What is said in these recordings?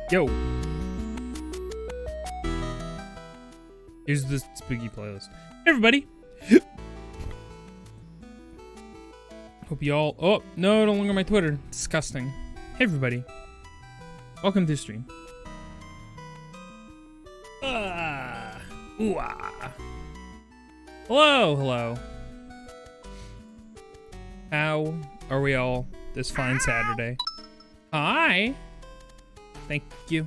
Yo. Here's the spooky playlist. Hey, everybody. Hope you all... Oh, no longer my Twitter. Disgusting. Hey, everybody. Welcome to the stream. Ooh-ah. Hello. How are we all this fine Saturday? Hi. Thank you.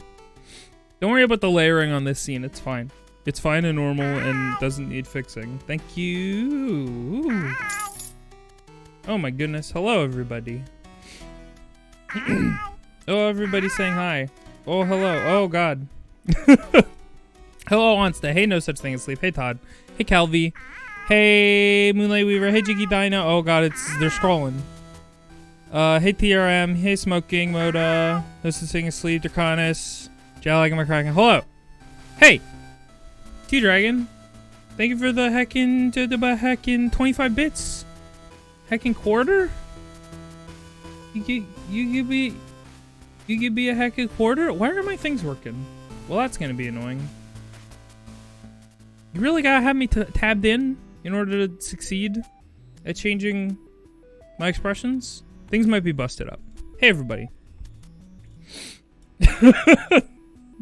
Don't worry about the layering on this scene. It's fine. It's fine and normal and doesn't need fixing. Thank you. Oh my goodness. Hello, everybody. Oh, everybody's saying hi. Oh, hello. Oh, God. Hello, Onsta. Hey, no such thing as sleep. Hey, Todd. Hey, Calvi. Hey, Moonlight Weaver. Hey, Jiggy Dino. Oh, God, they're scrolling. Hey, TRM. Hey, Smoking. Moda. This is Singing Sleep. Draconis. Jalag and McCracken. Hello. Hey. T-Dragon. Thank you for the heckin' 25 bits. Heckin' quarter? You give me a heckin' quarter? Why are my things working? Well, that's gonna be annoying. You really gotta have me tabbed in order to succeed at changing my expressions? Things might be busted up. Hey, everybody.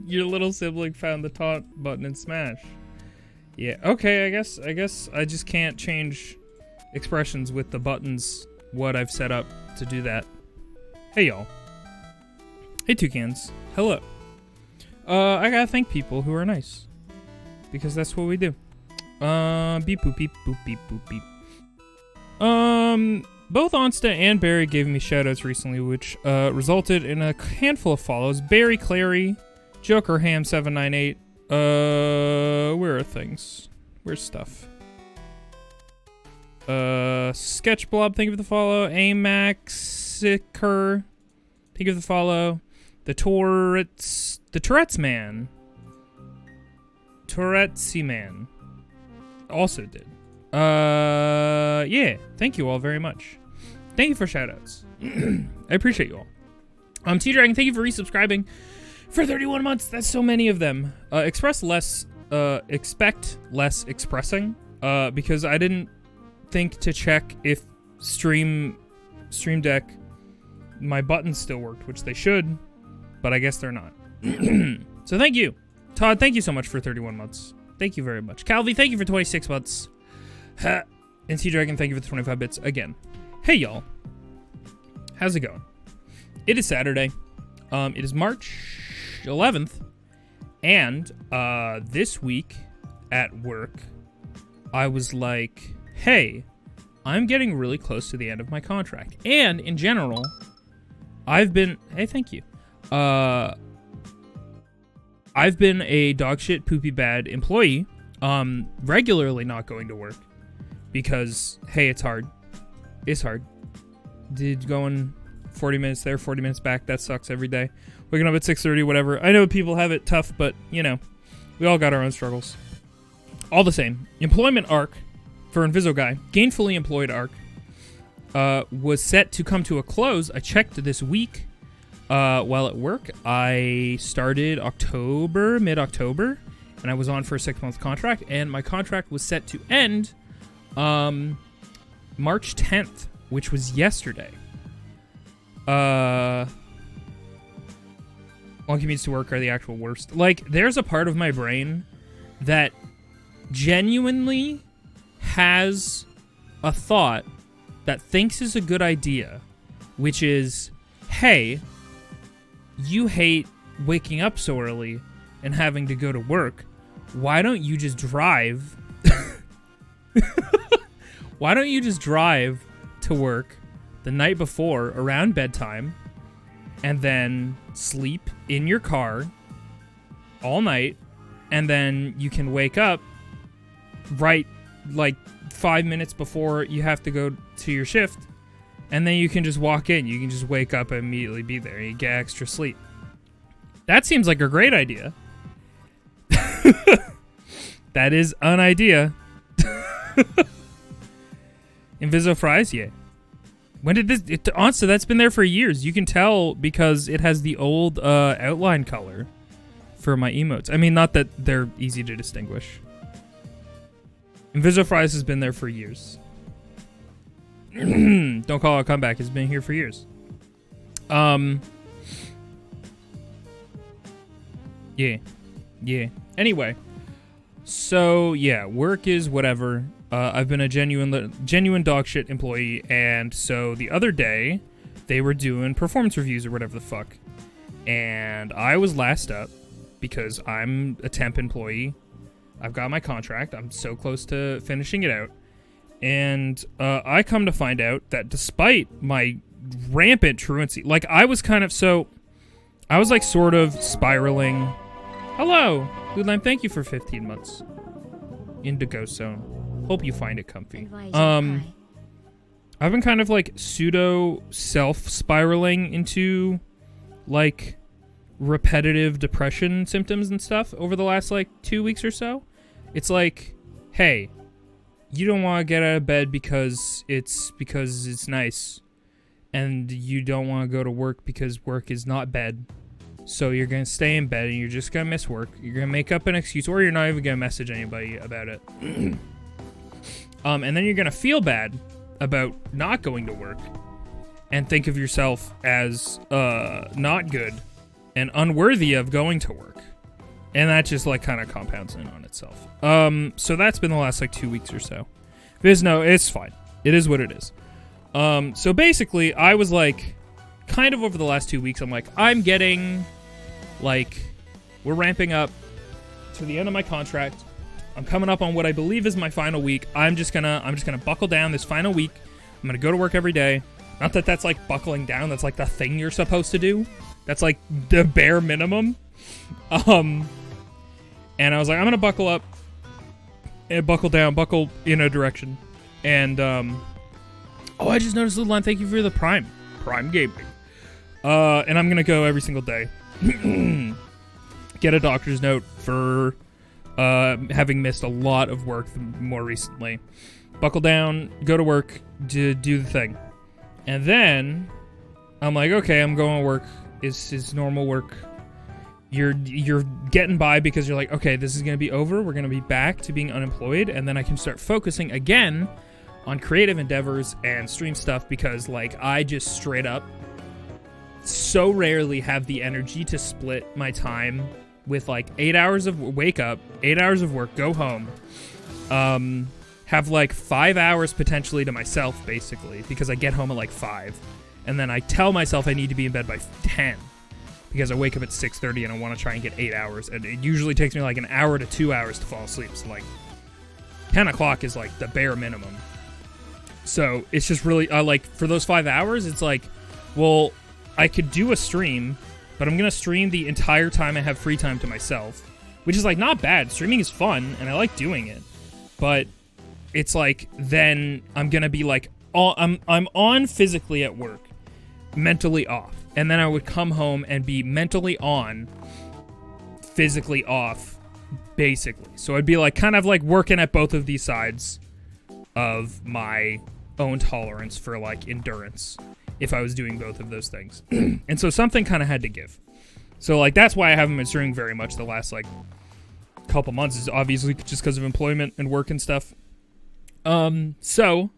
Your little sibling found the taunt button in Smash. Yeah, okay, I guess I just can't change expressions with the buttons what I've set up to do that. Hey, y'all. Hey, Toucans. Hello. I gotta thank people who are nice. Because that's what we do. Beep boop beep boop beep boop beep. Both Onsta and Barry gave me shoutouts recently, which resulted in a handful of follows. Barry Clary, Joker Ham 798. Where are things? Where's stuff? Sketch Blob, thank you for the follow. Amaxiker, thank you for the follow. The Tourette's Man. Tourettesy Man also did. Yeah, thank you all very much. Thank you for shoutouts. I appreciate you all. T-Dragon, thank you for resubscribing for 31 months. That's so many of them. Expect less expressing, because I didn't think to check if Stream Deck, my buttons still worked, which they should, but I guess they're not. So thank you. Todd, thank you so much for 31 months. Thank you very much. Calvi, thank you for 26 months. And T-Dragon, thank you for the 25 bits again. Hey, y'all. How's it going? It is Saturday. It is March 11th. And this week at work, I was like, hey, I'm getting really close to the end of my contract. And in general, I've been... Hey, thank you. I've been a dogshit poopy bad employee, regularly not going to work because, hey, it's hard. It's hard. Going 40 minutes there, 40 minutes back, that sucks every day. Waking up at 6:30, whatever. I know people have it tough, but, you know, we all got our own struggles. All the same, employment arc for Invisoguy, gainfully employed arc, was set to come to a close. I checked this week. While at work, I started mid-October, and I was on for a 6-month contract, and my contract was set to end, March 10th, which was yesterday. Long commutes to work are the actual worst. Like, there's a part of my brain that genuinely has a thought that thinks is a good idea, which is, hey, you hate waking up so early and having to go to work. Why don't you just drive? Why don't you just drive to work the night before around bedtime and then sleep in your car all night, and then you can wake up right like 5 minutes before you have to go to your shift, and then you can just walk in. You can just wake up and immediately be there. You get extra sleep. That seems like a great idea. That is an idea. Inviso fries? Yeah. When did this... Honestly, that's been there for years. You can tell because it has the old outline color for my emotes. I mean, not that they're easy to distinguish. Invisoguy has been there for years. Don't call it a comeback. It's been here for years. Yeah. Anyway. So, yeah. Work is whatever. I've been a genuine dog shit employee, and so the other day, they were doing performance reviews or whatever the fuck. And I was last up because I'm a temp employee. I've got my contract. I'm so close to finishing it out. And I come to find out that despite my rampant truancy, like I was like sort of spiraling. Hello, Ludlime, thank you for 15 months. Indigo Zone. Hope you find it comfy. I've been kind of like pseudo self-spiraling into like repetitive depression symptoms and stuff over the last like 2 weeks or so. It's like, hey, you don't want to get out of bed because it's nice, and you don't want to go to work because work is not bed. So you're going to stay in bed and you're just going to miss work. You're going to make up an excuse, or you're not even going to message anybody about it. And then you're going to feel bad about not going to work and think of yourself as not good and unworthy of going to work. And that just like kind of compounds in on itself. So that's been the last like 2 weeks or so. It's fine. It is what it is. So basically I was like kind of over the last 2 weeks, I'm like, I'm getting like, we're ramping up to the end of my contract. I'm coming up on what I believe is my final week. I'm just gonna buckle down this final week. I'm gonna go to work every day. Not that that's like buckling down. That's like the thing you're supposed to do. That's like the bare minimum. And I was like, I'm gonna buckle up and buckle down, buckle in a direction. And oh, I just noticed, Ludlime, thank you for the Prime gaming. And I'm gonna go every single day. Get a doctor's note for having missed a lot of work more recently. Buckle down, go to work, do the thing. And then I'm like, okay, I'm going to work. It's normal work. You're getting by because you're like, okay, this is going to be over. We're going to be back to being unemployed. And then I can start focusing again on creative endeavors and stream stuff, because like I just straight up so rarely have the energy to split my time with like 8 hours of wake up, 8 hours of work, go home, have like 5 hours potentially to myself basically, because I get home at like 5, and then I tell myself I need to be in bed by 10 because I wake up at 6:30 and I want to try and get 8 hours, and it usually takes me like an hour to 2 hours to fall asleep. So like 10 o'clock is like the bare minimum. So it's just really like for those 5 hours, it's like, well, I could do a stream, but I'm going to stream the entire time I have free time to myself, which is like not bad. Streaming is fun and I like doing it, but it's like, then I'm going to be like, I'm on physically at work, mentally off. And then I would come home and be mentally on, physically off, basically. So I'd be like kind of like working at both of these sides of my own tolerance for like endurance if I was doing both of those things. And so something kind of had to give. So like that's why I haven't been streaming very much the last like couple months, is obviously just because of employment and work and stuff. So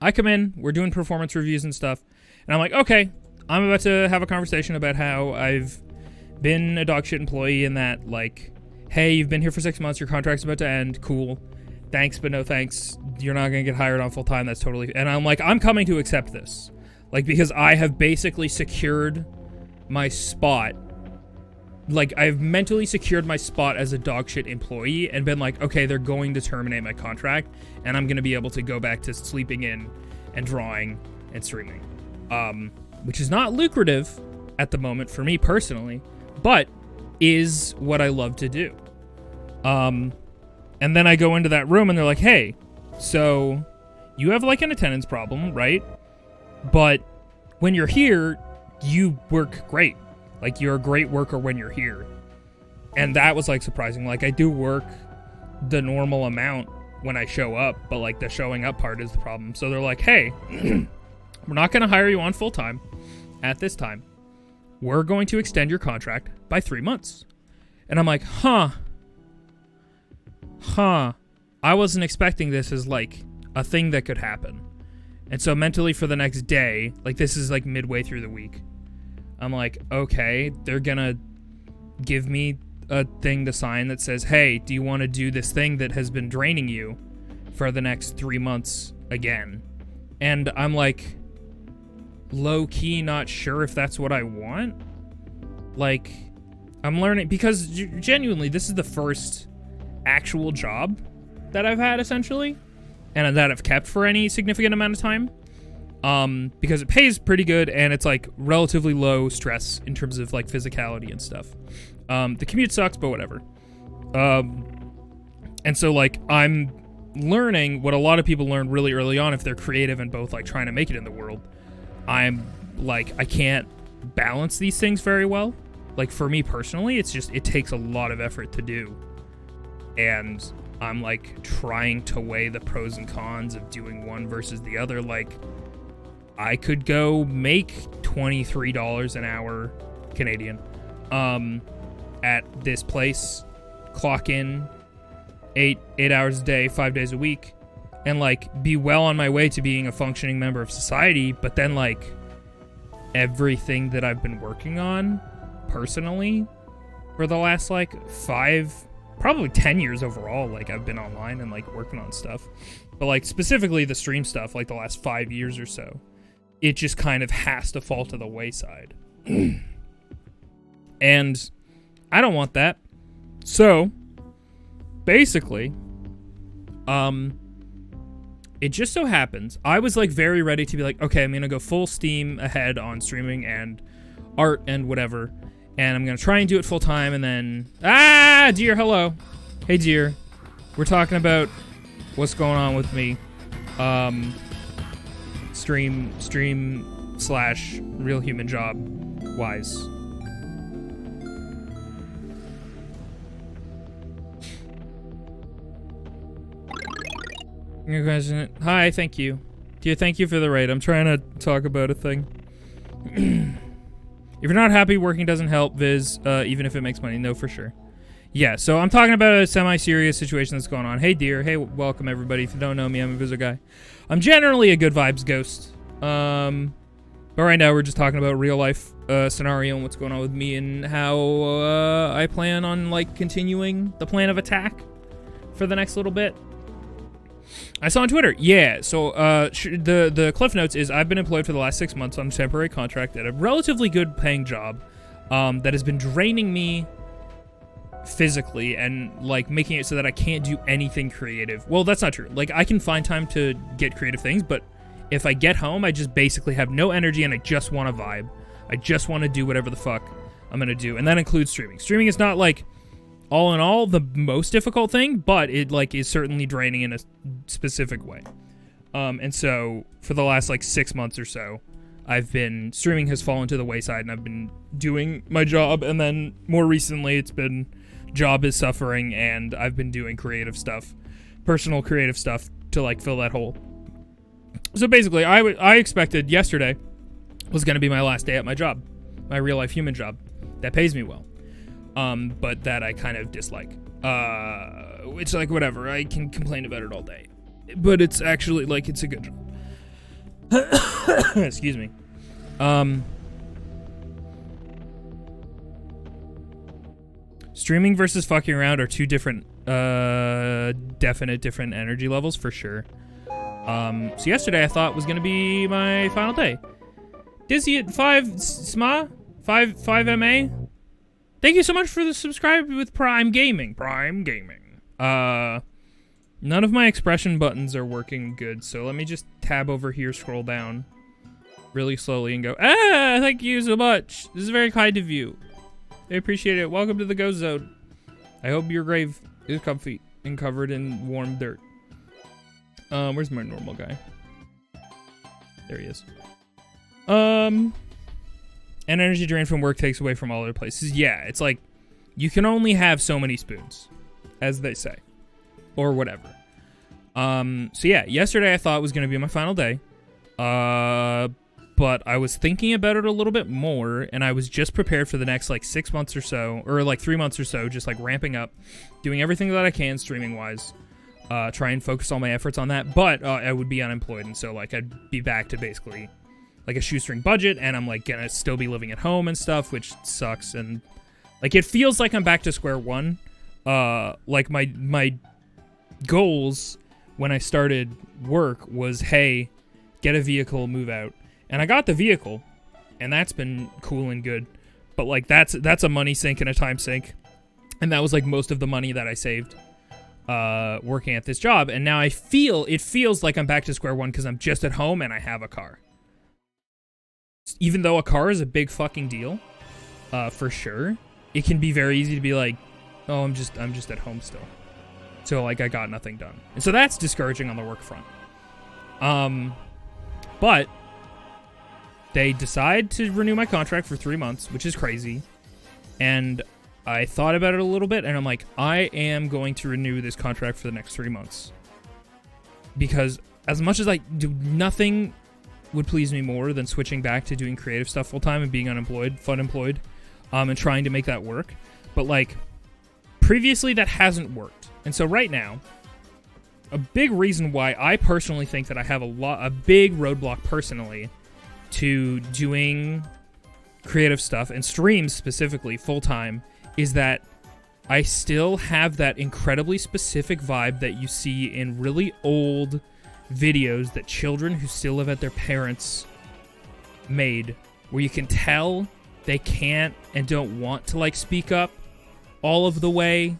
I come in, we're doing performance reviews and stuff, and I'm like, okay, I'm about to have a conversation about how I've been a dog shit employee, and that like, hey, you've been here for 6 months, your contract's about to end, cool, thanks but no thanks, you're not gonna get hired on full time, that's totally, and I'm like, I'm coming to accept this, like, because I have basically secured my spot, like, I've mentally secured my spot as a dog shit employee and been like, okay, they're going to terminate my contract, and I'm gonna be able to go back to sleeping in and drawing and streaming, which is not lucrative at the moment for me personally, but is what I love to do. And then I go into that room and they're like, hey, so you have like an attendance problem, right? But when you're here, you work great. Like, you're a great worker when you're here. And that was like surprising. Like, I do work the normal amount when I show up, but like the showing up part is the problem. So they're like, hey, we're not going to hire you on full time at this time. We're going to extend your contract by 3 months. And I'm like, huh. I wasn't expecting this as like a thing that could happen. And so mentally for the next day, like this is like midway through the week, I'm like, okay, they're gonna give me a thing to sign that says, hey, do you want to do this thing that has been draining you for the next 3 months again? And I'm like, low-key not sure if that's what I want. Like, I'm learning, because genuinely, this is the first actual job that I've had, essentially, and that I've kept for any significant amount of time, because it pays pretty good, and it's, like, relatively low stress in terms of, like, physicality and stuff. The commute sucks, but whatever. And so, like, I'm learning what a lot of people learn really early on if they're creative and both, like, trying to make it in the world. I'm, like, I can't balance these things very well. Like, for me personally, it's just, it takes a lot of effort to do. And I'm, like, trying to weigh the pros and cons of doing one versus the other. Like, I could go make $23 an hour Canadian at this place, clock in 8 hours a day, 5 days a week, and, like, be well on my way to being a functioning member of society. But then, like, everything that I've been working on personally for the last, like, 5, probably 10 years overall, like, I've been online and, like, working on stuff. But, like, specifically the stream stuff, like, the last 5 years or so, it just kind of has to fall to the wayside. And I don't want that. So, basically, it just so happens, I was, like, very ready to be like, okay, I'm gonna go full steam ahead on streaming and art and whatever, and I'm gonna try and do it full time, and then, dear, hello. Hey, dear. We're talking about what's going on with me. Stream / real human job wise. Your question. Hi, thank you. Dear, thank you for the raid. I'm trying to talk about a thing. If you're not happy, working doesn't help, Viz, even if it makes money. No, for sure. Yeah, so I'm talking about a semi-serious situation that's going on. Hey, dear. Hey, welcome, everybody. If you don't know me, I'm Invisoguy. I'm generally a good vibes ghost. But right now, we're just talking about real-life scenario and what's going on with me and how I plan on, like, continuing the plan of attack for the next little bit. I saw on Twitter, yeah, so the Cliff Notes is I've been employed for the last 6 months on a temporary contract at a relatively good paying job that has been draining me physically and, like, making it so that I can't do anything creative. Well, that's not true. Like, I can find time to get creative things, but if I get home, I just basically have no energy and I just want to vibe. I just want to do whatever the fuck I'm going to do, and that includes streaming. Streaming is not, like, all in all, the most difficult thing, but it, like, is certainly draining in a specific way. And so, for the last, like, 6 months or so, streaming has fallen to the wayside, and I've been doing my job, and then more recently, it's been job is suffering, and I've been doing creative stuff, personal creative stuff, to, like, fill that hole. So basically, I expected yesterday was going to be my last day at my job, my real-life human job, that pays me well. But that I kind of dislike. It's like, whatever, I can complain about it all day. But it's actually, like, it's a good job. Excuse me. Streaming versus fucking around are two different, definite different energy levels, for sure. So yesterday I thought was gonna be my final day. Dizzy at 5 SMA? 5 MA? Thank you so much for the subscribe with Prime Gaming. Prime Gaming. None of my expression buttons are working good, so let me just tab over here, scroll down really slowly, and go, thank you so much. This is very kind of you. I appreciate it. Welcome to the Ghost Zone. I hope your grave is comfy and covered in warm dirt. Where's my normal guy? There he is. And energy drain from work takes away from all other places. Yeah, it's like, you can only have so many spoons, as they say. Or whatever. So yeah, yesterday I thought was going to be my final day. But I was thinking about it a little bit more, and I was just prepared for the next like 6 months or so, or like 3 months or so, just like ramping up, doing everything that I can streaming wise, try and focus all my efforts on that. But I would be unemployed, and so like I'd be back to basically like a shoestring budget, and I'm like gonna still be living at home and stuff, which sucks. And like it feels like I'm back to square one. Like my goals when I started work was, hey, get a vehicle, move out. And I got the vehicle, and that's been cool and good. But like that's a money sink and a time sink. And that was like most of the money that I saved working at this job. And now it feels like I'm back to square one because I'm just at home and I have a car. Even though a car is a big fucking deal, for sure, it can be very easy to be like, oh, I'm just at home still. So like I got nothing done. And so that's discouraging on the work front. But they decide to renew my contract for 3 months, which is crazy. And I thought about it a little bit, and I'm like, I am going to renew this contract for the next 3 months. Because as much as I do, nothing would please me more than switching back to doing creative stuff full-time and being unemployed, and trying to make that work. But like, previously that hasn't worked. And so right now, a big reason why I personally think that I have a big roadblock personally to doing creative stuff and streams specifically full-time is that I still have that incredibly specific vibe that you see in really old videos that children who still live at their parents' made, where you can tell they can't and don't want to like speak up all of the way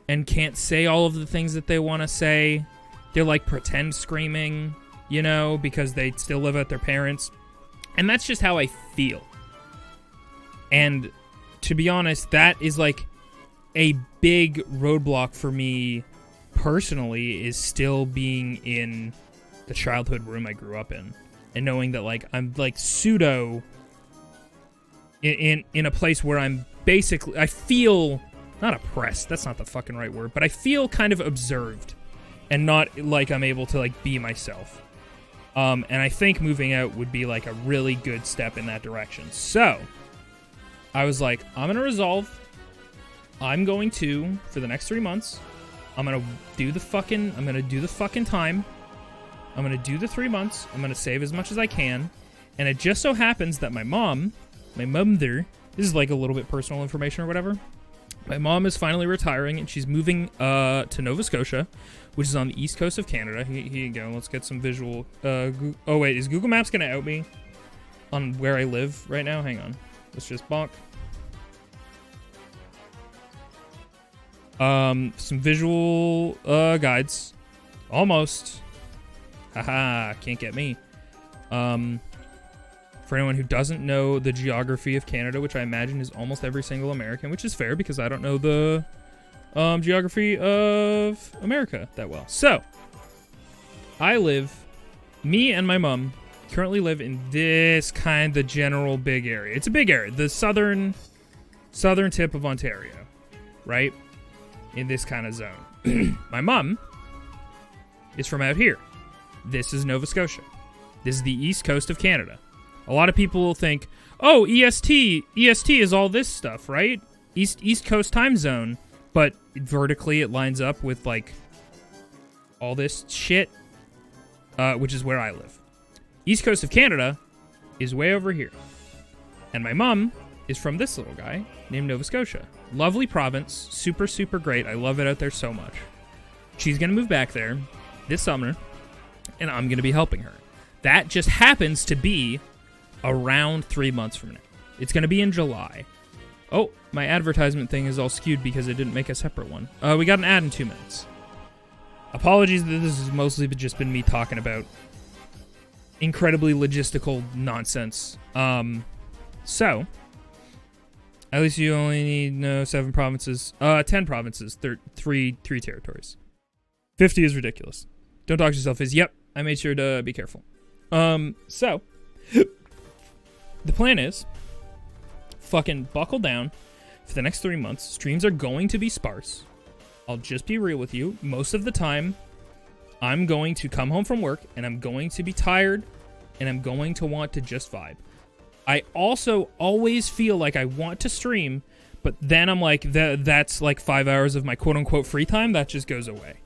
and can't say all of the things that they want to say. They're like pretend screaming, you know, because they still live at their parents'. And that's just how I feel. And to be honest, that is like a big roadblock for me personally, is still being in the childhood room I grew up in. And knowing that like I'm like pseudo in a place where I'm basically, I feel not oppressed, that's not the fucking right word, but I feel kind of observed and not like I'm able to like be myself. And I think moving out would be like a really good step in that direction. So I was like, I'm going to resolve. I'm going to, for the next 3 months, I'm going to do the fucking time. I'm going to do the 3 months. I'm going to save as much as I can. And it just so happens that my mom there, this is like a little bit personal information or whatever. My mom is finally retiring, and she's moving to Nova Scotia, which is on the east coast of Canada. Here you go. Let's get some visual. Oh, wait. Is Google Maps going to out me on where I live right now? Hang on. Let's just bonk. Some visual guides. Almost. Haha, can't get me. For anyone who doesn't know the geography of Canada, which I imagine is almost every single American, which is fair because I don't know the geography of America that well. So, me and my mom currently live in this kind of general big area. It's a big area. The southern tip of Ontario, right? In this kind of zone. My mom is from out here. This is Nova Scotia. This is the east coast of Canada. A lot of people will think, oh, EST is all this stuff, right? East Coast time zone. But vertically it lines up with, like, all this shit, which is where I live. East Coast of Canada is way over here. And my mom is from this little guy named Nova Scotia. Lovely province. Super, super great. I love it out there so much. She's going to move back there this summer, and I'm going to be helping her. That just happens to be around 3 months from now. It's going to be in July. Oh, my advertisement thing is all skewed because it didn't make a separate one. We got an ad in 2 minutes. Apologies that this has mostly just been me talking about incredibly logistical nonsense. So, at least you only need 7 provinces. 10 provinces, 3 territories. 50 is ridiculous. Don't talk to yourself as, yep, I made sure to be careful. So, the plan is, fucking buckle down for the next 3 months. Streams are going to be sparse. I'll just be real with you. Most of the time, I'm going to come home from work, and I'm going to be tired and I'm going to want to just vibe. I also always feel like I want to stream, but then I'm like, that's like 5 hours of my quote-unquote free time that just goes away.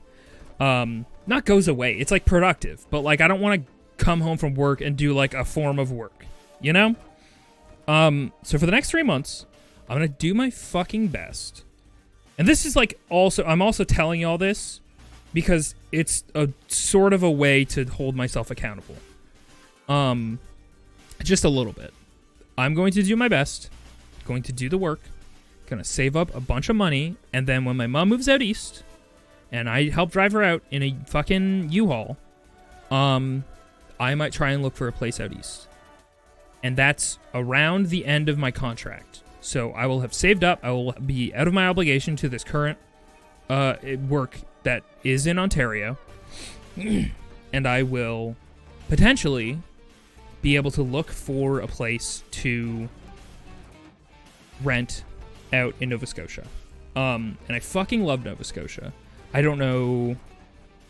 Not goes away, it's like productive, but like I don't want to come home from work and do like a form of work, you know? So for the next 3 months, I'm gonna do my fucking best. And this is like I'm also telling you all this because it's a sort of a way to hold myself accountable. Just a little bit. I'm going to do my best, going to do the work, gonna save up a bunch of money, and then when my mom moves out east, and I help drive her out in a fucking U-Haul, I might try and look for a place out east. And that's around the end of my contract. So I will have saved up, I will be out of my obligation to this current work that is in Ontario, and I will potentially be able to look for a place to rent out in Nova Scotia. And I fucking love Nova Scotia. I don't know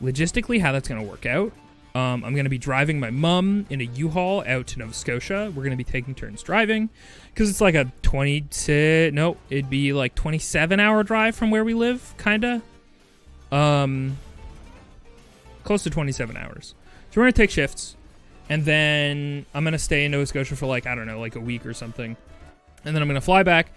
logistically how that's going to work out. I'm going to be driving my mom in a U-Haul out to Nova Scotia. We're going to be taking turns driving because it's like a it'd be like 27-hour drive from where we live, kind of. Close to 27 hours. So we're going to take shifts. And then I'm going to stay in Nova Scotia for like, I don't know, like a week or something. And then I'm going to fly back.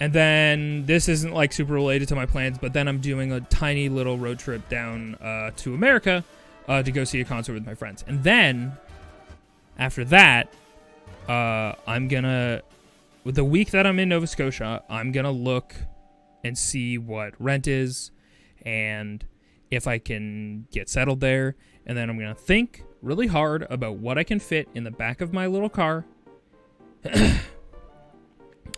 And then this isn't like super related to my plans, but then I'm doing a tiny little road trip down to America to go see a concert with my friends. And then after that, I'm going to, with the week that I'm in Nova Scotia, I'm going to look and see what rent is and if I can get settled there. And then I'm going to think really hard about what I can fit in the back of my little car.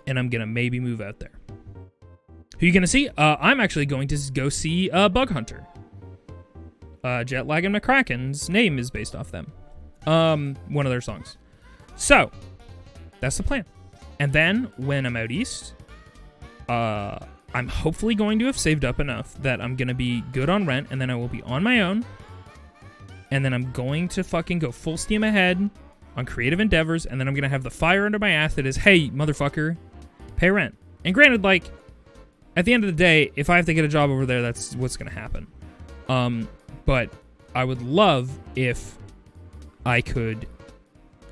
And I'm going to maybe move out there. Who are you going to see? I'm actually going to go see Bug Hunter. Jetlag and McCracken's name is based off them. One of their songs. So, that's the plan. And then, when I'm out east, I'm hopefully going to have saved up enough that I'm going to be good on rent, and then I will be on my own. And then I'm going to fucking go full steam ahead on creative endeavors, and then I'm going to have the fire under my ass that is, hey, motherfucker, pay rent. And granted, like, at the end of the day, if I have to get a job over there, that's what's going to happen. But I would love if I could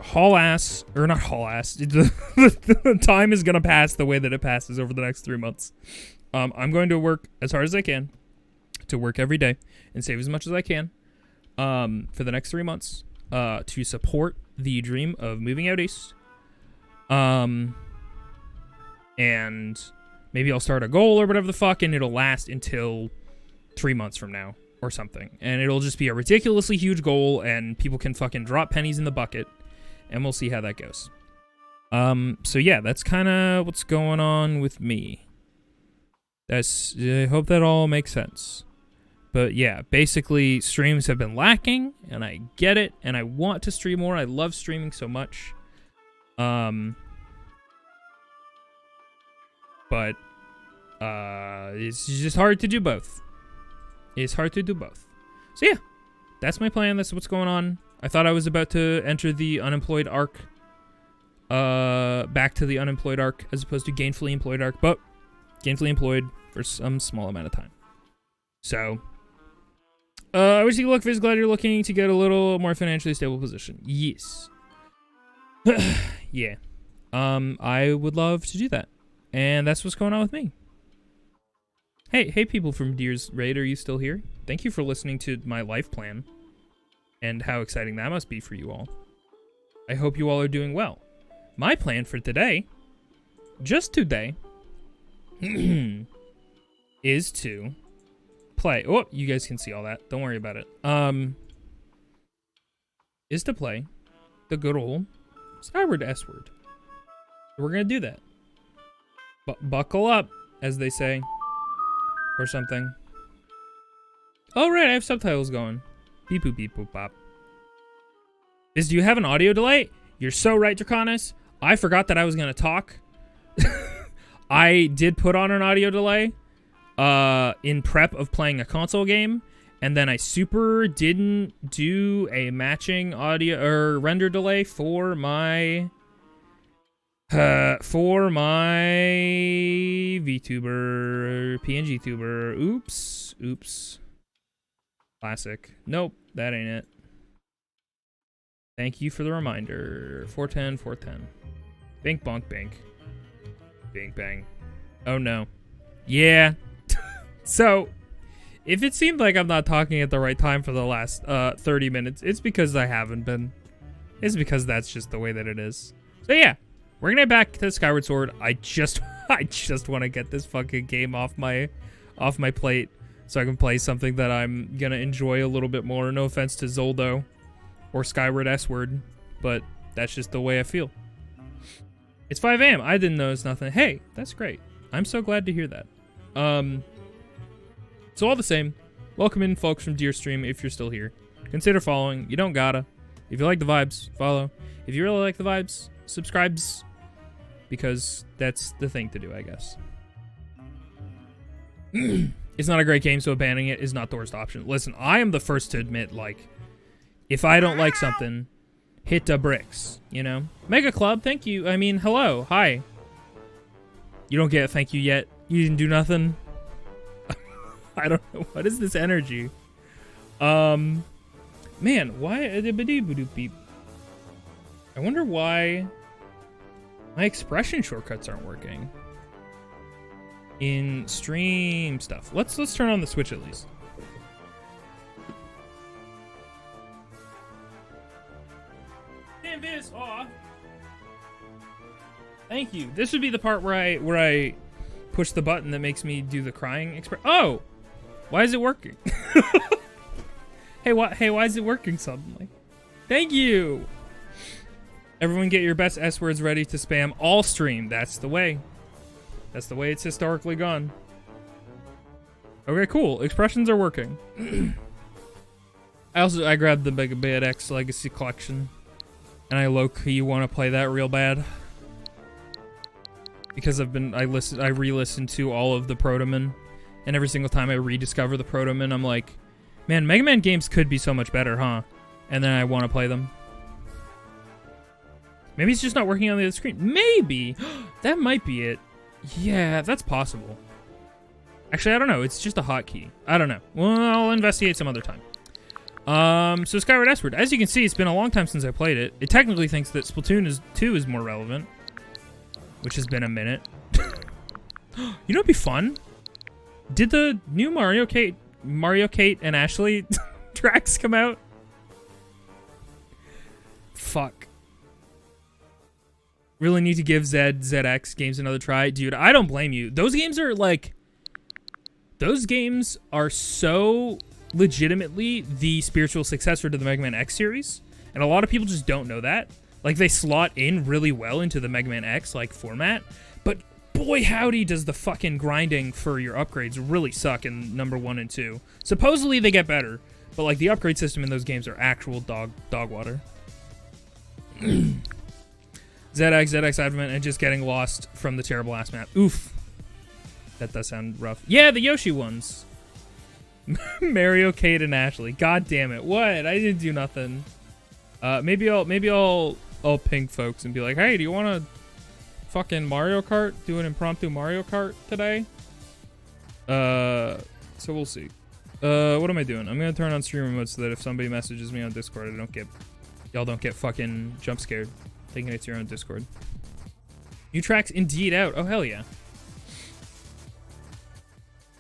haul ass, or not haul ass, the time is going to pass the way that it passes over the next 3 months. I'm going to work as hard as I can to work every day and save as much as I can for the next 3 months to support the dream of moving out east. And maybe I'll start a goal or whatever the fuck, and it'll last until 3 months from now or something. And it'll just be a ridiculously huge goal, and people can fucking drop pennies in the bucket, and we'll see how that goes. So yeah, that's kind of what's going on with me. I hope that all makes sense. But yeah, basically streams have been lacking, and I get it, and I want to stream more. I love streaming so much. But it's just hard to do both. It's hard to do both. So yeah, that's my plan. That's what's going on. I thought I was about to enter the unemployed arc. Back to the unemployed arc as opposed to gainfully employed arc, but gainfully employed for some small amount of time. So, I wish you luck, Viz. Glad you're looking to get a little more financially stable position. Yes. Yeah. I would love to do that. And that's what's going on with me. Hey people from Deer's Raid, are you still here? Thank you for listening to my life plan. And how exciting that must be for you all. I hope you all are doing well. My plan for today, just today, is to play. Oh, you guys can see all that. Don't worry about it. Is to play the good old Skyward Sword. We're gonna do that. Buckle up, as they say, or something. Oh right, I have subtitles going. Beep boop beep boop bop. Do you have an audio delay? You're so right, Draconis. I forgot that I was gonna talk. I did put on an audio delay in prep of playing a console game, And then I super didn't do a matching audio or render delay for my VTuber, PNG tuber. Oops. Classic. Nope, that ain't it. Thank you for the reminder. 410. Bink bonk bink. Bing bang. Oh no. Yeah. So, if it seemed like I'm not talking at the right time for the last 30 minutes, it's because I haven't been. It's because that's just the way that it is. So yeah, we're gonna get back to Skyward Sword. I just want to get this fucking game off my plate so I can play something that I'm gonna enjoy a little bit more. No offense to Zelda or Skyward S-Word, but that's just the way I feel. It's 5 a.m. I didn't notice nothing. Hey, that's great. I'm so glad to hear that. So all the same, welcome in folks from Deerstream if you're still here. Consider following. You don't gotta. If you like the vibes, follow. If you really like the vibes, subscribes. Because that's the thing to do, I guess. It's not a great game, so abandoning it is not the worst option. Listen, I am the first to admit, like, if I don't like something, hit the bricks, you know? Mega Club, thank you. I mean, hello, hi. You don't get a thank you yet? You didn't do nothing? I don't know. What is this energy? Man, why? I wonder why my expression shortcuts aren't working in stream stuff. Let's turn on the Switch at least. Invis, aw. Thank you. This would be the part where I push the button that makes me do the crying express. Oh, why is it working? Hey, why is it working suddenly? Thank you. Everyone get your best S words ready to spam all stream. That's the way. That's the way it's historically gone. Okay, cool. Expressions are working. I grabbed the Mega Man X Legacy Collection, and I low-key want to play that real bad because I re-listened to all of the Protoman, and every single time I rediscover the Protoman, I'm like, man, Mega Man games could be so much better, huh? And then I want to play them. Maybe it's just not working on the other screen. Maybe that might be it. Yeah, that's possible. Actually, I don't know. It's just a hotkey. I don't know. Well, I'll investigate some other time. So Skyward S-Word. As you can see, it's been a long time since I played it. It technically thinks that Splatoon 2 is more relevant, which has been a minute. You know what'd be fun? Did the new Mario Kart and Ashley tracks come out? Fuck. Really need to give ZX games another try. Dude, I don't blame you. Those games are like... Those games are so legitimately the spiritual successor to the Mega Man X series. And a lot of people just don't know that. Like, they slot in really well into the Mega Man X, like, format. But boy howdy does the fucking grinding for your upgrades really suck in number 1 and 2. Supposedly they get better. But, like, the upgrade system in those games are actual dog water. ZX Advent, and just getting lost from the terrible ass map. Oof. That does sound rough. Yeah, the Yoshi ones. Mario, Kate, and Ashley. God damn it. What? I didn't do nothing. Maybe I'll ping folks and be like, hey, do you want to fucking Mario Kart? Do an impromptu Mario Kart today? So we'll see. What am I doing? I'm gonna turn on streamer mode so that if somebody messages me on Discord, y'all don't get fucking jump scared thinking it's your own Discord. New tracks indeed out. Oh hell yeah.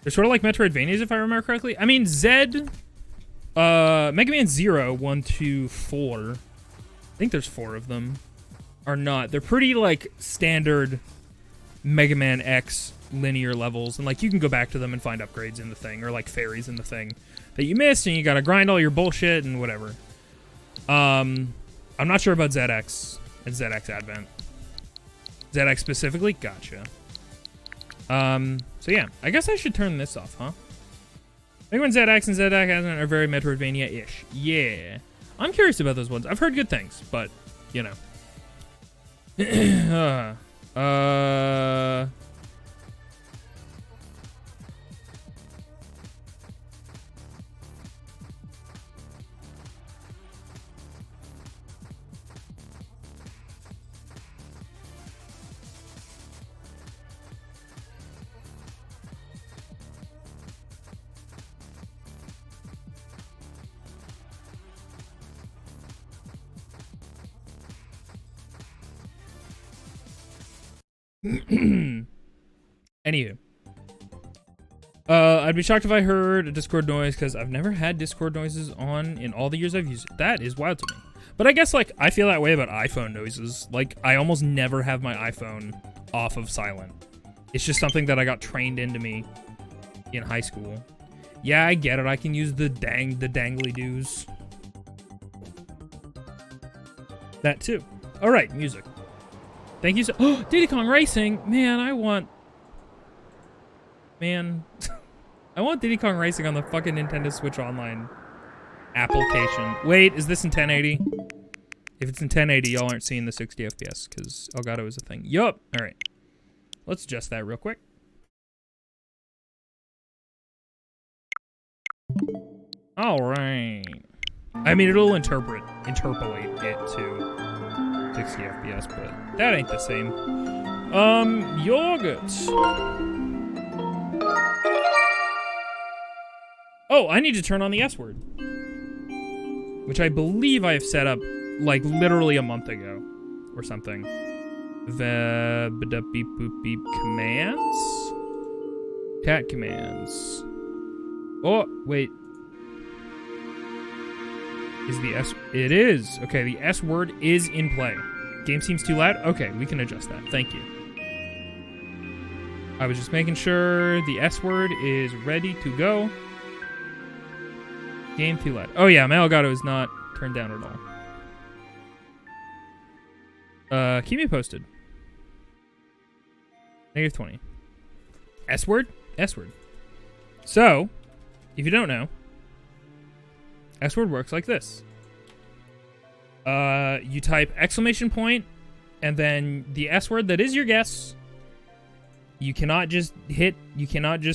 They're sort of like Metroidvanias if I remember correctly. I mean, Mega Man 0, 1, 2, 4. I think there's 4 of them. Are not. They're pretty like standard Mega Man X linear levels, and like you can go back to them and find upgrades in the thing, or like fairies in the thing that you missed, and you gotta grind all your bullshit and whatever. I'm not sure about ZX and ZX Advent. ZX specifically? Gotcha. So yeah, I guess I should turn this off, huh? I think when ZX and ZX Advent are very Metroidvania-ish. Yeah. I'm curious about those ones. I've heard good things, but, you know. Anywho. I'd be shocked if I heard a Discord noise because I've never had Discord noises on in all the years I've used it. That is wild to me. But I guess, like, I feel that way about iPhone noises. Like, I almost never have my iPhone off of silent. It's just something that I got trained into me in high school. Yeah, I get it. I can use the dangly doos. That too. All right, music. Thank you so. Oh, Diddy Kong Racing, man. I want Diddy Kong Racing on the fucking Nintendo Switch Online application. Wait, is this in 1080? If it's in 1080, y'all aren't seeing the 60 FPS because Elgato is a thing. Yup. All right, let's adjust that real quick. All right. I mean, it'll interpolate it to 60 FPS, but that ain't the same. Yogurt. Oh, I need to turn on the S word, which I believe I have set up like literally a month ago or something. The beep boop beep commands. Cat commands. Oh, wait. Is the S... It is. Okay, the S word is in play. Game seems too loud? Okay, we can adjust that. Thank you. I was just making sure the S word is ready to go. Game too loud. Oh yeah, my Elgato is not turned down at all. Keep me posted. -20. S word? S word. So, if you don't know, S word works like this. You type exclamation point and then the S word that is your guess. You cannot just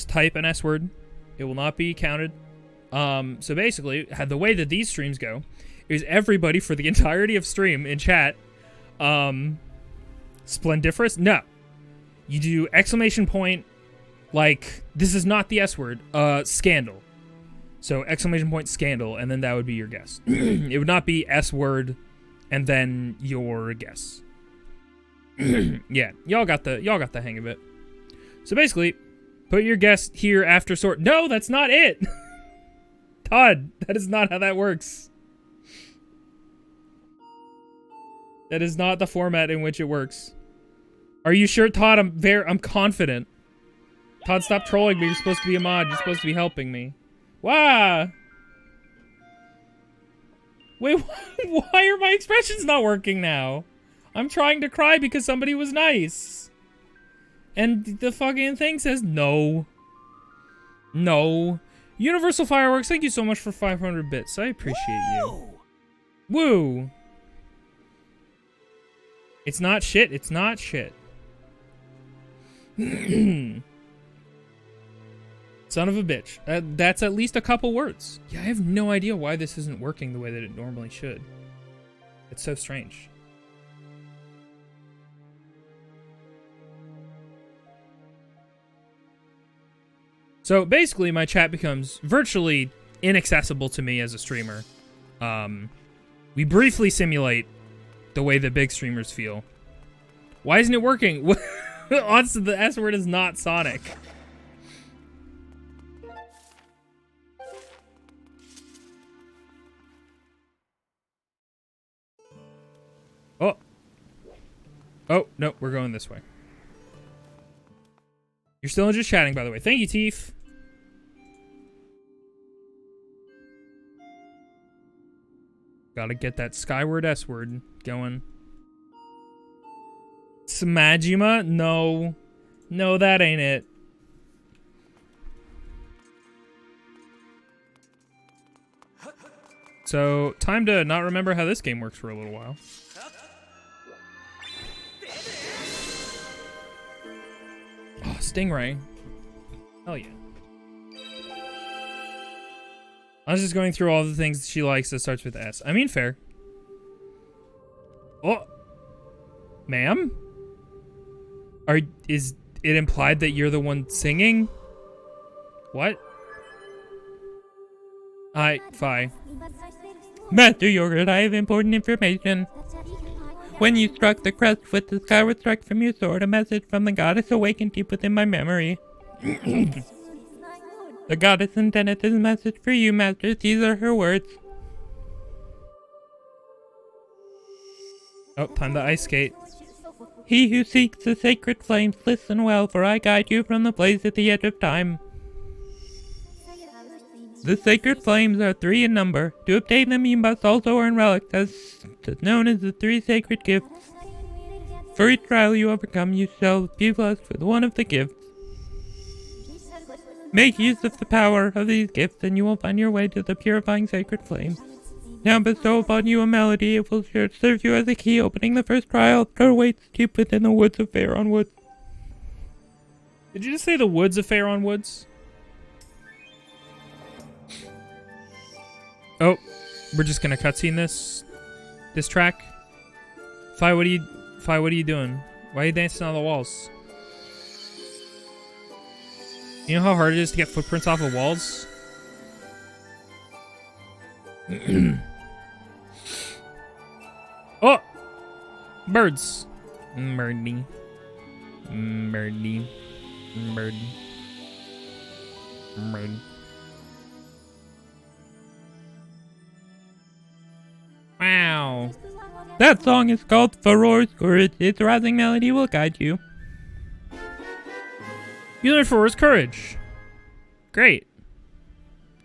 type an S word. It will not be counted. So basically, the way that these streams go is everybody for the entirety of stream in chat, splendiferous? No. You do exclamation point, like, this is not the S word, scandal. So exclamation point scandal, and then that would be your guess. It would not be S word and then your guess. Yeah, y'all got the hang of it. So basically, put your guess here after sort. No, that's not it. Todd, that is not how that works. That is not the format in which it works. Are you sure, Todd? I'm confident. Todd, stop trolling me. You're supposed to be a mod. You're supposed to be helping me. Wow. Wait, why are my expressions not working now? I'm trying to cry because somebody was nice. And the fucking thing says no. No. Universal Fireworks, thank you so much for 500 bits. I appreciate you. Woo. It's not shit. It's not shit. Son of a bitch. That's at least a couple words. Yeah, I have no idea why this isn't working the way that it normally should. It's so strange. So basically, my chat becomes virtually inaccessible to me as a streamer. We briefly simulate the way that big streamers feel. Why isn't it working? Odds the S word is not Sonic. Oh. Oh, no, we're going this way. You're still just chatting, by the way. Thank you, Teef. Gotta get that Skyward S word going. Smajima? No. No, that ain't it. So, time to not remember how this game works for a little while. Oh, Stingray. Hell yeah. I was just going through all the things she likes that starts with S. I mean, fair. Oh. Ma'am? Is it implied that you're the one singing? What? Hi, Fi. Master Yogurt, I have important information. When you struck the crest with the skyward strike from your sword, a message from the goddess awakened deep within my memory. The goddess intended this message for you, Master. These are her words. Oh, time to ice skate. He who seeks the sacred flames, listen well, for I guide you from the blaze at the edge of time. The sacred flames are 3 in number. To obtain them, you must also earn relics, as known as the 3 sacred gifts. For each trial you overcome, you shall be blessed with one of the gifts. Make use of the power of these gifts, and you will find your way to the purifying sacred flames. Now bestow upon you a melody. It will serve you as a key, opening the first trial that awaits deep within the woods of Faron Woods. Did you just say the woods of Faron Woods? Oh, we're just gonna cutscene this track. Fi, what are you doing? Why are you dancing on the walls? You know how hard it is to get footprints off of walls? Oh! Birds. Birdie. Birdie. Birdie. Birdie. Wow. That song is called VOD Skyward. Its rousing melody will guide you. You learn Farore's courage. Great.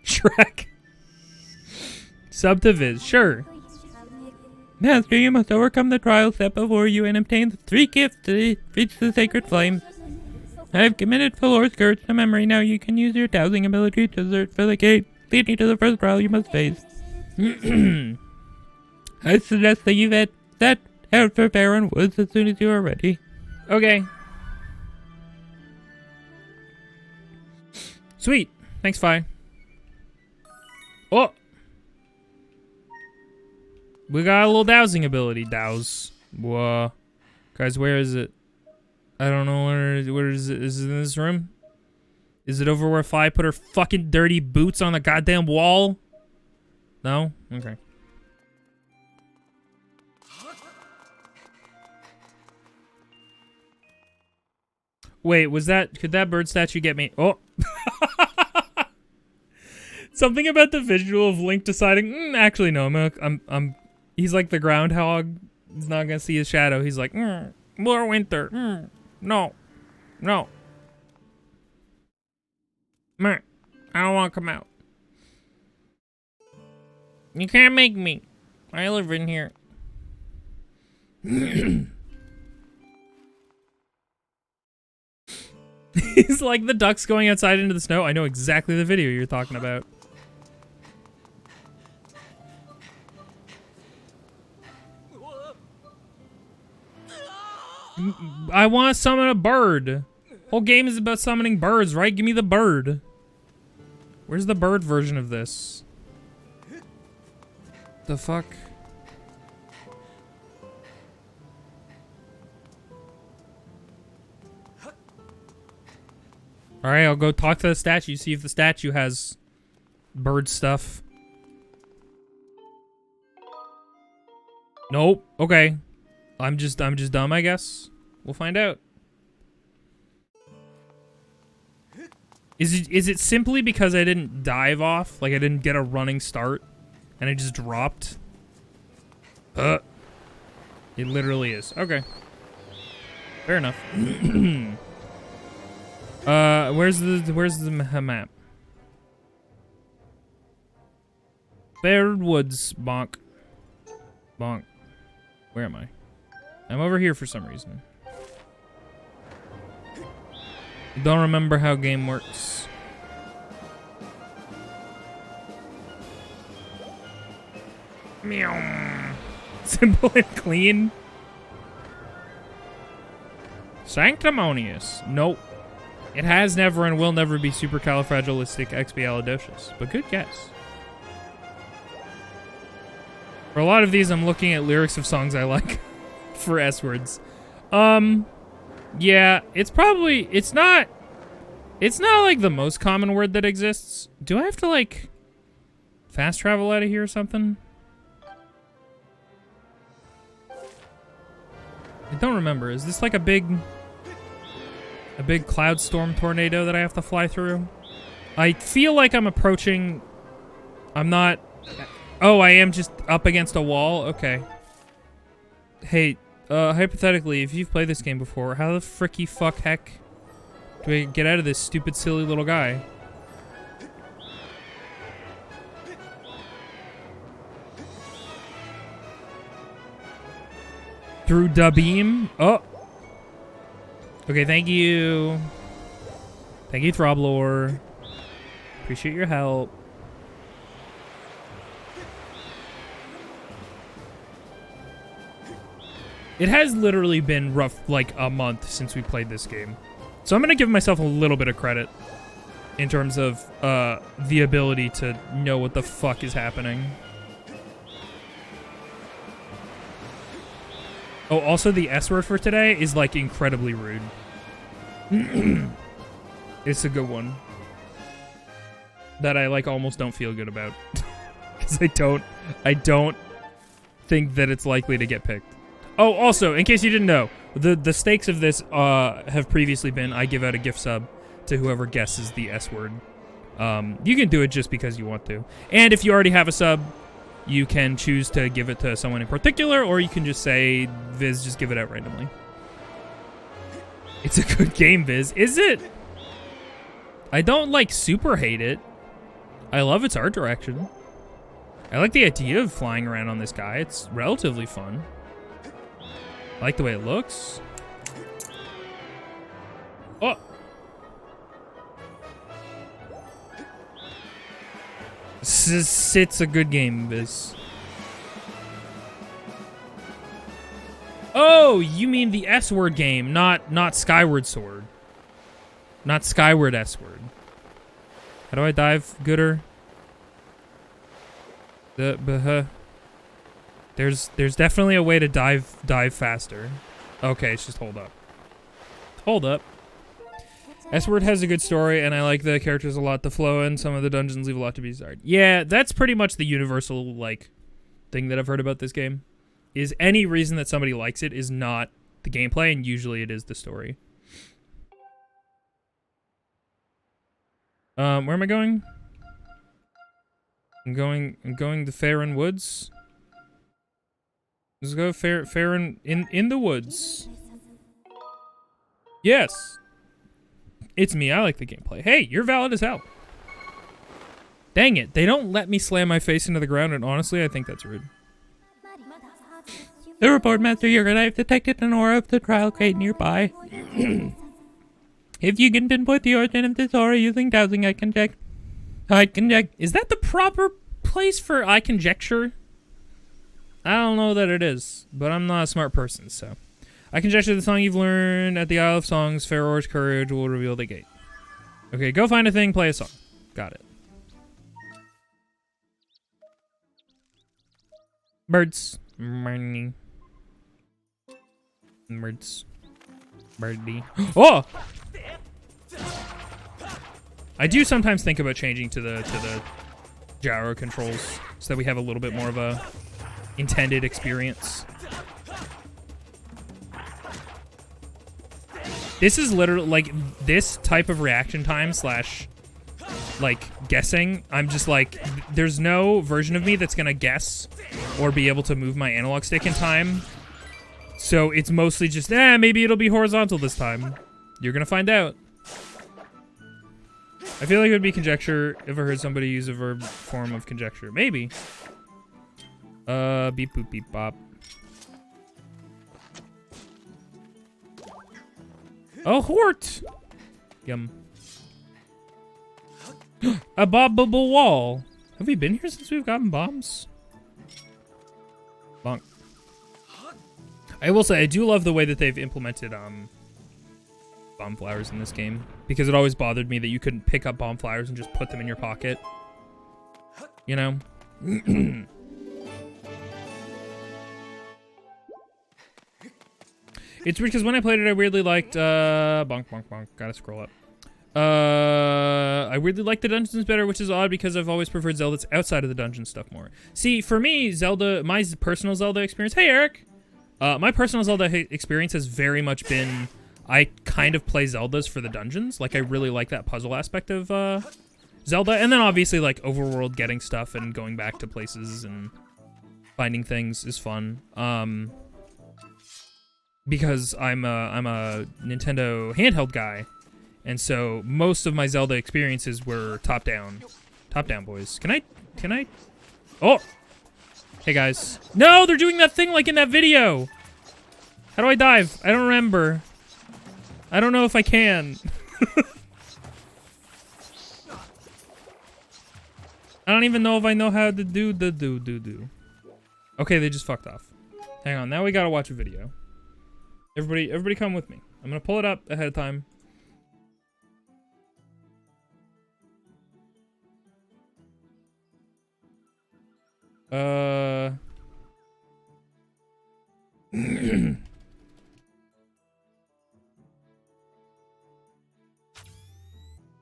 Shrek. Sub to Viz, sure. Master, you must overcome the trial set before you and obtain the 3 gifts to reach the sacred flames. I have committed Farore's courage to memory. Now you can use your dowsing ability to search for the gate leading to the first trial you must face. I suggest that you set out for Faron Woods as soon as you are ready. Okay. Sweet. Thanks, Fi. Oh! We got a little dowsing ability. Douse. Whoa. Guys, where is it? I don't know where is it? Is it in this room? Is it over where Fi put her fucking dirty boots on the goddamn wall? No? Okay. Wait, could that bird statue get me? Oh. Something about the visual of Link deciding, actually no, he's like the groundhog. He's not gonna see his shadow. He's like, more winter. No. No. Meh. I don't want to come out. You can't make me. I live in here. He's like the ducks going outside into the snow. I know exactly the video you're talking about. I want to summon a bird. Whole game is about summoning birds, right? Give me the bird. Where's the bird version of this? The fuck? Alright, I'll go talk to the statue, see if the statue has bird stuff. Nope. Okay. I'm just dumb, I guess. We'll find out. Is it simply because I didn't dive off? Like I didn't get a running start and I just dropped? It literally is. Okay. Fair enough. Where's the map? Fairwood Woods, bonk. Bonk. Where am I? I'm over here for some reason. Don't remember how game works. Meow. Simple and clean. Sanctimonious. Nope. It has never and will never be supercalifragilisticexpialidocious, but good guess. For a lot of these, I'm looking at lyrics of songs I like for S words. Yeah, it's not like the most common word that exists. Do I have to like fast travel out of here or something? don't remember. Is this like a big cloud storm tornado that I have to fly through? I feel like I'm approaching... I'm not... Oh, I am just up against a wall? Okay. Hey, hypothetically, if you've played this game before, how the fricky fuck heck do I get out of this stupid, silly little guy? Through the beam? Oh. Okay, thank you. Thank you, Throblor. Appreciate your help. It has literally been rough, like a month since we played this game. So I'm gonna give myself a little bit of credit in terms of the ability to know what the fuck is happening. Oh, also the S word for today is like incredibly rude. It's a good one. That I like almost don't feel good about. Because I don't think that it's likely to get picked. Oh, also, in case you didn't know, the stakes of this have previously been I give out a gift sub to whoever guesses the S word. You can do it just because you want to. And if you already have a sub, you can choose to give it to someone in particular, or you can just say, Viz, just give it out randomly. It's a good game, Viz. Is it? I don't, like, super hate it. I love its art direction. I like the idea of flying around on this guy. It's relatively fun. I like the way it looks. Oh! It's a good game, Viz. Oh, you mean the S word game, not Skyward Sword. Not Skyward S word. How do I dive gooder? There's definitely a way to dive faster. Okay, it's just hold up. Hold up. S-Word has a good story, and I like the characters a lot. The flow and some of the dungeons leave a lot to be desired. Yeah, that's pretty much the universal, like, thing that I've heard about this game. Is any reason that somebody likes it is not the gameplay, and usually it is the story. Where am I going? I'm going to Farron Woods. Let's go Farron in the woods. Yes. It's me. I like the gameplay. Hey, you're valid as hell. Dang it. They don't let me slam my face into the ground, and honestly, I think that's rude. The report, Master Yuck, I have detected an aura of the trial crate nearby. If you can pinpoint the origin of this aura using dowsing, I can check. Is that the proper place for I conjecture? I don't know that it is, but I'm not a smart person, so. I conjecture the song you've learned at the Isle of Songs, Pharaoh's courage will reveal the gate. Okay, go find a thing, play a song. Got it. Birds. Morning. Birds. Birdie. Oh! I do sometimes think about changing to the gyro controls so that we have a little bit more of a intended experience. This is literally like this type of reaction time slash like guessing. I'm just like, there's no version of me that's gonna guess or be able to move my analog stick in time. So it's mostly just, maybe it'll be horizontal this time. You're gonna find out. I feel like it would be conjecture if I heard somebody use a verb form of conjecture. Maybe. Beep boop beep bop. Oh, hort! Yum. A bobbable wall. Have we been here since we've gotten bombs? Bonk. I will say, I do love the way that they've implemented, bomb flowers in this game. Because it always bothered me that you couldn't pick up bomb flowers and just put them in your pocket. You know? It's weird because when I played it, I weirdly liked, bonk, bonk, bonk. Gotta scroll up. I weirdly like the dungeons better, which is odd because I've always preferred Zelda that's outside of the dungeon stuff more. See, for me, Zelda, my personal Zelda experience, hey Eric, My personal Zelda experience has very much been, I kind of play Zeldas for the dungeons. Like, I really like that puzzle aspect of Zelda. And then obviously, like, overworld getting stuff and going back to places and finding things is fun. Because I'm a Nintendo handheld guy. And so most of my Zelda experiences were top down. Top down, boys. Can I? Oh! Hey, guys. No, they're doing that thing like in that video. How do I dive? I don't remember. I don't know if I can. I don't even know if I know how to do. Okay, they just fucked off. Hang on, now we gotta watch a video. Everybody come with me. I'm gonna pull it up ahead of time.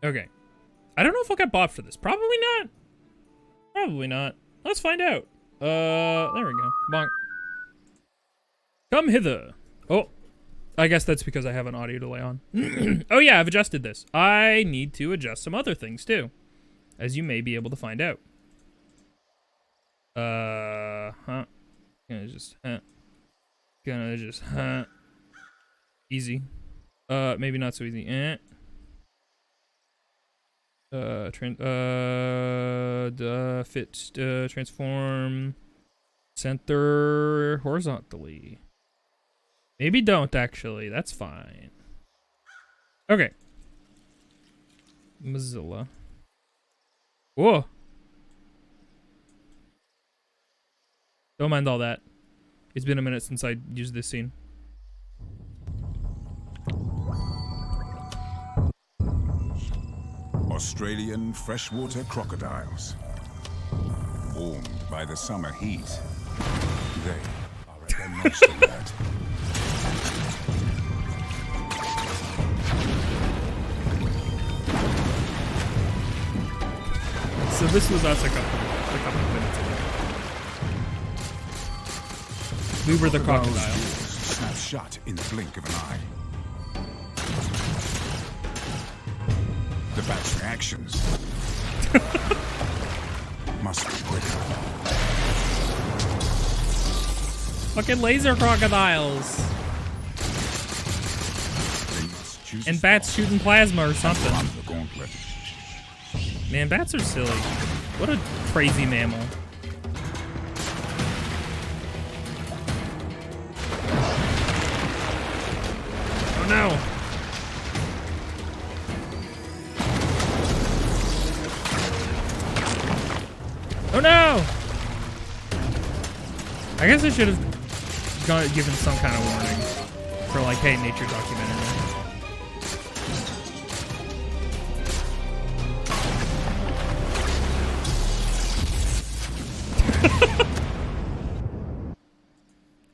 Okay. I don't know if I'll get bought for this. Probably not. Probably not. Let's find out. There we go. Bonk. Come hither. Oh. I guess that's because I have an audio delay on. Oh yeah, I've adjusted this. I need to adjust some other things too, as you may be able to find out. Gonna just, easy. Maybe not so easy. Transform center horizontally. Maybe don't actually. That's fine. Okay. Mozilla. Whoa. Don't mind all that. It's been a minute since I used this scene. Australian freshwater crocodiles. Warmed by the summer heat. They are at their most alert. So this was us a couple minutes ago. We were the crocodile. Snap shut in the blink of an eye. The bat's reactions must be quicker. Fucking laser crocodiles. And bats shooting plasma or something. Man, bats are silly. What a crazy mammal. Oh no. Oh no! I guess I should have given some kind of warning for like, hey, nature documentary.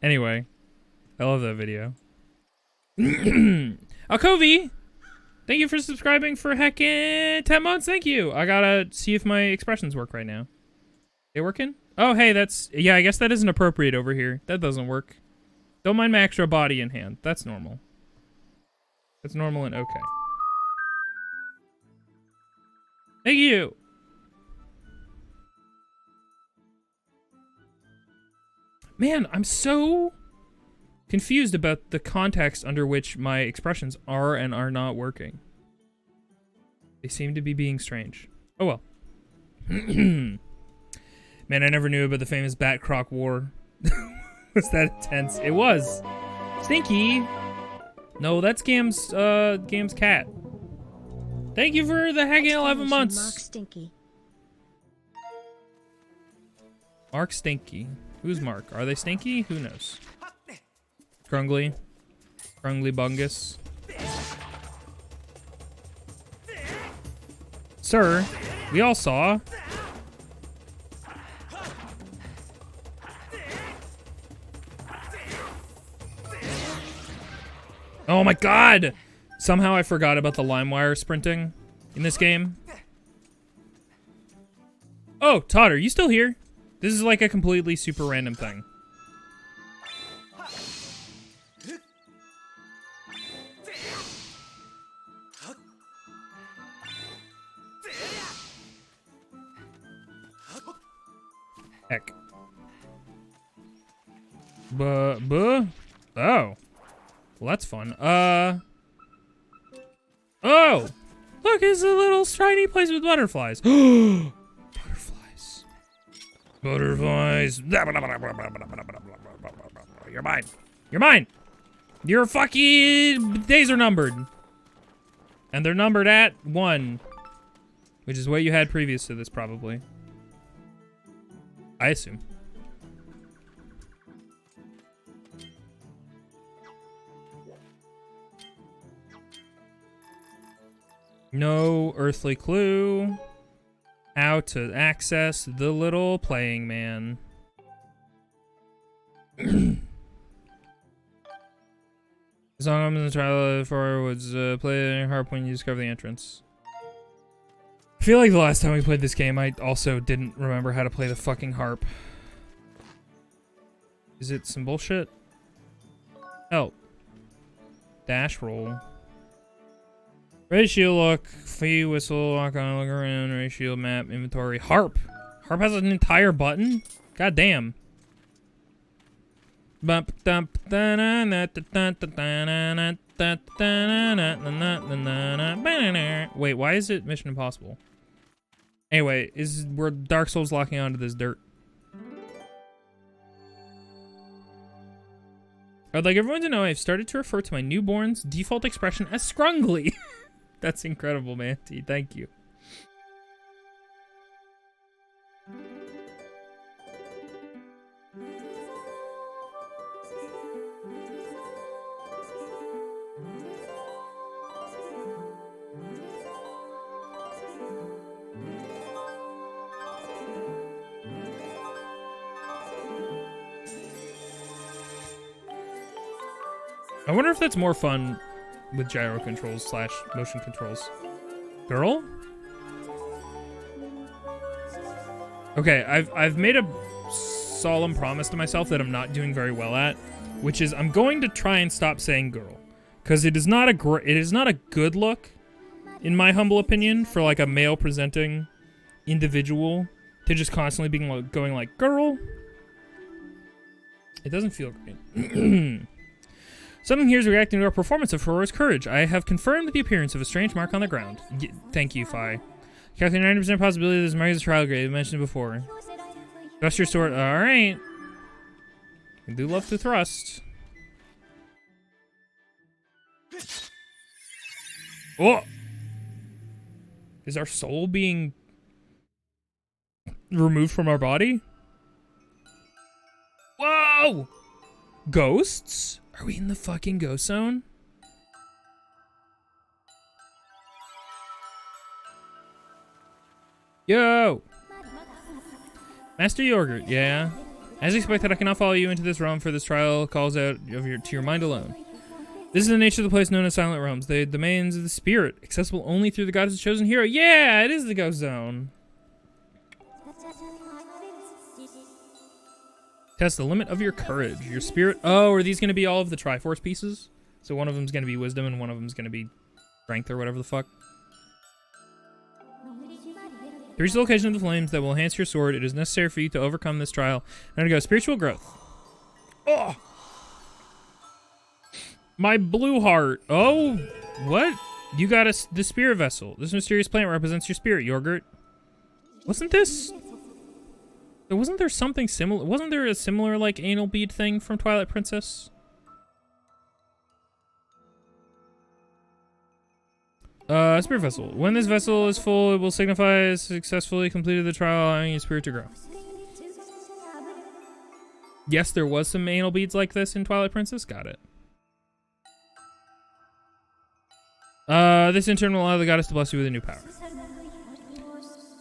Anyway, I love that video. Alcovi, thank you for subscribing for heckin' 10 months. Thank you. I gotta see if my expressions work right now. They working? Oh, hey, that's... Yeah, I guess that isn't appropriate over here. That doesn't work. Don't mind my extra body in hand. That's normal. That's normal and okay. Thank you. Man, I'm so confused about the context under which my expressions are and are not working. They seem to be being strange. Oh well. Man, I never knew about the famous Bat Croc War. Was that intense? It was. Stinky. No, that's Gam's cat. Thank you for the heckin' 11 months. Mark Stinky. Mark Stinky. Who's Mark? Are they stinky? Who knows? Crungly. Crungly Bungus. Sir, we all saw. Oh my god! Somehow I forgot about the LimeWire sprinting in this game. Oh, Todd, are you still here? This is like a completely super random thing. Heck. Oh. Well, that's fun. Oh! Look, it's a little shiny place with butterflies. Butterflies. Butterflies. You're mine. You're mine. Your fucking days are numbered. And they're numbered at 1. Which is what you had previous to this, probably. I assume. No earthly clue how to access the little playing man. The song in the trial for was play a harp when you discover the entrance. I feel like the last time we played this game, I also didn't remember how to play the fucking harp. Is it some bullshit? Help. Dash roll. Ratio look, fee whistle, walk on, look around, ratio map, inventory, harp. Harp has an entire button? God damn. Wait, why is it Mission Impossible? Anyway, we're Dark Souls locking onto this dirt. I'd like everyone to know I've started to refer to my newborn's default expression as scrungly. That's incredible, Manty. Thank you. I wonder if that's more fun with gyro controls / motion controls. Girl? Okay, I've made a solemn promise to myself that I'm not doing very well at, which is I'm going to try and stop saying girl, because it is not a good look, in my humble opinion, for like a male presenting individual to just constantly be going like girl. It doesn't feel great. Something here is reacting to our performance of Aurora's courage. I have confirmed the appearance of a strange mark on the ground. Thank you, Fi. Calculating 90% possibility this mark is a trial grade, I mentioned before. Thrust your sword. Alright. I do love to thrust. Oh! Is our soul being removed from our body? Whoa! Ghosts? Are we in the fucking ghost zone? Yo! Master Yogurt, yeah? As expected, I cannot follow you into this realm, for this trial calls out to your mind alone. This is the nature of the place known as Silent Realms, the domains of the spirit, accessible only through the goddess' chosen hero. Yeah, it is the ghost zone. Test the limit of your courage. Your spirit... Oh, are these going to be all of the Triforce pieces? So one of them's going to be wisdom and one of them's going to be strength or whatever the fuck. To reach the location of the flames that will enhance your sword, it is necessary for you to overcome this trial. Now to go. Spiritual growth. Oh! My blue heart. Oh! What? You got the spirit vessel. This mysterious plant represents your spirit, Yogurt. Wasn't this... Wasn't there something similar? Wasn't there a similar, like, anal bead thing from Twilight Princess? Spirit vessel. When this vessel is full, it will signify successfully completed the trial, allowing your spirit to grow. Yes, there was some anal beads like this in Twilight Princess. Got it. This in turn will allow the goddess to bless you with a new power.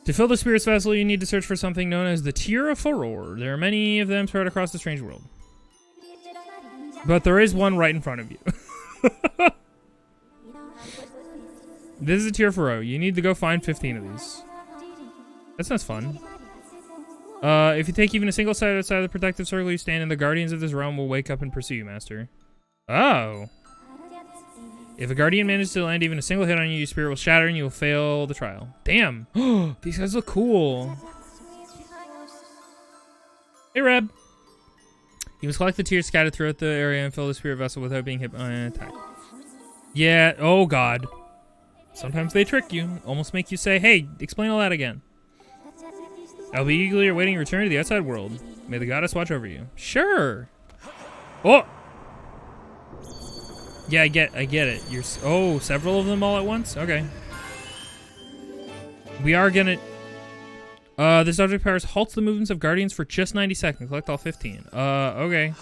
To fill the spirit's vessel, you need to search for something known as the Tear of Furore. There are many of them spread across the strange world. But there is one right in front of you. This is a Tear of Furore. You need to go find 15 of these. That sounds fun. If you take even a single step outside of the protective circle you stand in, the guardians of this realm will wake up and pursue you, Master. Oh. If a guardian manages to land even a single hit on you, your spirit will shatter and you will fail the trial. Damn. These guys look cool. Hey, Reb. You must collect the tears scattered throughout the area and fill the spirit vessel without being hit by an attack. Yeah, oh god. Sometimes they trick you. Almost make you say, hey, explain all that again. I'll be eagerly awaiting your return to the outside world. May the goddess watch over you. Sure. Oh! Yeah, I get it. You're oh, several of them all at once? Okay. We are gonna... this object powers halts the movements of guardians for just 90 seconds. Collect all 15. Okay.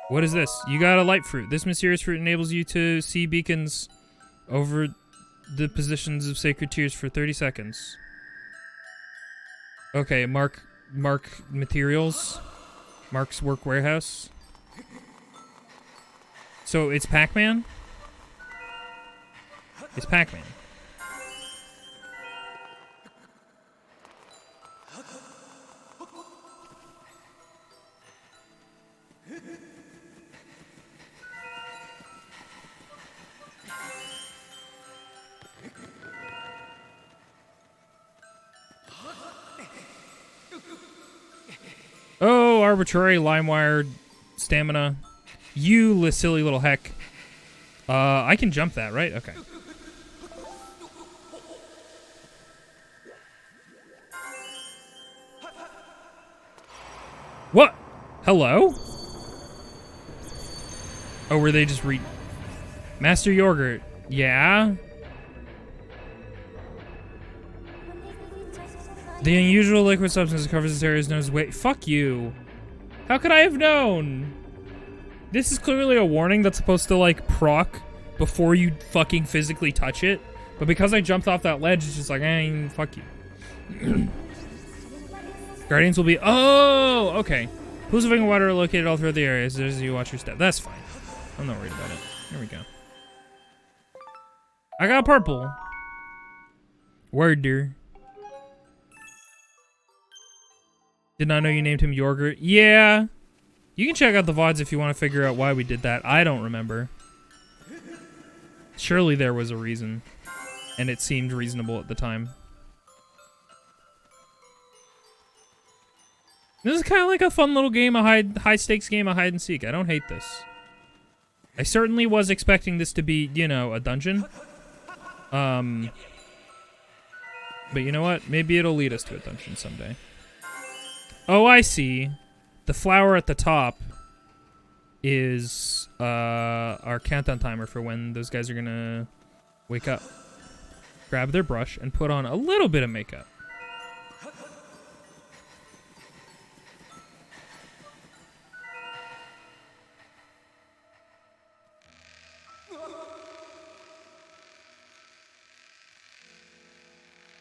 What is this? You got a light fruit. This mysterious fruit enables you to see beacons over the positions of sacred tears for 30 seconds. Okay, mark materials. Mark's work warehouse. So it's Pac-Man? It's Pac-Man. Oh, arbitrary limewire stamina. You silly little heck. I can jump that, right? Okay. What? Hello? Oh, were they just Master Yogurt. Yeah? The unusual liquid substance that covers this area is known as weight. Fuck you. How could I have known? This is clearly a warning that's supposed to, like, proc before you fucking physically touch it. But because I jumped off that ledge, it's just like, fuck you. Guardians will be... Oh, okay. Pools of water are located all throughout the area as you watch your step. That's fine. I'm not worried about it. Here we go. I got purple. Word, dear. Did not know you named him Yogurt. Yeah. You can check out the VODs if you want to figure out why we did that. I don't remember. Surely there was a reason. And it seemed reasonable at the time. This is kind of like a fun little game, a high stakes game of hide and seek. I don't hate this. I certainly was expecting this to be, you know, a dungeon. But you know what? Maybe it'll lead us to a dungeon someday. Oh, I see. The flower at the top is our countdown timer for when those guys are gonna wake up. Grab their brush and put on a little bit of makeup.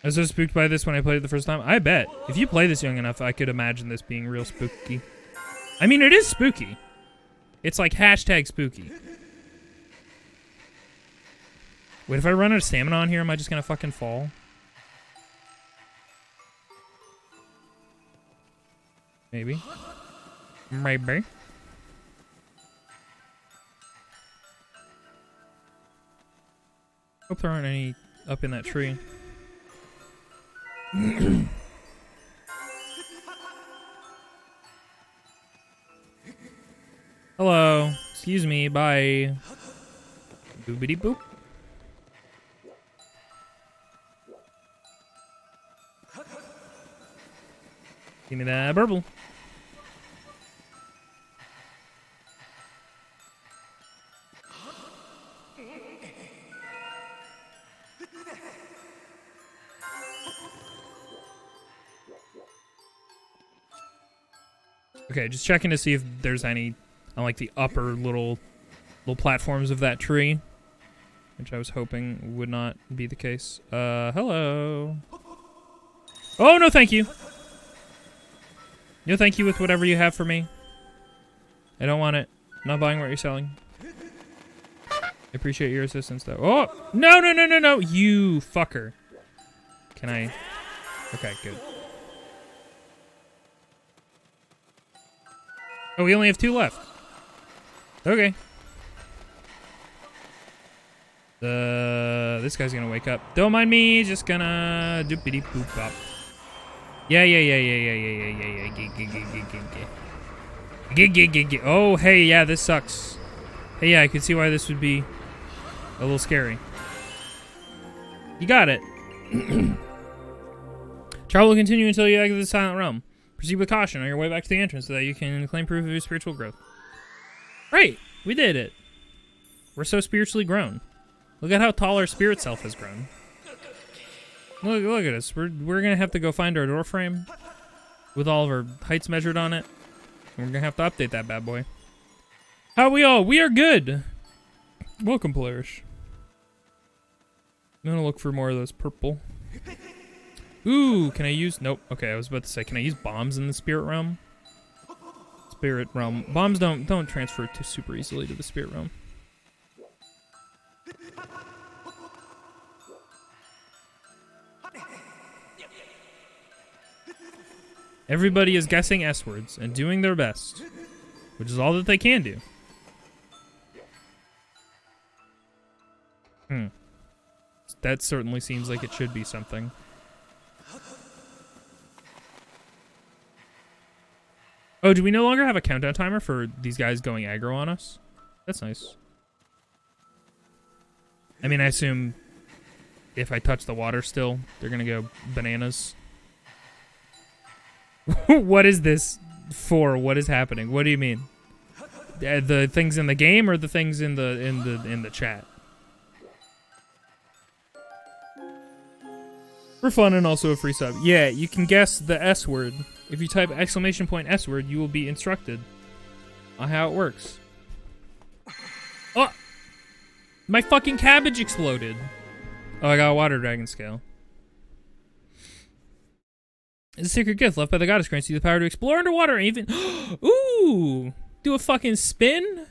I was so spooked by this when I played it the first time. I bet. If you play this young enough, I could imagine this being real spooky. I mean, it is spooky. It's like hashtag spooky. Wait, if I run out of stamina on here, am I just gonna fucking fall? Maybe. Maybe. Hope there aren't any up in that tree. Hello. Excuse me. Bye. Boobity boop. Give me that burble. Okay, just checking to see if there's any on like the upper little platforms of that tree, which I was hoping would not be the case. Hello. Oh, no thank you. No thank you with whatever you have for me. I don't want it. I'm not buying what you're selling. I appreciate your assistance though. Oh, no, no, no, no, no, you fucker. Can I? Okay, good. Oh, we only have 2 left. Okay. This guy's gonna wake up. Don't mind me, just gonna doopity boop bop. Yeah. Oh, hey, yeah, this sucks. Hey, yeah, I can see why this would be a little scary. You got it. Travel will continue until you exit the Silent Realm. Proceed with caution on your way back to the entrance so that you can claim proof of your spiritual growth. Right, we did it. We're so spiritually grown. Look at how tall our spirit self has grown. Look at us. We're gonna have to go find our door frame with all of our heights measured on it. And we're gonna have to update that bad boy. How are we all? We are good. Welcome, players. I'm gonna look for more of those purple. Ooh, can I use... Nope. Okay, I was about to say, can I use bombs in the spirit realm? Spirit realm. Bombs don't transfer too super easily to the spirit realm. Everybody is guessing S words and doing their best, which is all that they can do. That certainly seems like it should be something. Oh, do we no longer have a countdown timer for these guys going aggro on us? That's nice. I mean, I assume if I touch the water still, they're gonna go bananas. What is this for? What is happening? What do you mean? The things in the game or the things in the chat? For fun and also a free sub. Yeah, you can guess the S word. If you type !S word, you will be instructed on how it works. Oh! My fucking cabbage exploded. Oh, I got a water dragon scale. It's a secret gift left by the goddess grants you the power to explore underwater and even... Ooh! Do a fucking spin?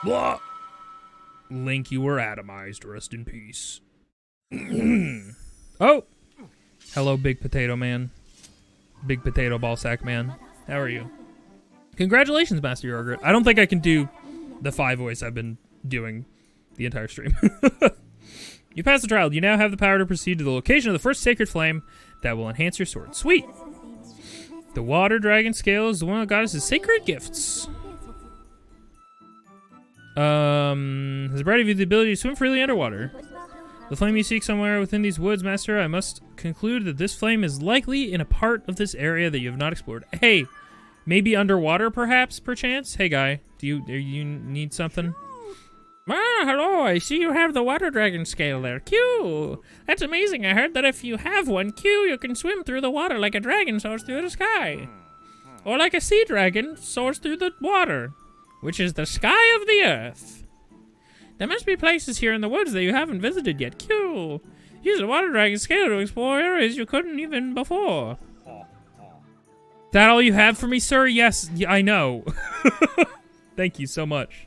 Blah. Link, you were atomized. Rest in peace. Oh! Hello, Big Potato Man. Big Potato Ballsack Man. How are you? Congratulations, Master Yogurt. I don't think I can do the 5 voice I've been doing the entire stream. You passed the trial. You now have the power to proceed to the location of the first sacred flame that will enhance your sword. Sweet! The water dragon scale is the one of the goddess's sacred gifts. Has provided you the ability to swim freely underwater. The flame you seek somewhere within these woods, Master. I must conclude that this flame is likely in a part of this area that you have not explored. Hey, maybe underwater, perhaps, perchance? Hey, guy, do you need something? Ah, hello, I see you have the water dragon scale there. Q! That's amazing. I heard that if you have one, Q, you can swim through the water like a dragon soars through the sky. Or like a sea dragon soars through the water, which is the sky of the earth. There must be places here in the woods that you haven't visited yet. Q! Use the water dragon scale to explore areas you couldn't even before. That all you have for me, sir? Yes, I know. Thank you so much.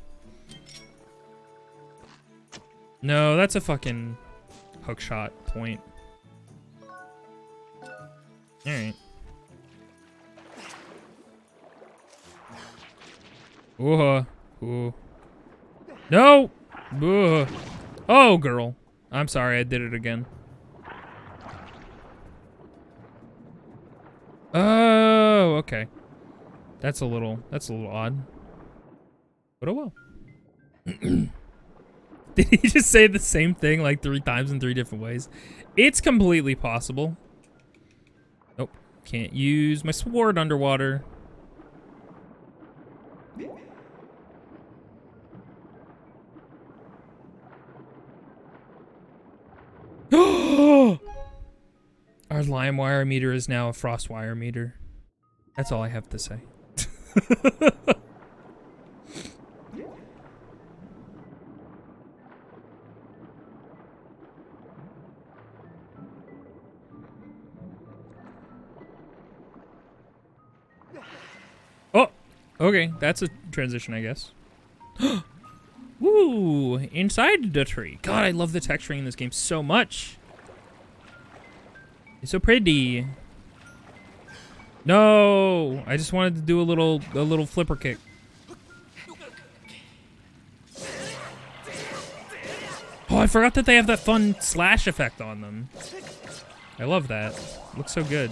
No, that's a fucking hookshot point. Alright. Ooh. No! Ugh. Oh, girl. I'm sorry, I did it again. Oh, okay. That's a little odd. But oh well. Did he just say the same thing like 3 times in 3 different ways? It's completely possible. Nope. Can't use my sword underwater. Our lime wire meter is now a frost wire meter. That's all I have to say. Oh, okay, that's a transition, I guess. Woo! Inside the tree. God, I love the texturing in this game so much. It's so pretty. No, I just wanted to do a little flipper kick. Oh, I forgot that they have that fun slash effect on them. I love that. Looks so good.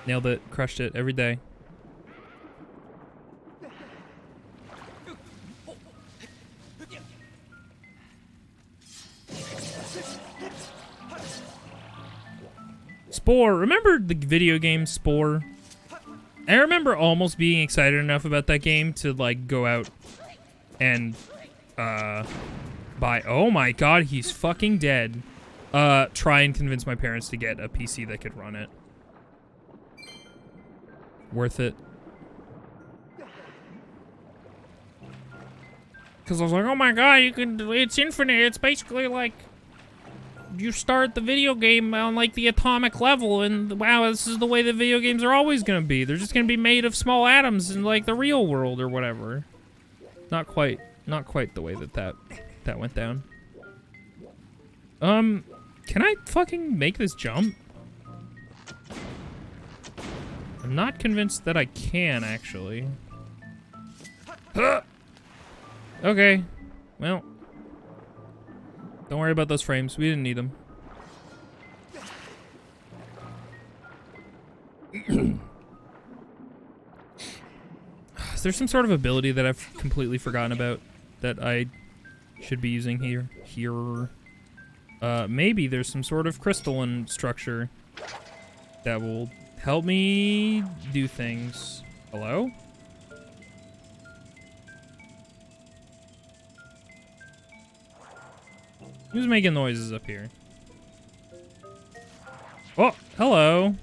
Nailed it. Crushed it every day. Spore. Remember the video game Spore? I remember almost being excited enough about that game to like go out and buy. Oh my god, he's fucking dead. Try and convince my parents to get a PC that could run it. Worth it. Because I was like, oh my god, you can. It's infinite. It's basically like you start the video game on like the atomic level, and wow, this is the way the video games are always gonna be. They're just gonna be made of small atoms in like the real world or whatever. Not quite the way that went down. Can I fucking make this jump? I'm not convinced that I can actually. Okay, well. Don't worry about those frames. We didn't need them. Is there some sort of ability that I've completely forgotten about that I should be using here? Maybe there's some sort of crystalline structure that will help me do things. Hello? Who's making noises up here? Oh, hello.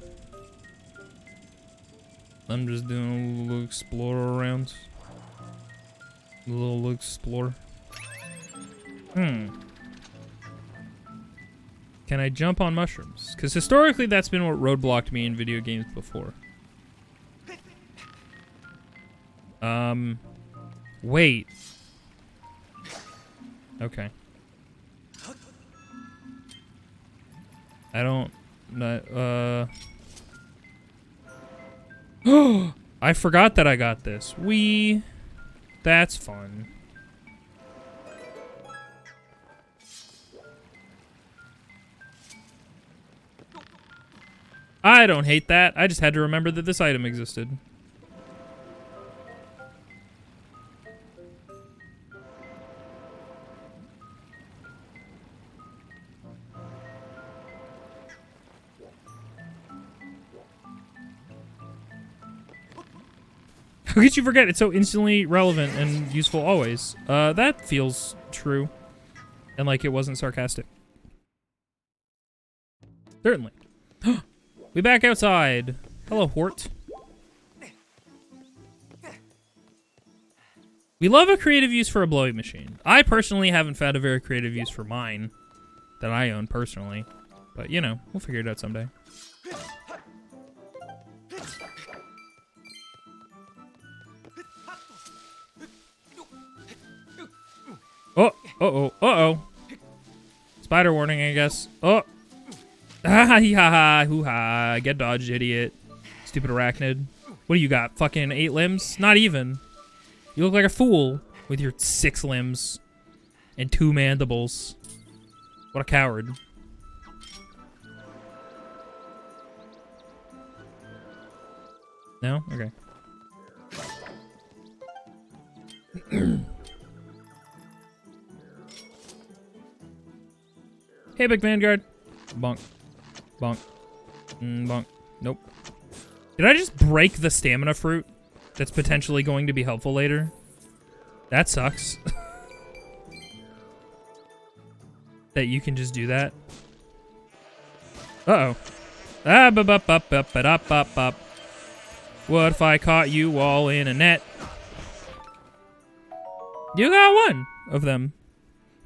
I'm just doing a little explorer around. A little explore. Can I jump on mushrooms? Because historically that's been what roadblocked me in video games before. Wait. Okay. I don't... I forgot that I got this. That's fun. I don't hate that. I just had to remember that this item existed. How could you forget? It's so instantly relevant and useful always. That feels true. And like it wasn't sarcastic. Certainly. We back outside. Hello, Hort. We love a creative use for a blowing machine. I personally haven't found a very creative use for mine that I own personally. But, you know, we'll figure it out someday. Oh, uh-oh. Spider warning, I guess. Oh. Ha hoo-ha, get dodged, idiot. Stupid arachnid. What do you got? Fucking 8 limbs? Not even. You look like a fool with your 6 limbs and 2 mandibles. What a coward. No? Okay. Hey, Big Vanguard. Bonk. Bonk. Bonk. Nope. Did I just break the stamina fruit that's potentially going to be helpful later? That sucks. That you can just do that. Uh-oh. Ah, ba-ba-ba-ba-ba-da-ba-ba. What if I caught you all in a net? You got one of them.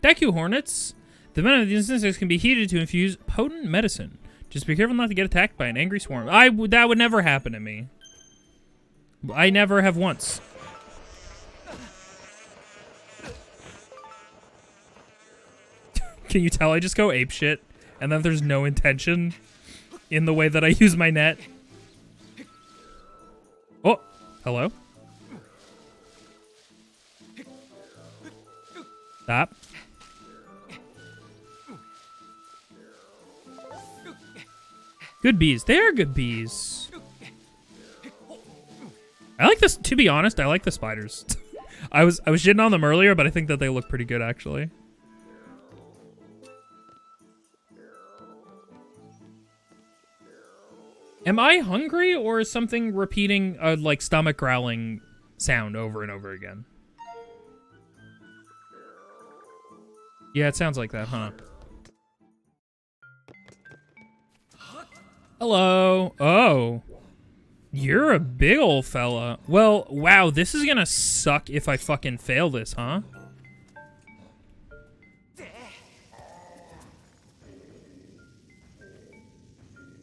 Thank you, Hornets. The venom of these insects can be heated to infuse potent medicine. Just be careful not to get attacked by an angry swarm. That would never happen to me. I never have once. Can you tell I just go apeshit and that there's no intention in the way that I use my net? Oh, hello? Good bees. They are good bees. I like this. To be honest, I like the spiders. I was shitting on them earlier, but I think that they look pretty good actually. Am I hungry, or is something repeating a like stomach growling sound over and over again? Yeah, it sounds like that, huh? Hello. Oh. You're a big old fella. Well, wow, this is gonna suck if I fucking fail this, huh?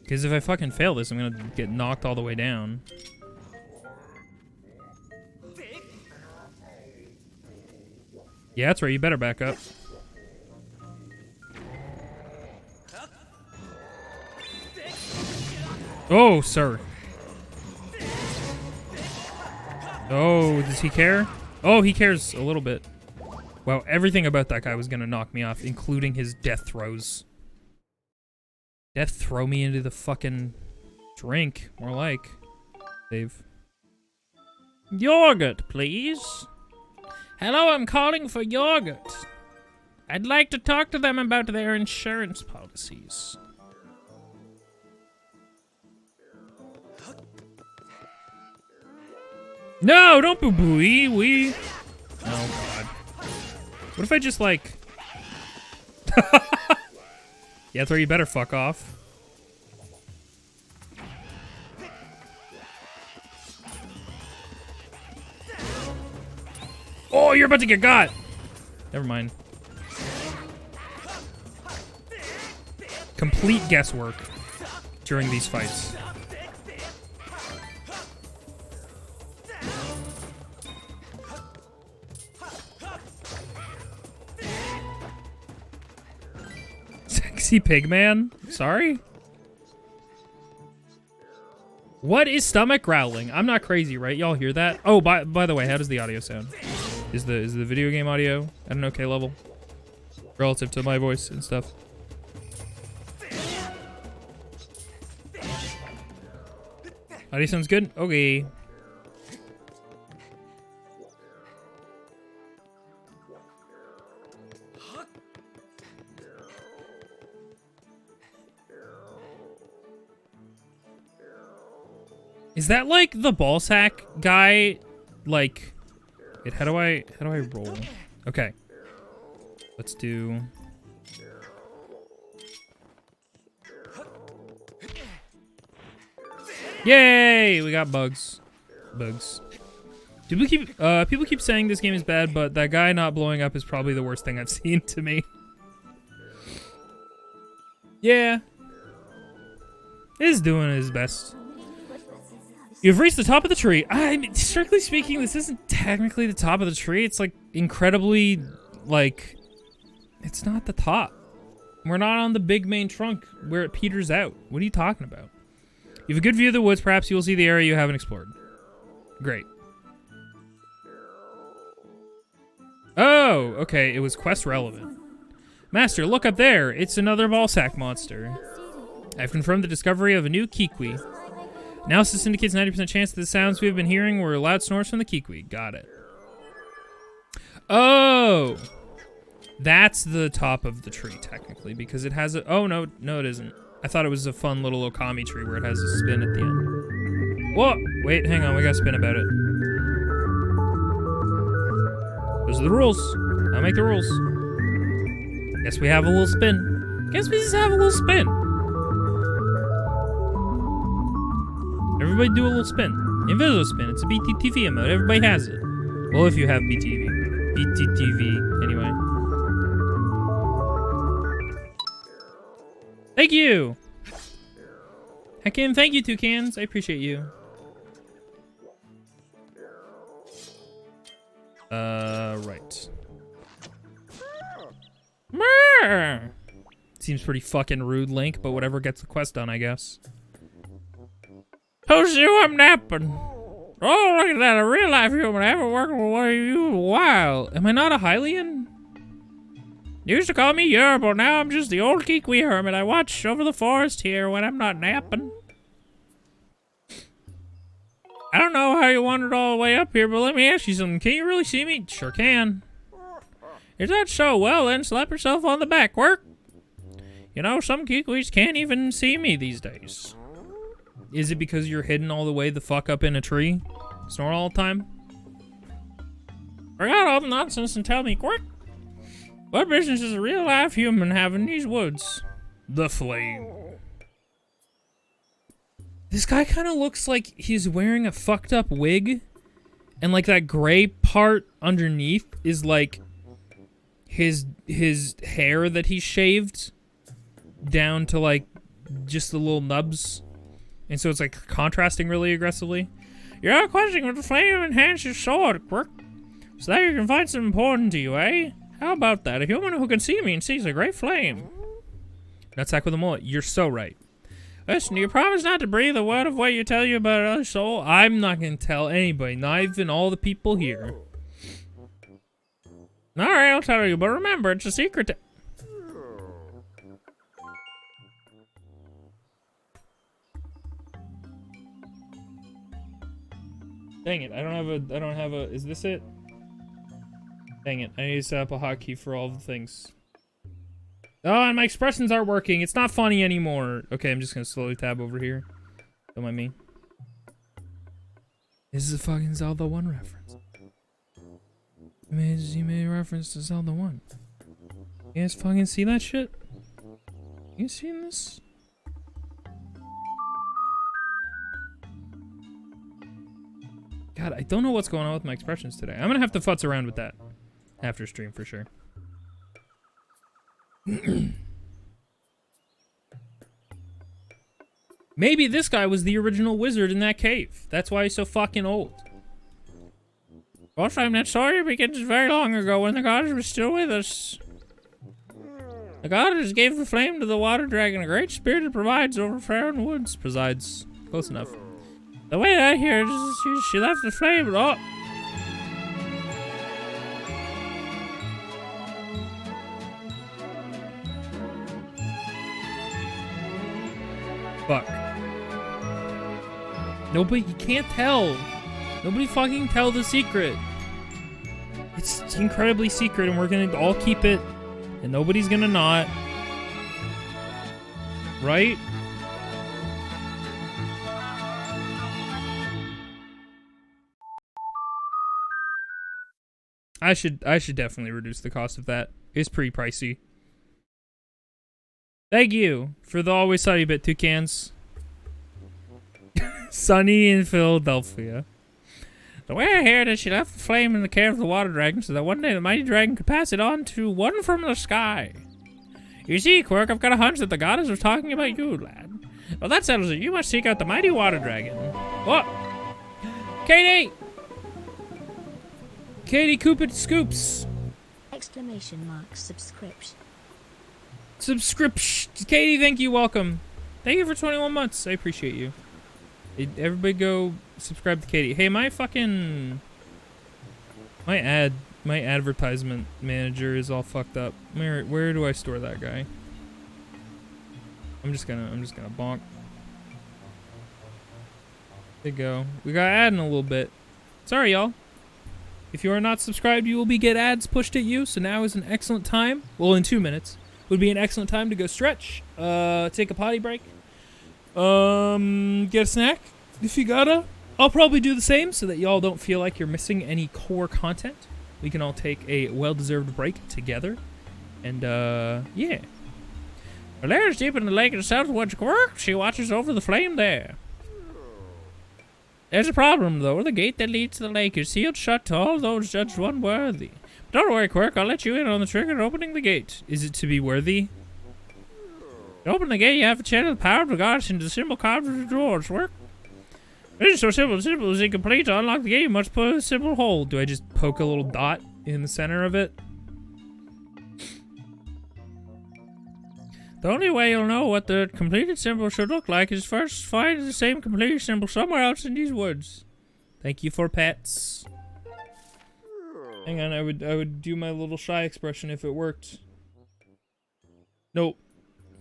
Because if I fucking fail this, I'm gonna get knocked all the way down. Yeah, that's right, you better back up. Oh, sir. Oh, does he care? Oh, he cares a little bit. Wow, everything about that guy was gonna knock me off, including his death throws. Death throw me into the fucking drink, more like. Save. Yogurt, please. Hello, I'm calling for yogurt. I'd like to talk to them about their insurance policies. No, don't boo-boo-y, we... Oh, God. What if I just, like... Yeah, that's where you better fuck off. Oh, you're about to get got! Never mind. Complete guesswork during these fights. Sexy pigman? Sorry? What is stomach growling? I'm not crazy, right? Y'all hear that? Oh, by the way, how does the audio sound? Is the video game audio at an okay level? Relative to my voice and stuff. Audio sounds good? Okay. Is that like the ball sack guy? Like, wait, how do I roll? Okay. Let's do. Yay! We got bugs. Bugs. People keep saying this game is bad, but that guy not blowing up is probably the worst thing I've seen to me. Yeah. He's doing his best. You've reached the top of the tree. I mean, strictly speaking, this isn't technically the top of the tree. It's like incredibly, like, it's not the top. We're not on the big main trunk where it peters out. What are you talking about? You have a good view of the woods. Perhaps you will see the area you haven't explored. Great. Oh, okay. It was quest relevant. Master, look up there. It's another ballsack monster. I've confirmed the discovery of a new Kiwi. Analysis indicates 90% chance that the sounds we have been hearing were loud snores from the Kiwi. Got it. Oh! That's the top of the tree, technically, because it has a... Oh, no, it isn't. I thought it was a fun little Okami tree where it has a spin at the end. Whoa! Wait, hang on. We gotta spin about it. Those are the rules. I'll make the rules. Guess we have a little spin. Guess we just have a little spin. Everybody do a little spin. Invisoguy spin. It's a BTTV emote. Everybody has it. Well, if you have BTTV, anyway. Thank you! Heck in, thank you, Toucans. I appreciate you. Right. Seems pretty fucking rude, Link, but whatever gets the quest done, I guess. Oh, you, I'm napping. Oh, look at that, a real life human. I haven't worked with one of you in a while. Am I not a Hylian? You used to call me Yer, but now I'm just the old Kiwi hermit. I watch over the forest here when I'm not napping. I don't know how you wandered all the way up here, but let me ask you something. Can you really see me? Sure can. Is that so? Well, then slap yourself on the back. Work. You know, some Kiwis can't even see me these days. Is it because you're hidden all the way the fuck up in a tree? Snore all the time? Forgot all the nonsense and tell me, quick. What business does a real life human have in these woods? The flame. This guy kind of looks like he's wearing a fucked up wig. And like that gray part underneath is like his hair that he shaved down to like just the little nubs. And so it's like contrasting really aggressively. You're questioning with the flame enhance your sword, Quirk. So that you can find something important to you, eh? How about that? A human who can see me and sees a great flame. Nutsack with a mullet. You're so right. Listen, you promise not to breathe a word of what you tell you about another soul? I'm not going to tell anybody, not even all the people here. Alright, I'll tell you, but remember, it's a secret. Dang it, I don't have a, is this it? Dang it, I need to set up a hotkey for all the things. Oh, and my expressions aren't working. It's not funny anymore. Okay, I'm just gonna slowly tab over here. Don't mind me. This is a fucking Zelda 1 reference. He made a reference to Zelda 1. You guys fucking see that shit? You seen this? God, I don't know what's going on with my expressions today. I'm gonna have to futz around with that after stream for sure. Maybe this guy was the original wizard in that cave. That's why he's so fucking old. Well, I'm not sorry, begins very long ago when the goddess was still with us. The goddess gave the flame to the water dragon, a great spirit that provides over Faron Woods. Presides. Close enough. The way I hear it is she left the flame. Oh! Fuck. Nobody, you can't tell. Nobody fucking tell the secret. It's incredibly secret and we're gonna all keep it. And nobody's gonna not. Right? I should definitely reduce the cost of that. It's pretty pricey. Thank you for the always sunny bit, toucans. Sunny in Philadelphia. The way I hear it is she left the flame in the care of the water dragon so that one day the mighty dragon could pass it on to one from the sky. You see, Quirk, I've got a hunch that the goddess was talking about you, lad. Well, that settles it. You must seek out the mighty water dragon. What? Katie! Katie Coopit Scoops! Exclamation mark subscription. Katie, thank you, welcome. Thank you for 21 months. I appreciate you. Everybody go subscribe to Katie. Hey, my advertisement manager is all fucked up. Where do I store that guy? I'm just gonna bonk. There you go. We got ad in a little bit. Sorry, y'all. If you are not subscribed, you will get ads pushed at you. So now is an excellent time. Well, in 2 minutes would be an excellent time to go stretch, take a potty break, get a snack if you gotta. I'll probably do the same so that y'all don't feel like you're missing any core content. We can all take a well-deserved break together, and yeah. Her lair is deep in the lake in the southwest Quirk. She watches over the flame there. There's a problem, though. The gate that leads to the lake is sealed shut to all those judged unworthy. But don't worry, Quirk. I'll let you in on the trick of opening the gate. Is it to be worthy? To open the gate, you have to channel the power of the goddess into the symbol carved into the drawers, Quirk. It is so simple. The symbol is incomplete. To unlock the gate, you must put a simple hole. Do I just poke a little dot in the center of it? The only way you'll know what the completed symbol should look like is first find the same completed symbol somewhere else in these woods. Thank you for pets. Hang on, I would do my little shy expression if it worked. Nope.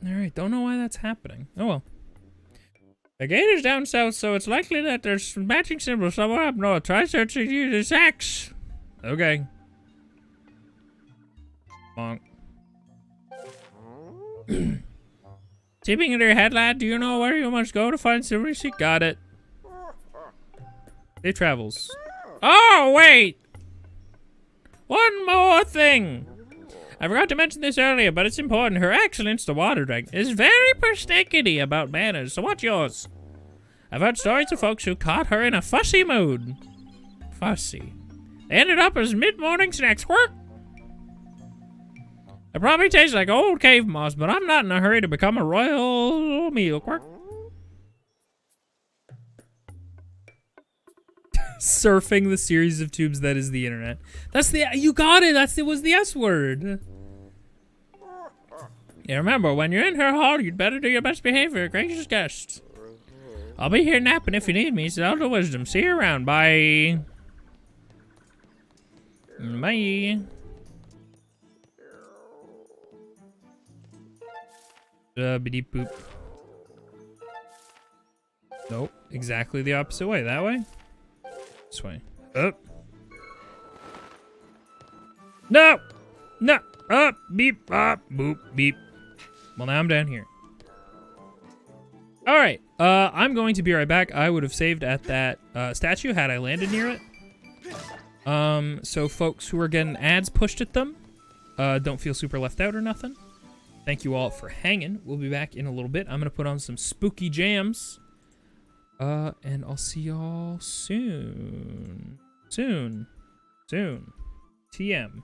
Alright, don't know why that's happening. Oh well. The gate is down south, so it's likely that there's matching symbols somewhere up north. Try searching using this axe. Okay. Bonk. Keeping in your head, lad, do you know where you must go to find silver seek? Got it. It travels. Oh, wait! One more thing! I forgot to mention this earlier, but it's important. Her Excellence, the Water Dragon, is very persnickety about manners, so what's yours? I've heard stories of folks who caught her in a fussy mood. Fussy. They ended up as mid-morning snacks. Quirk! It probably tastes like old cave moss, but I'm not in a hurry to become a royal meal. Quirk. Surfing the series of tubes that is the internet. That's the, you got it. It was the S word. Yeah, remember, when you're in her hall, you'd better do your best behavior, gracious guest. I'll be here napping if you need me. Zelda wisdom. See you around. Bye. Bye. Biddy boop. Nope. Exactly the opposite way. That way? This way. Up. No! No! Up! Beep! Up! Boop! Beep. Well, now I'm down here. Alright. I'm going to be right back. I would have saved at that statue had I landed near it. So folks who are getting ads pushed at them, don't feel super left out or nothing. Thank you all for hanging. We'll be back in a little bit. I'm going to put on some spooky jams. And I'll see y'all soon. Soon. TM.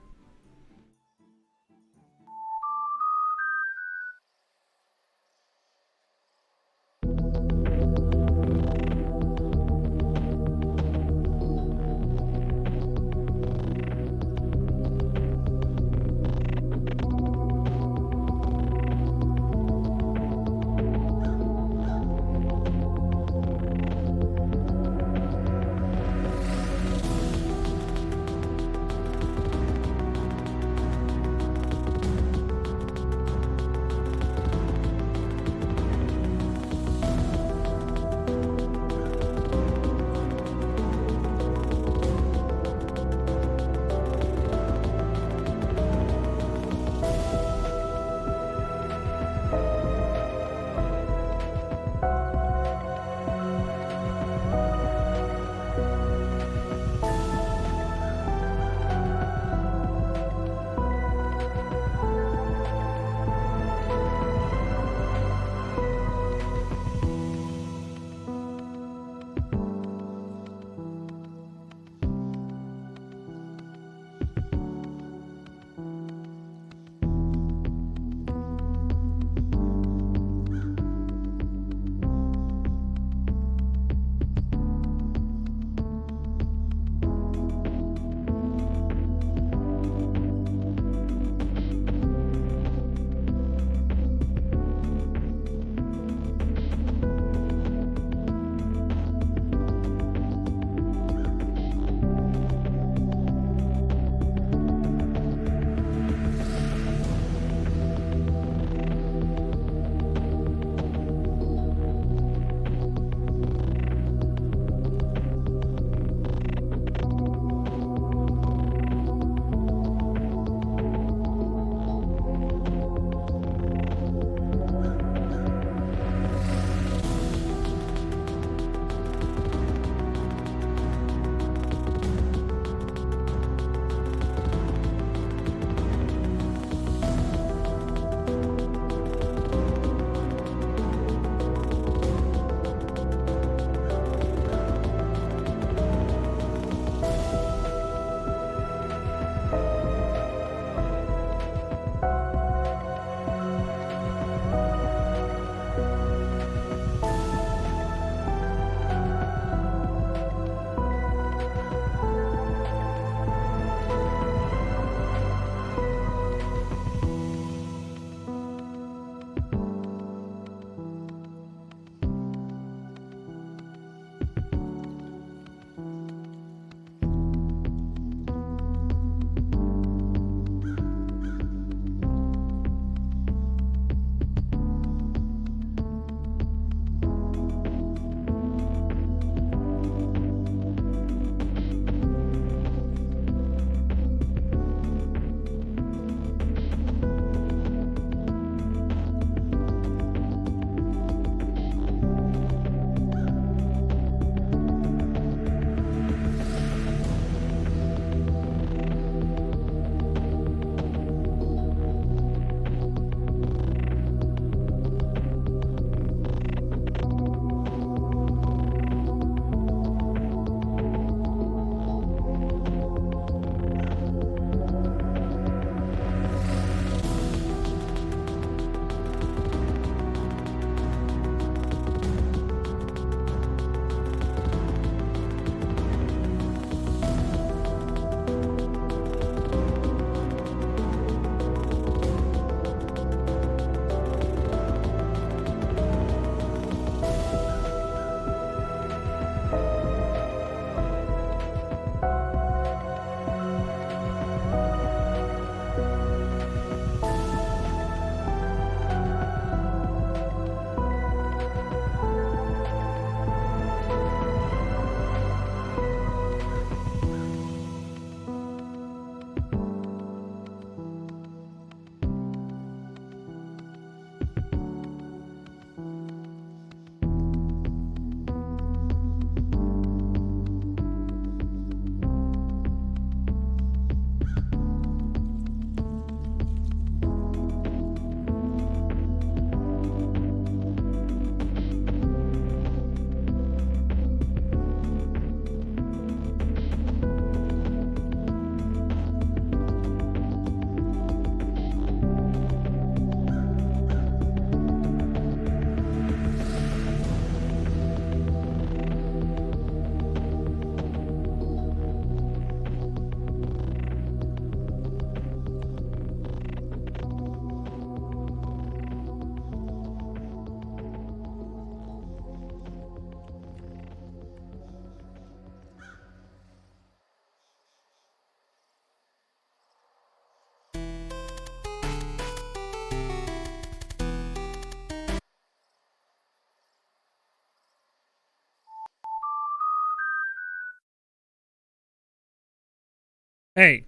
Hey,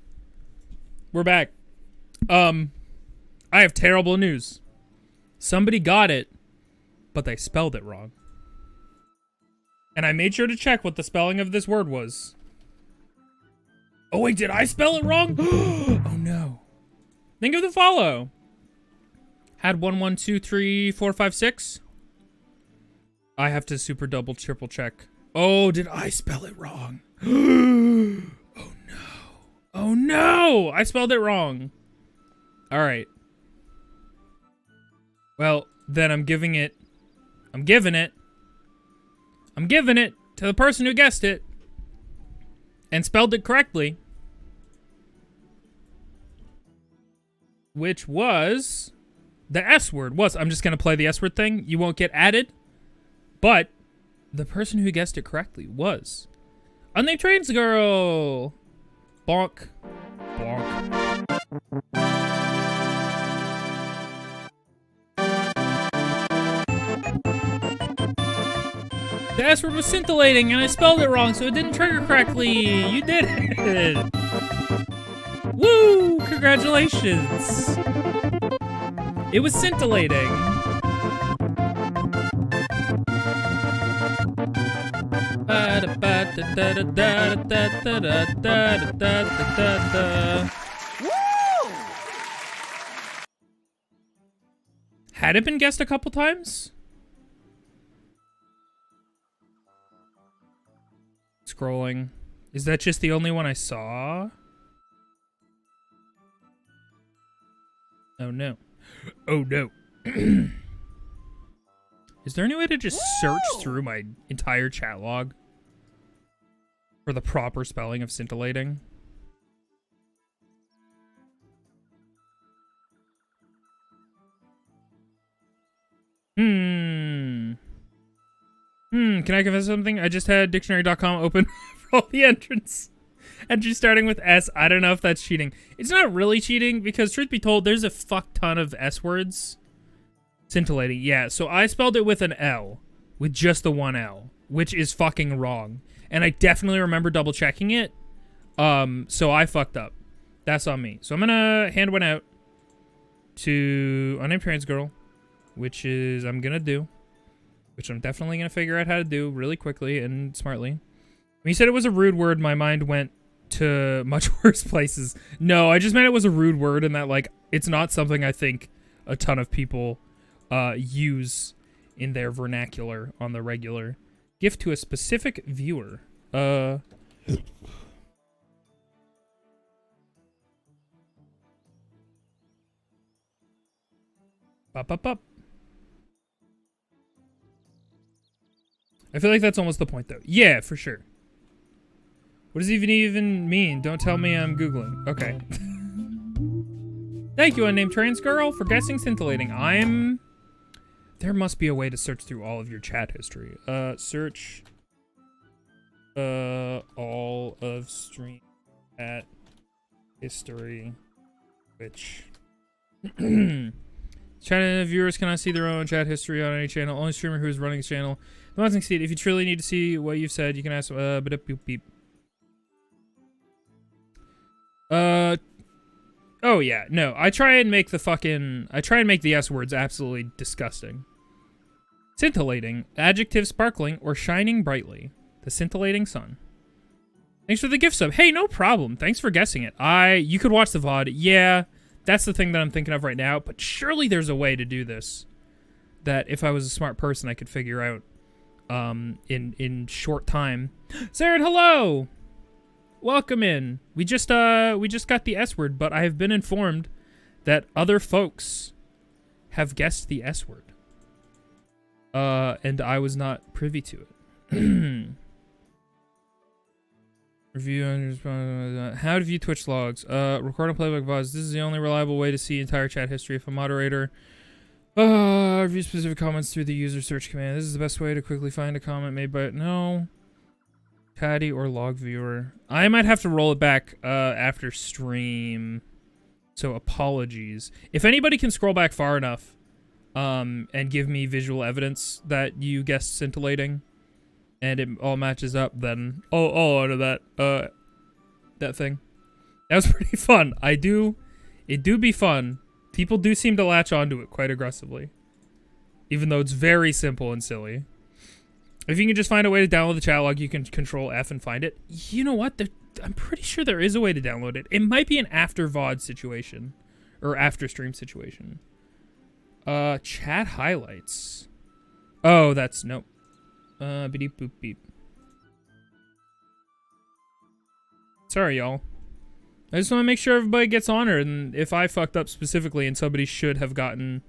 we're back. I have terrible news. Somebody got it, but they spelled it wrong. And I made sure to check what the spelling of this word was. Oh wait, did I spell it wrong? Oh no. Think of the follow. Had 1, 1, 2, 3, 4, 5, 6. I have to super double triple check. Oh, did I spell it wrong? Oh no. Oh no! I spelled it wrong. Alright. Well, then I'm giving it to the person who guessed it and spelled it correctly. Which was the S word. I'm just going to play the S word thing. You won't get added. But the person who guessed it correctly was Unnamed Trains Girl. Bonk. Bonk. The S word was scintillating, and I spelled it wrong, so it didn't trigger correctly. You did it. Woo! Congratulations. It was scintillating. Woo! Had it been guessed a couple times? Scrolling. Is that just the only one I saw? Oh no. Oh no. Is there any way to just search through my entire chat log for the proper spelling of scintillating? Can I confess something? I just had dictionary.com open for all the entries starting with S. I don't know if that's cheating. It's not really cheating because, truth be told, there's a fuck ton of S words. Scintillating, yeah. So I spelled it with an L, with just the one L, which is fucking wrong. And I definitely remember double checking it. So I fucked up. That's on me. So I'm gonna hand one out to Unnamed Trans Girl, which is I'm gonna do. Which I'm definitely going to figure out how to do really quickly and smartly. When you said it was a rude word, my mind went to much worse places. No, I just meant it was a rude word and that, like, it's not something I think a ton of people use in their vernacular on the regular. Gift to a specific viewer. Bop, bop, bop. I feel like that's almost the point, though. Yeah, for sure. What does even mean? Don't tell me I'm Googling. Okay. Thank you, Unnamed Trans Girl, for guessing scintillating. There must be a way to search through all of your chat history. Search all of stream chat history, which channel viewers cannot see their own chat history on any channel. Only streamer who is running a channel. The ones succeed. If you truly need to see what you've said, you can ask beep beep. Oh yeah, no. I try and make the S words absolutely disgusting. Scintillating, adjective sparkling or shining brightly. The scintillating sun. Thanks for the gift sub. Hey, no problem. Thanks for guessing it. You could watch the VOD. Yeah, that's the thing that I'm thinking of right now, but surely there's a way to do this that if I was a smart person I could figure out in short time. Sarah, hello! Welcome in. We just got the S word, but I have been informed that other folks have guessed the S word. And I was not privy to it. Review and how to view Twitch logs. Record and playback VODs. This is the only reliable way to see entire chat history. If a moderator review specific comments through the user search command. This is the best way to quickly find a comment made by no Caddy or log viewer. I might have to roll it back after stream, so apologies. If anybody can scroll back far enough and give me visual evidence that you guessed scintillating and it all matches up, then I'll honor that thing. That was pretty fun. It do be fun. People do seem to latch onto it quite aggressively. Even though it's very simple and silly. If you can just find a way to download the chat log, you can control F and find it. You know what? I'm pretty sure there is a way to download it. It might be an after VOD situation. Or after stream situation. Chat highlights. Oh, that's... Nope. Beep boop beep. Sorry, y'all. I just want to make sure everybody gets honored, and if I fucked up specifically and somebody should have gotten...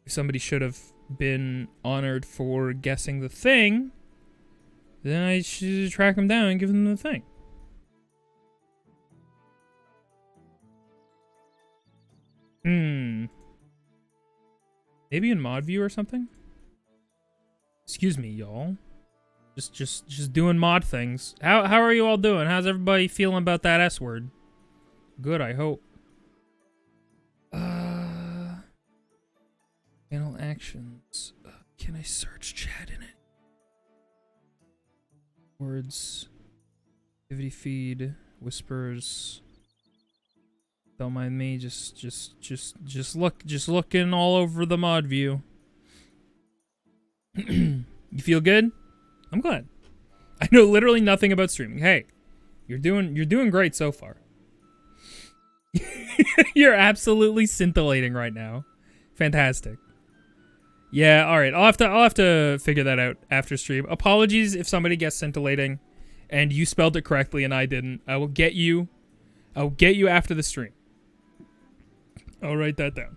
somebody should have been honored for guessing the thing, then I should track them down and give them the thing. Maybe in mod view or something? Excuse me, y'all. Just doing mod things. How are you all doing? How's everybody feeling about that S word? Good, I hope. Channel actions. Can I search chat in it? Words. Activity feed. Whispers. Don't mind me. Just looking all over the mod view. You feel good? I'm glad. I know literally nothing about streaming. Hey, you're doing great so far. You're absolutely scintillating right now. Fantastic. Yeah, all right. I'll have to figure that out after stream. Apologies if somebody gets scintillating and you spelled it correctly and I didn't. I'll get you after the stream. I'll write that down.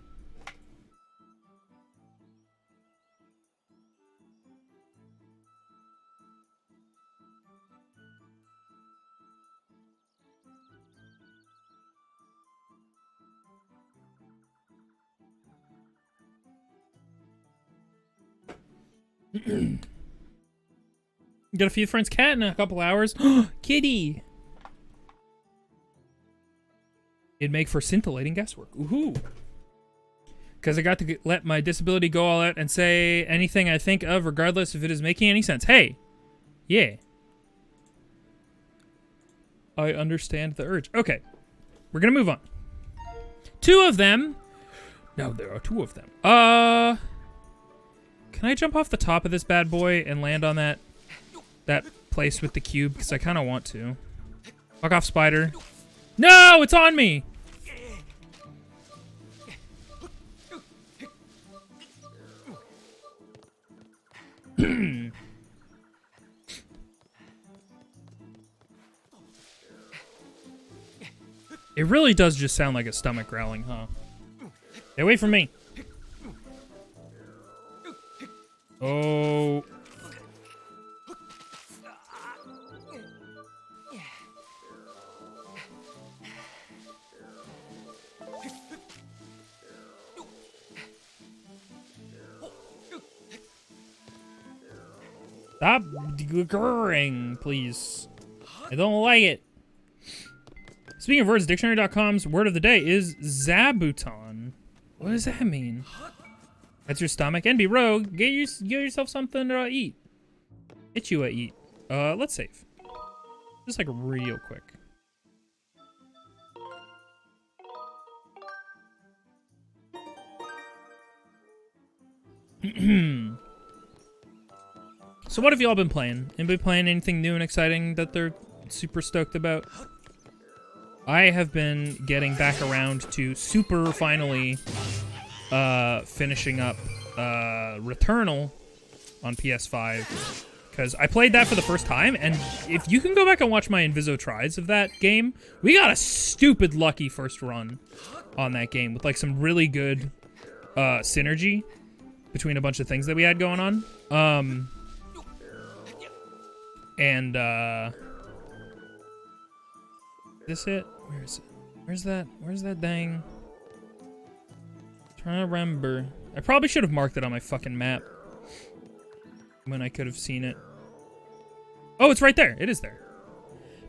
Get a few friends cat in a couple hours. Kitty! It'd make for scintillating guesswork. Ooh. Because I got to let my disability go all out and say anything I think of, regardless if it is making any sense. Hey! Yeah. I understand the urge. Okay. We're gonna move on. Two of them. No, there are two of them. Can I jump off the top of this bad boy and land on that place with the cube? Because I kind of want to. Fuck off, spider. No, it's on me! It really does just sound like a stomach growling, huh? Stay away from me. Oh. Stop grrring, please. I don't like it. Speaking of words, dictionary.com's word of the day is zabuton. What does that mean? That's your stomach. And be rogue. Get yourself something to eat. Get you a eat. Let's save. Just like real quick. So what have y'all been playing? Anybody playing anything new and exciting that they're super stoked about? I have been getting back around to super finally finishing up Returnal on PS5, because I played that for the first time, and if you can go back and watch my Inviso tries of that game, we got a stupid lucky first run on that game with like some really good synergy between a bunch of things that we had going on. This it? Where is it? Where's that dang? Trying to remember. I probably should have marked it on my fucking map when I could have seen it. Oh, it's right there. It is there.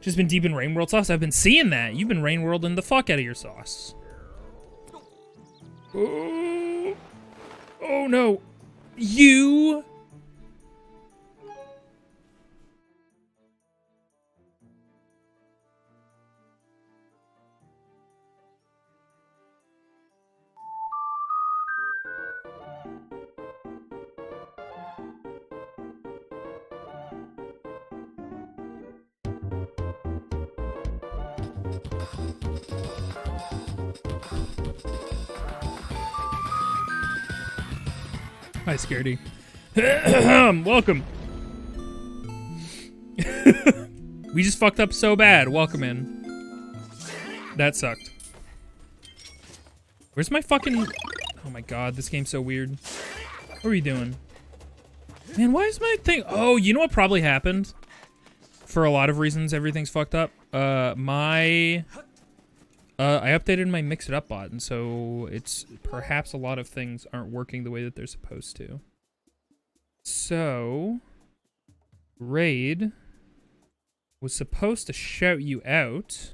Just been deep in Rain World sauce. I've been seeing that. You've been Rain Worlding the fuck out of your sauce. Oh, oh no. You. Hi, Scaredy. Welcome. We just fucked up so bad. Welcome in. That sucked. Where's my fucking... Oh my god, this game's so weird. What are you doing? Man, why is my thing... Oh, you know what probably happened? For a lot of reasons, everything's fucked up. I updated my Mix It Up bot, and so it's perhaps a lot of things aren't working the way that they're supposed to. So, Raid was supposed to shout you out.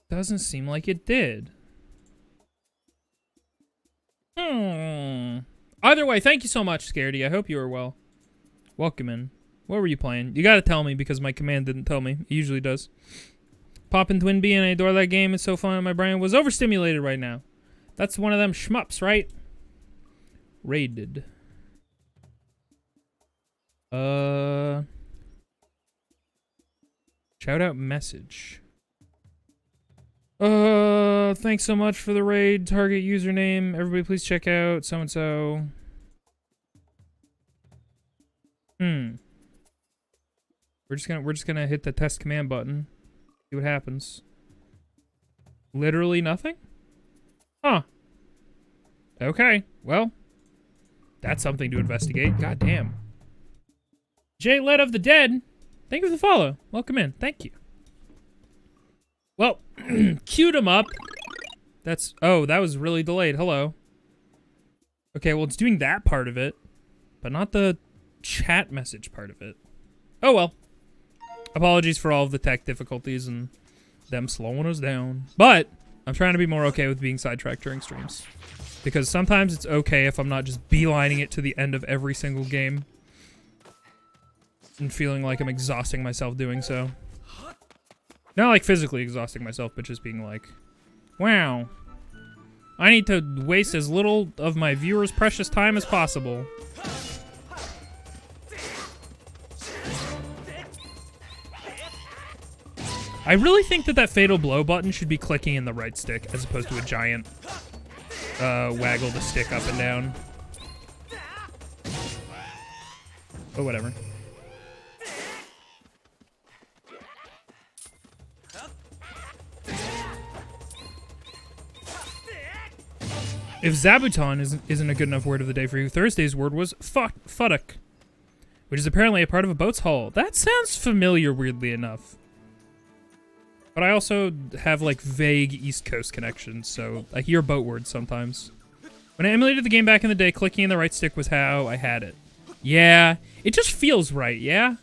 Doesn't seem like it did. Either way, thank you so much, Scaredy. I hope you are well. Welcome in. What were you playing? You gotta tell me because my command didn't tell me. It usually does. Poppin' Twin B and I adore that game. It's so fun. My brain was overstimulated right now. That's one of them shmups, right? Raided. Shout out message. Thanks so much for the raid. Target username. Everybody please check out so-and-so. We're just gonna hit the test command button. See what happens. Literally nothing? Huh. Okay. Well, that's something to investigate. God damn. Jay Led of the Dead. Thank you for the follow. Welcome in. Thank you. Well, queued him up. That's... Oh, that was really delayed. Hello. Okay, well, it's doing that part of it, but not the chat message part of it. Oh, well. Apologies for all of the tech difficulties and them slowing us down. But I'm trying to be more okay with being sidetracked during streams. Because sometimes it's okay if I'm not just beelining it to the end of every single game. And feeling like I'm exhausting myself doing so. Not like physically exhausting myself, but just being like, wow. I need to waste as little of my viewers' precious time as possible. I really think that Fatal Blow button should be clicking in the right stick as opposed to a giant waggle the stick up and down. But whatever. If Zabuton isn't a good enough word of the day for you, Thursday's word was futtock, which is apparently a part of a boat's hull. That sounds familiar, weirdly enough. But I also have, like, vague East Coast connections, so I hear boat words sometimes. When I emulated the game back in the day, clicking in the right stick was how I had it. Yeah, it just feels right, yeah?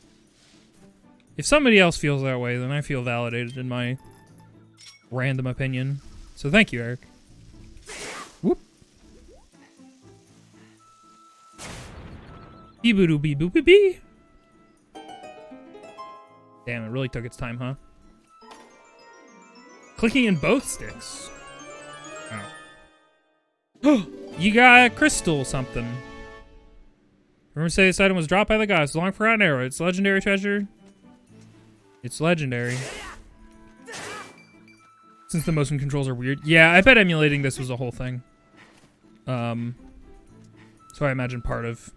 If somebody else feels that way, then I feel validated in my random opinion. So thank you, Eric. Whoop. Bee-boo-doo-bee-boo-bee-bee. Damn, it really took its time, huh? Clicking in both sticks. Oh. You got a crystal something. Remember to say this item was dropped by the gods. Long forgotten arrow. It's legendary treasure. It's legendary. Since the motion controls are weird. Yeah, I bet emulating this was a whole thing. So I imagine part of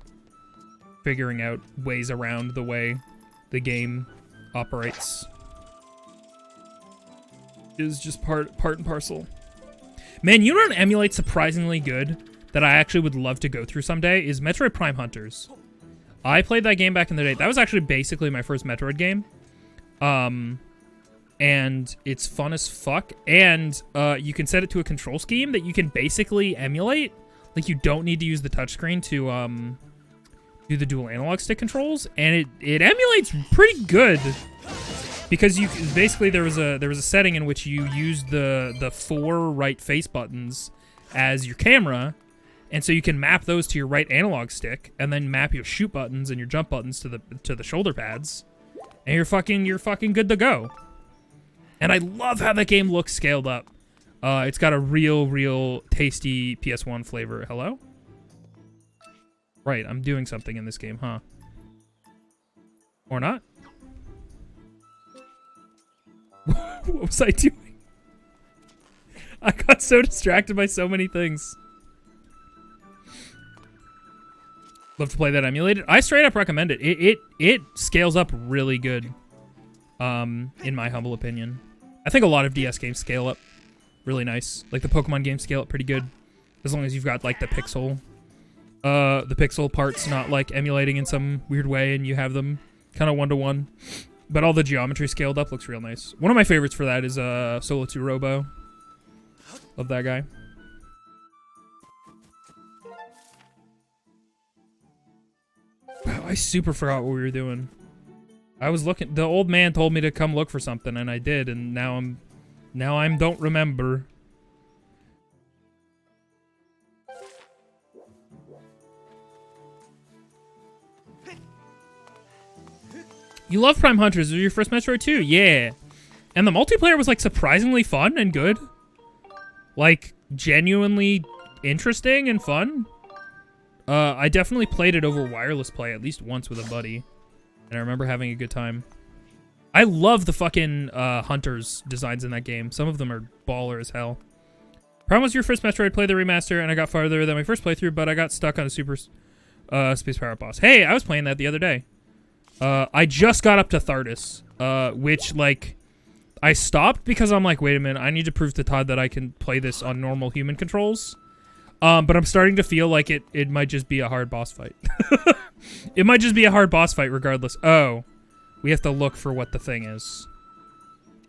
figuring out ways around the way the game operates is just part and parcel. Man, you know what emulates surprisingly good that I actually would love to go through someday is Metroid Prime Hunters. I played that game back in the day. That was actually basically my first Metroid game. And it's fun as fuck. And you can set it to a control scheme that you can basically emulate. Like, you don't need to use the touchscreen to do the dual analog stick controls. And it emulates pretty good. Because you basically there was a setting in which you used the 4 right face buttons as your camera, and so you can map those to your right analog stick, and then map your shoot buttons and your jump buttons to the shoulder pads, and you're fucking good to go. And I love how that game looks scaled up. It's got a real tasty PS1 flavor. Hello? Right, I'm doing something in this game, huh? Or not? What was I doing? I got so distracted by so many things. Love to play that emulated. I straight up recommend it. It scales up really good. In my humble opinion. I think a lot of DS games scale up really nice. Like the Pokemon games scale up pretty good. As long as you've got like the pixel parts not like emulating in some weird way and you have them kind of one-to-one. But all the geometry scaled up looks real nice. One of my favorites for that is Solo 2 Robo. Love that guy. Wow, I super forgot what we were doing. I was looking. The old man told me to come look for something, and I did, and now I'm don't remember. You love Prime Hunters. Was your first Metroid too? Yeah. And the multiplayer was like surprisingly fun and good. Like genuinely interesting and fun. I definitely played it over wireless play at least once with a buddy. And I remember having a good time. I love the fucking Hunters designs in that game. Some of them are baller as hell. Prime was your first Metroid, play the remaster, and I got farther than my first playthrough, but I got stuck on a super space pirate boss. Hey, I was playing that the other day. I just got up to Thardus, which, like, I stopped because I'm like, wait a minute, I need to prove to Todd that I can play this on normal human controls. But I'm starting to feel like it might just be a hard boss fight. It might just be a hard boss fight regardless. Oh, we have to look for what the thing is.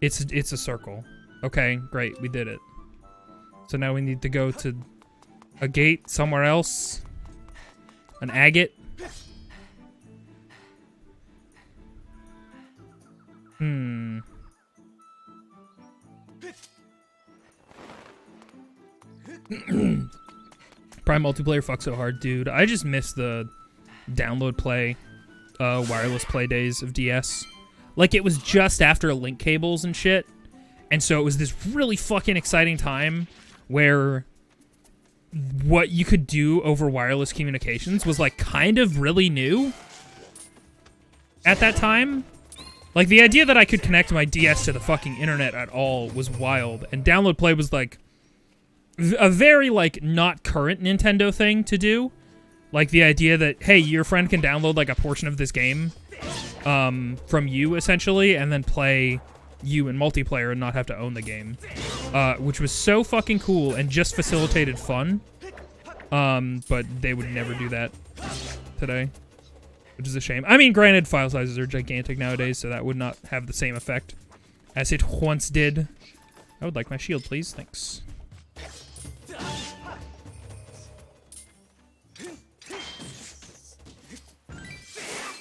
It's a circle. Okay, great, we did it. So now we need to go to a gate somewhere else. An agate. Prime multiplayer fucks so hard, dude. I just miss the download play, wireless play days of DS. Like, it was just after link cables and shit. And so it was this really fucking exciting time where what you could do over wireless communications was, like, kind of really new at that time. Like, the idea that I could connect my DS to the fucking internet at all was wild. And download play was, like, a very, like, not current Nintendo thing to do. Like, the idea that, hey, your friend can download, like, a portion of this game from you, essentially, and then play you in multiplayer and not have to own the game. Which was so fucking cool and just facilitated fun. But they would never do that today. Which is a shame. I mean, granted, file sizes are gigantic nowadays, so that would not have the same effect as it once did. I would like my shield, please. Thanks.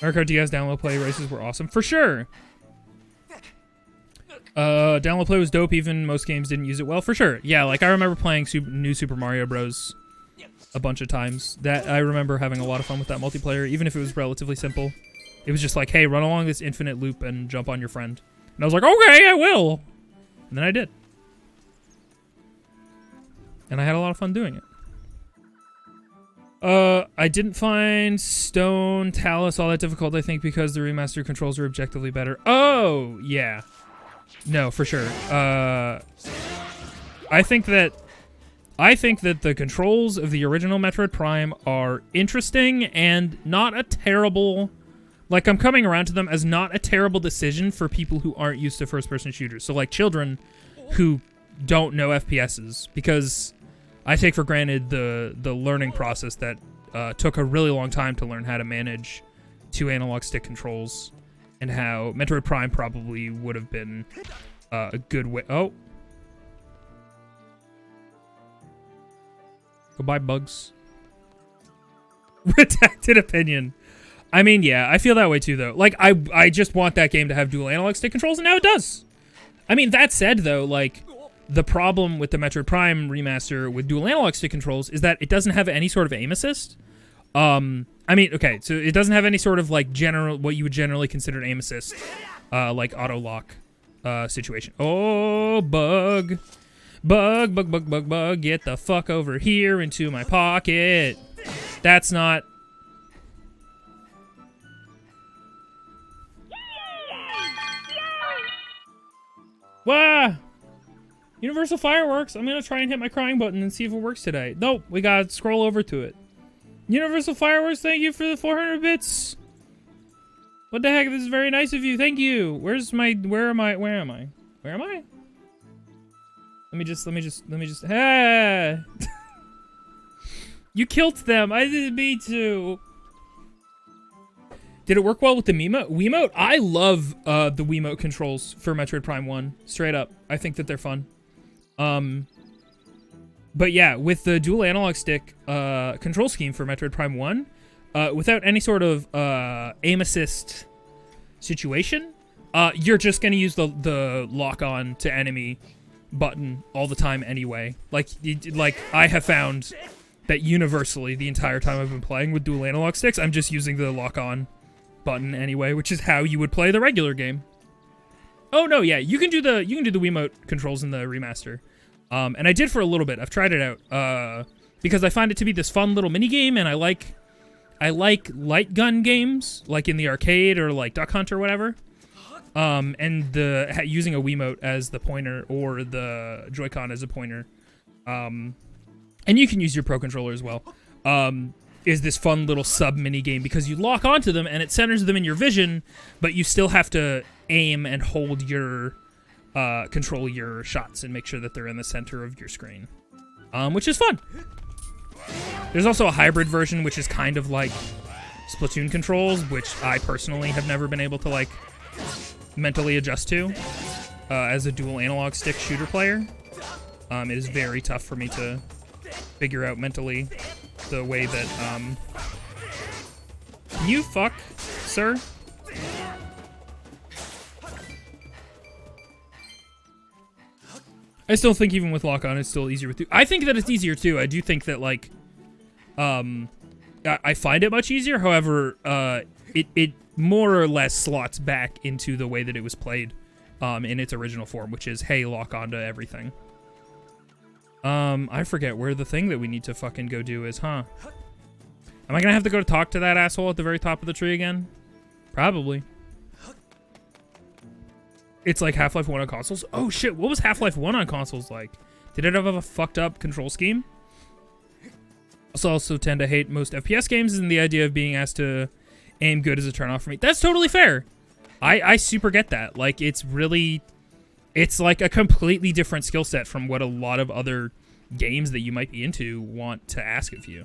Mario Kart DS download play races were awesome. For sure. Download play was dope, even most games didn't use it well. For sure. Yeah, like, I remember playing New Super Mario Bros. A bunch of times. That I remember having a lot of fun with that multiplayer, even if it was relatively simple. It was just like, hey, run along this infinite loop and jump on your friend. And I was like, okay, I will. And then I did. And I had a lot of fun doing it. I didn't find Stone Talus all that difficult, I think, because the remastered controls are objectively better. Oh, yeah. No, for sure. I think that the controls of the original Metroid Prime are interesting and not a terrible... Like, I'm coming around to them as not a terrible decision for people who aren't used to first-person shooters. So, like, children who don't know FPSs. Because I take for granted the learning process that took a really long time to learn how to manage 2 analog stick controls. And how Metroid Prime probably would have been a good way... Oh. Goodbye, bugs. Redacted opinion. I mean, yeah, I feel that way too, though. Like, I just want that game to have dual analog stick controls, and now it does. I mean, that said, though, like, the problem with the Metroid Prime remaster with dual analog stick controls is that it doesn't have any sort of aim assist. I mean, okay, so it doesn't have any sort of, like, what you would generally consider aim assist, like, auto-lock situation. Oh, bug. Bug, bug, bug, bug, bug, get the fuck over here into my pocket. That's not... Wah! Universal fireworks. I'm gonna try and hit my crying button and see if it works today. Nope, we gotta scroll over to it. Universal fireworks, thank you for the 400 bits. What the heck? This is very nice of you. Thank you. Where am I? Let me just. Ah! You killed them. I didn't mean to. Did it work well with the Wiimote? I love the Wiimote controls for Metroid Prime 1. Straight up. I think that they're fun. But yeah, with the dual analog stick control scheme for Metroid Prime 1, without any sort of aim assist situation, you're just going to use the lock-on to enemy button all the time anyway. Like I have found that universally the entire time I've been playing with dual analog sticks, I'm just using the lock-on button anyway, which is how you would play the regular game. Oh no, yeah, you can do the Wiimote controls in the remaster. And I did for a little bit. I've tried it out because I find it to be this fun little mini game, and I like light gun games like in the arcade or like Duck Hunt or whatever. And using a Wiimote as the pointer or the Joy-Con as a pointer, and you can use your Pro Controller as well. Is this fun little sub mini game because you lock onto them and it centers them in your vision, but you still have to aim and hold your control your shots and make sure that they're in the center of your screen, which is fun. There's also a hybrid version, which is kind of like Splatoon controls, which I personally have never been able to like mentally adjust to as a dual analog stick shooter player. It is very tough for me to figure out mentally the way that you fuck, sir. I still think even with lock-on, it's still easier with two. I think that it's easier too. I do think that like, I find it much easier. However, it more or less slots back into the way that it was played, in its original form, which is hey, lock onto everything. I forget where the thing that we need to fucking go do is, huh? Am I gonna have to go talk to that asshole at the very top of the tree again? Probably. It's like Half-Life 1 on consoles. Oh shit, what was Half-Life 1 on consoles like? Did it have a fucked up control scheme? I also tend to hate most FPS games, and the idea of being asked to aim good is a turnoff for me. That's totally fair. I super get that. Like, it's like a completely different skill set from what a lot of other games that you might be into want to ask of you.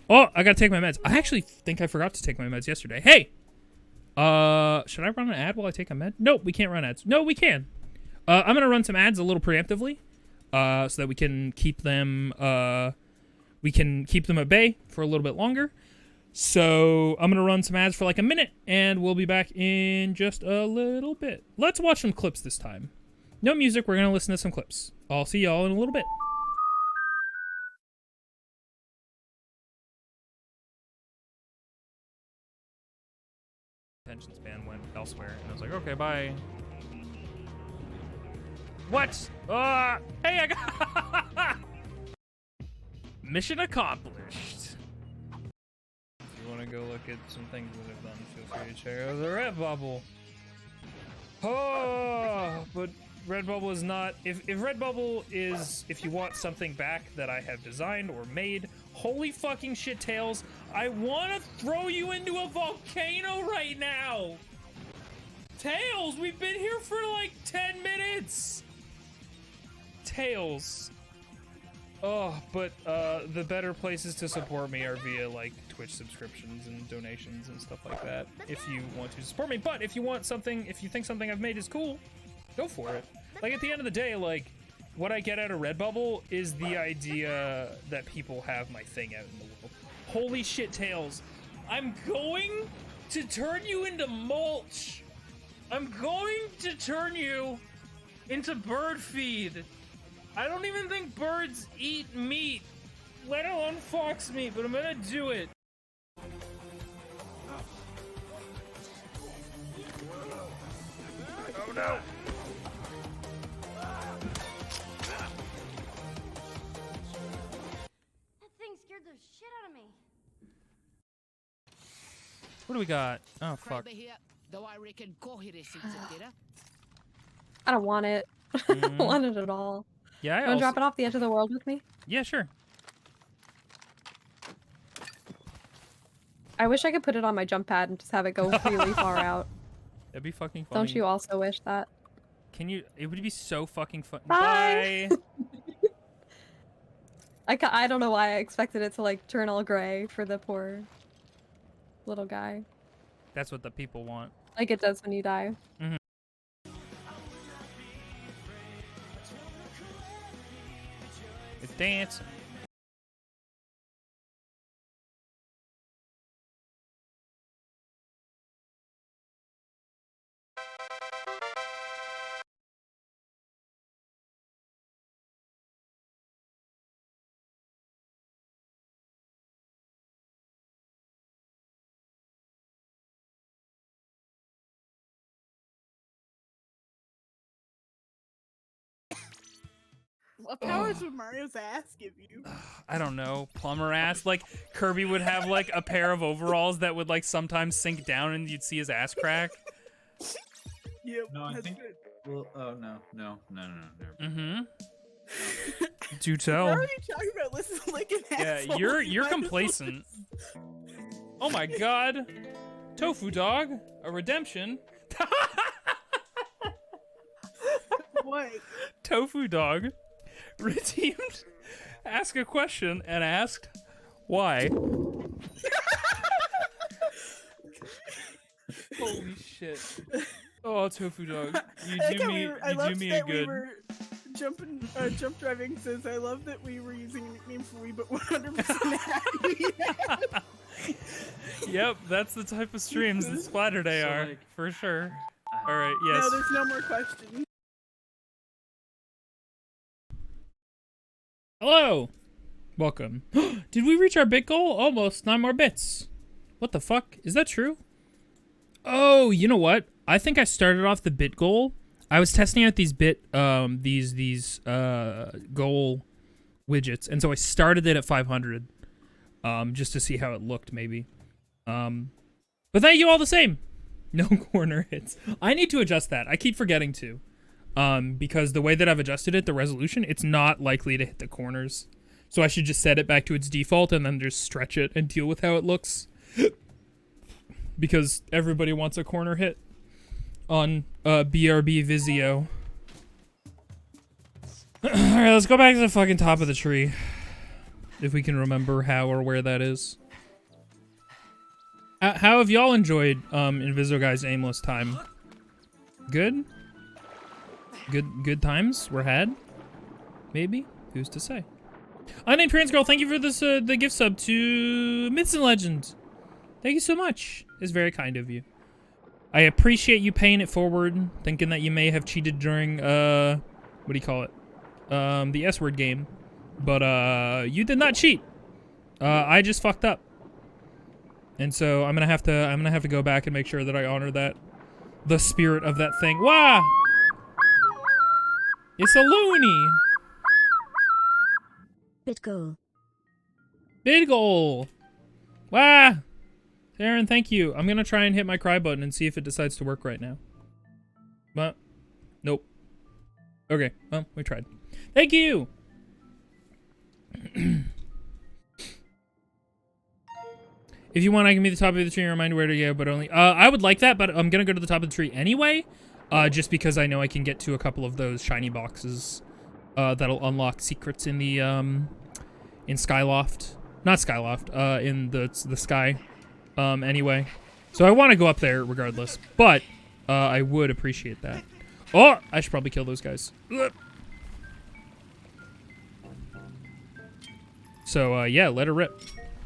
Oh, I gotta take my meds. I actually think I forgot to take my meds yesterday. Hey! Should I run an ad while I take a med? Nope, we can't run ads. No, we can. I'm gonna run some ads a little preemptively, so that we can keep them, at bay for a little bit longer. So I'm gonna run some ads for like a minute, and we'll be back in just a little bit. Let's watch some clips this time. No music, we're gonna listen to some clips. I'll see y'all in a little bit. Attention span went elsewhere, and I was like, okay, bye. What? Hey, I got mission accomplished. If you want to go look at some things that I've done, feel free to check out the Redbubble. Oh, but Redbubble is not. If Redbubble is, if you want something back that I have designed or made, holy fucking shit, Tails, I want to throw you into a volcano right now. Tails, we've been here for like 10 minutes. Tails. Oh, but the better places to support me are via like Twitch subscriptions and donations and stuff like that, if you want to support me. But if you want something, if you think something I've made is cool, go for it. Like, at the end of the day, like, what I get out of Redbubble is the idea that people have my thing out in the world. Holy shit, Tails. I'm going to turn you into mulch. I'm going to turn you into bird feed. I don't even think birds eat meat, let alone fox meat, but I'm gonna do it. Oh no! That thing scared the shit out of me. What do we got? Oh fuck. I I don't want it. I don't want it at all. Yeah, You want to drop it off the edge of the world with me? Yeah, sure. I wish I could put it on my jump pad and just have it go really far out. That'd be fucking funny. Don't you also wish that? Can you? It would be so fucking fun. Bye. Bye. I don't know why I expected it to like turn all gray for the poor little guy. That's what the people want. Like it does when you die. Mm-hmm. It's dancing. What powers would Mario's ass give you? I don't know. Plumber ass. Like Kirby would have like a pair of overalls that would like sometimes sink down and you'd see his ass crack. Yep. No, I that's think. good. Well, oh no. Mm-hmm. Do tell. Why are you talking about listening like an asshole? Yeah, you're You might as well complacent. Oh my god. Tofu dog, a redemption. What? Tofu dog redeemed. Ask a question and asked why. Holy shit. Oh, Tofu dog. You do me a good. We were jump driving says, I love that we were using a nickname for we, but 100% happy. Yep, that's the type of streams that Splatter Day So, are, like, for sure. Alright, yes. No, there's no more questions. Hello! Welcome. Did we reach our bit goal? Almost 9 more bits. What the fuck? Is that true? Oh, you know what? I think I started off the bit goal. I was testing out these goal widgets, and so I started it at 500. Just to see how it looked, maybe. But thank you all the same. No corner hits. I need to adjust that. I keep forgetting to. Because the way that I've adjusted it, the resolution, it's not likely to hit the corners. So I should just set it back to its default and then just stretch it and deal with how it looks. Because everybody wants a corner hit on BRB Vizio. Alright, let's go back to the fucking top of the tree. If we can remember how or where that is. How have y'all enjoyed Invisoguy's aimless time? Good? Good times were had? Maybe? Who's to say? Unnamed Trans Girl, thank you for this the gift sub to Myths and Legends. Thank you so much. It's very kind of you. I appreciate you paying it forward, thinking that you may have cheated during what do you call it? The S-word game. But you did not cheat. I just fucked up. And so I'm gonna have to go back and make sure that I honor that, the spirit of that thing. Wah! It's a loony. Bit goal. Big goal. Wah! Aaron, thank you. I'm gonna try and hit my cry button and see if it decides to work right now. But nope. Okay, well, we tried. Thank you. If you want, I can be the top of the tree and remind where to go, but only... I would like that, but I'm gonna go to the top of the tree anyway. Just because I know I can get to a couple of those shiny boxes. That'll unlock secrets in the, in Skyloft. Not Skyloft, in the sky. Anyway. So I want to go up there regardless, but, I would appreciate that. Oh! I should probably kill those guys. Ugh. So, yeah, let her rip.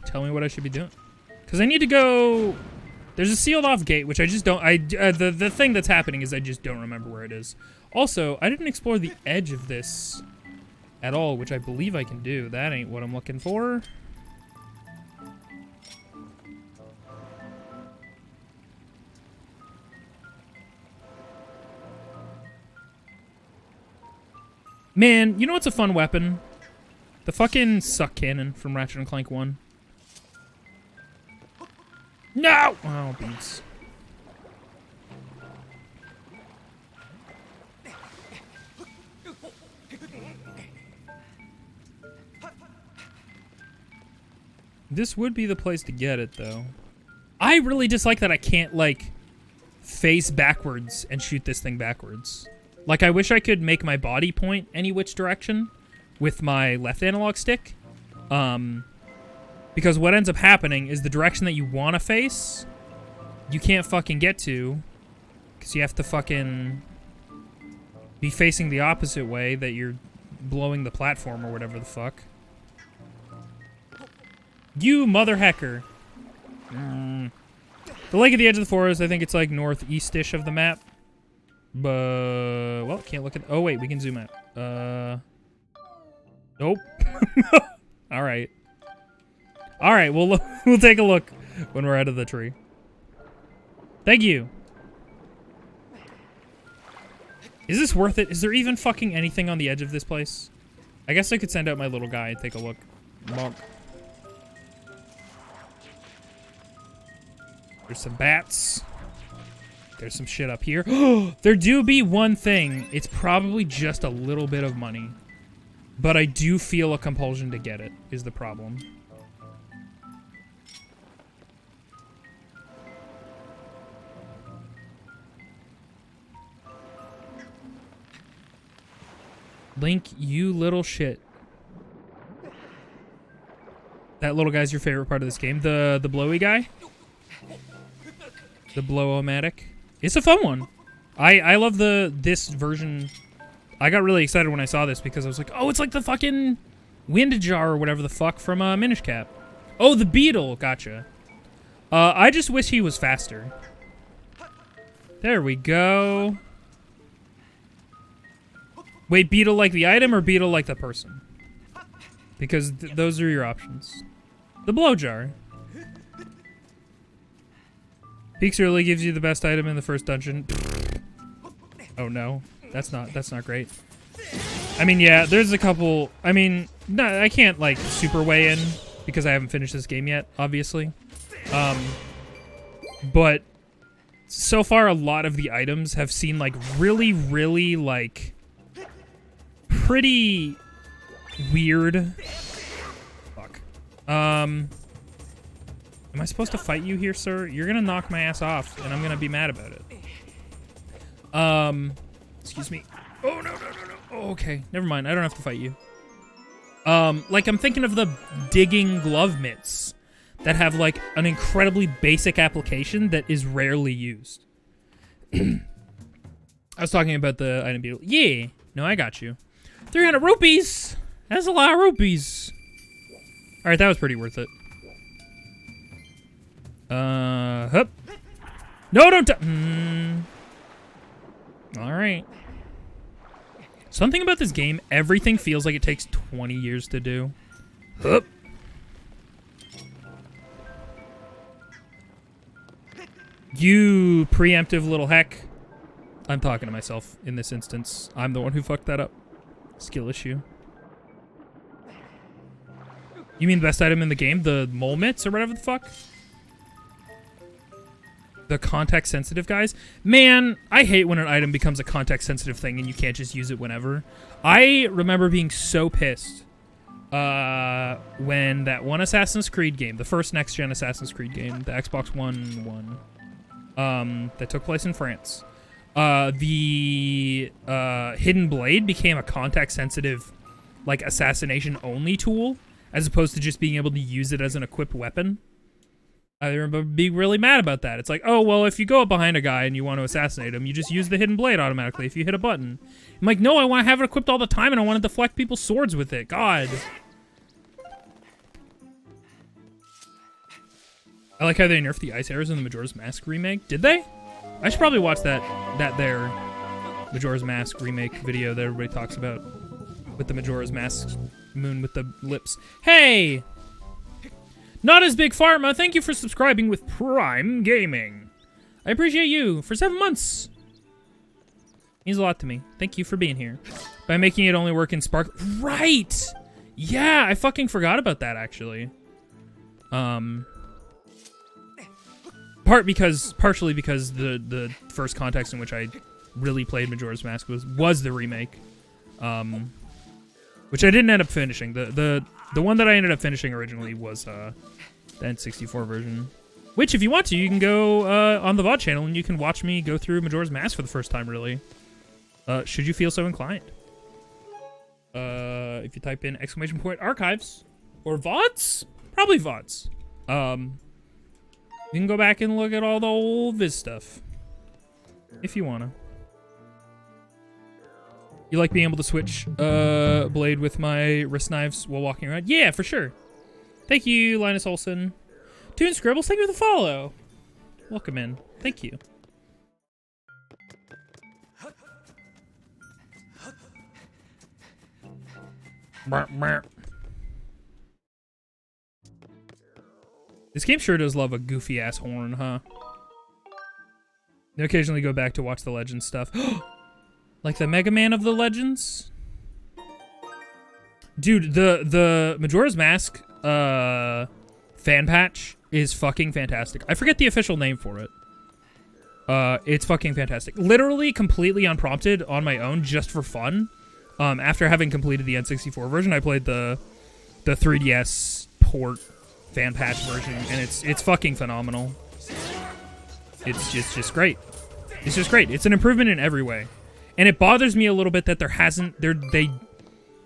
Tell me what I should be doing. Because I need to go... There's a sealed off gate, which I just don't... the thing that's happening is I just don't remember where it is. Also, I didn't explore the edge of this at all, which I believe I can do. That ain't what I'm looking for. Man, you know what's a fun weapon? The fucking suck cannon from Ratchet and Clank 1. No! Oh, beats. This would be the place to get it, though. I really dislike that I can't, like, face backwards and shoot this thing backwards. Like, I wish I could make my body point any which direction with my left analog stick. Because what ends up happening is the direction that you want to face, you can't fucking get to. Because you have to fucking be facing the opposite way that you're blowing the platform or whatever the fuck. You mother hecker. The lake at the edge of the forest, I think it's like northeast-ish of the map. But, well, can't look at... Oh, wait, we can zoom out. Nope. Alright. Alright, we'll take a look when we're out of the tree. Thank you. Is this worth it? Is there even fucking anything on the edge of this place? I guess I could send out my little guy and take a look. Bonk. There's some bats. There's some shit up here. There do be one thing. It's probably just a little bit of money. But I do feel a compulsion to get it, is the problem. Link, you little shit. That little guy's your favorite part of this game? The blowy guy? The blow-o-matic? It's a fun one. I love this version. I got really excited when I saw this because I was like, oh, it's like the fucking wind jar or whatever the fuck from Minish Cap. Oh, the beetle. Gotcha. I just wish he was faster. There we go. Wait, beetle like the item or beetle like the person? Because those are your options. The blow jar. Peaks really gives you the best item in the first dungeon. Oh no, that's not great. I mean, yeah, there's a couple. I mean, no, I can't like super weigh in because I haven't finished this game yet, obviously. But so far, a lot of the items have seen like really like pretty weird. Fuck. Am I supposed to fight you here, sir? You're gonna knock my ass off, and I'm gonna be mad about it. Excuse me. Oh, no. Oh, okay, never mind. I don't have to fight you. Like, I'm thinking of the digging glove mitts that have, like, an incredibly basic application that is rarely used. I was talking about the item beetle. Yeah. No, I got you. 300 rupees! That's a lot of rupees. Alright, that was pretty worth it. Hup. No, don't Alright. Something about this game, everything feels like it takes 20 years to do. Hup. You preemptive little heck. I'm talking to myself in this instance. I'm the one who fucked that up. Skill issue. You mean best item in the game? The mole mitts or whatever the fuck? The context-sensitive guys? Man, I hate when an item becomes a context-sensitive thing and you can't just use it whenever. I remember being so pissed when that one Assassin's Creed game, the first next-gen Assassin's Creed game, the Xbox One one, that took place in France, the Hidden Blade became a context-sensitive, like, assassination-only tool, as opposed to just being able to use it as an equipped weapon. I remember being really mad about that. It's like, oh, well, if you go up behind a guy and you want to assassinate him, you just use the Hidden Blade automatically if you hit a button. I'm like, no, I want to have it equipped all the time and I want to deflect people's swords with it. God. I like how they nerfed the ice arrows in the Majora's Mask remake. Did they? I should probably watch that there Majora's Mask remake video that everybody talks about with the Majora's Mask moon with the lips. Hey! Not as big pharma, thank you for subscribing with Prime Gaming. I appreciate you for 7 months. Means a lot to me. Thank you for being here. By making it only work in Spark. Right! Yeah, I fucking forgot about that actually. Partially because the first context in which I really played Majora's Mask was the remake. which I didn't end up finishing. The one that I ended up finishing originally was the N64 version. Which, if you want to, you can go on the VOD channel and you can watch me go through Majora's Mask for the first time, really. Should you feel so inclined. If you type in !archives or VODs, probably VODs. You can go back and look at all the old Viz stuff if you wanna. You like being able to switch blade with my wrist knives while walking around? Yeah, for sure. Thank you, Linus Olson. Toon Scribbles, thank you for the follow. Welcome in. Thank you. This game sure does love a goofy ass horn, huh? They occasionally go back to watch the Legends stuff. Like the Mega Man of the Legends? Dude, the Majora's Mask fan patch is fucking fantastic. I forget the official name for it. It's fucking fantastic. Literally completely unprompted on my own just for fun. After having completed the N64 version, I played the 3DS port fan patch version, and it's fucking phenomenal. It's just great. It's just great. It's an improvement in every way. And it bothers me a little bit that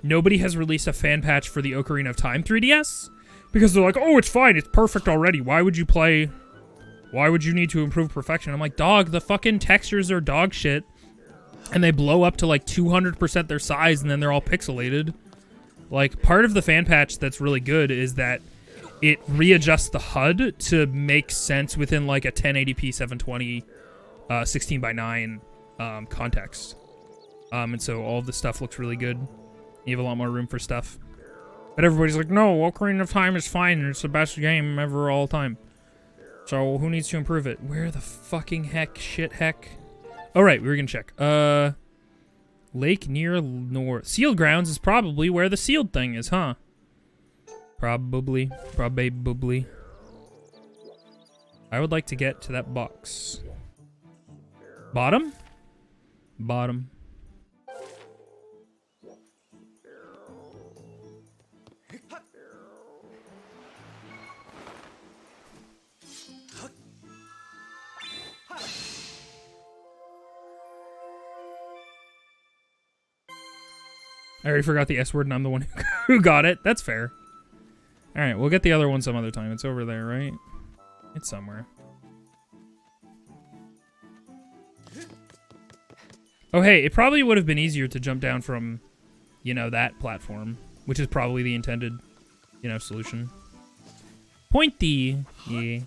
nobody has released a fan patch for the Ocarina of Time 3DS, because they're like, oh, it's fine, it's perfect already. Why would you need to improve perfection? I'm like, dog, the fucking textures are dog shit, and they blow up to like 200% their size, and then they're all pixelated. Like, part of the fan patch that's really good is that it readjusts the HUD to make sense within like a 1080p 720 16:9 context. And so all of the stuff looks really good. You have a lot more room for stuff. But everybody's like, no, Ocarina of Time is fine, and it's the best game ever all time. So who needs to improve it? Where the fucking heck, Oh, right, we were gonna check. Lake near north. Sealed Grounds is probably where the sealed thing is, huh? Probably. I would like to get to that box. Bottom? Bottom. I already forgot the S word and I'm the one who got it. That's fair. Alright, we'll get the other one some other time. It's over there, right? It's somewhere. Oh, hey, it probably would have been easier to jump down from, you know, that platform, which is probably the intended, you know, solution. Pointy! Yeah.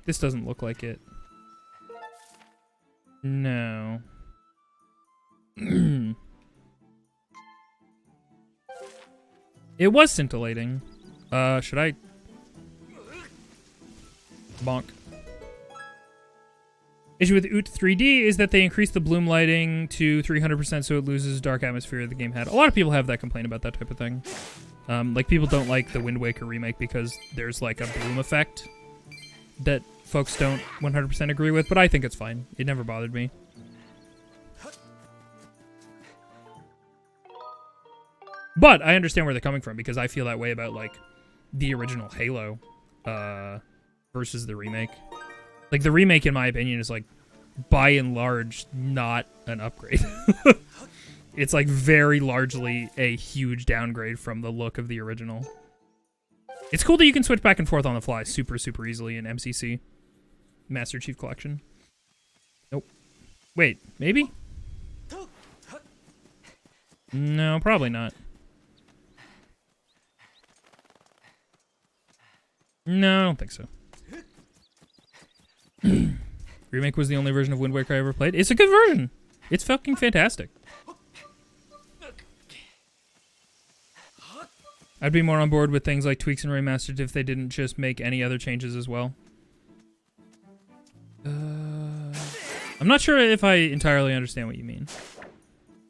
This doesn't look like it. No. It was scintillating. Should I? Bonk. Issue with OOT 3D is that they increased the bloom lighting to 300% so it loses dark atmosphere the game had. A lot of people have that complaint about that type of thing. Like, people don't like the Wind Waker remake because there's, like, a bloom effect that folks don't 100% agree with, but I think it's fine. It never bothered me. But I understand where they're coming from because I feel that way about, like, the original Halo versus the remake. Like, the remake, in my opinion, is, like, by and large, not an upgrade. It's, like, very largely a huge downgrade from the look of the original. It's cool that you can switch back and forth on the fly super, super easily in MCC. Master Chief Collection. Nope. Wait, maybe? No, probably not. No, I don't think so. Remake was the only version of Wind Waker I ever played. It's a good version. It's fucking fantastic. I'd be more on board with things like tweaks and remastered if they didn't just make any other changes as well. I'm not sure if I entirely understand what you mean.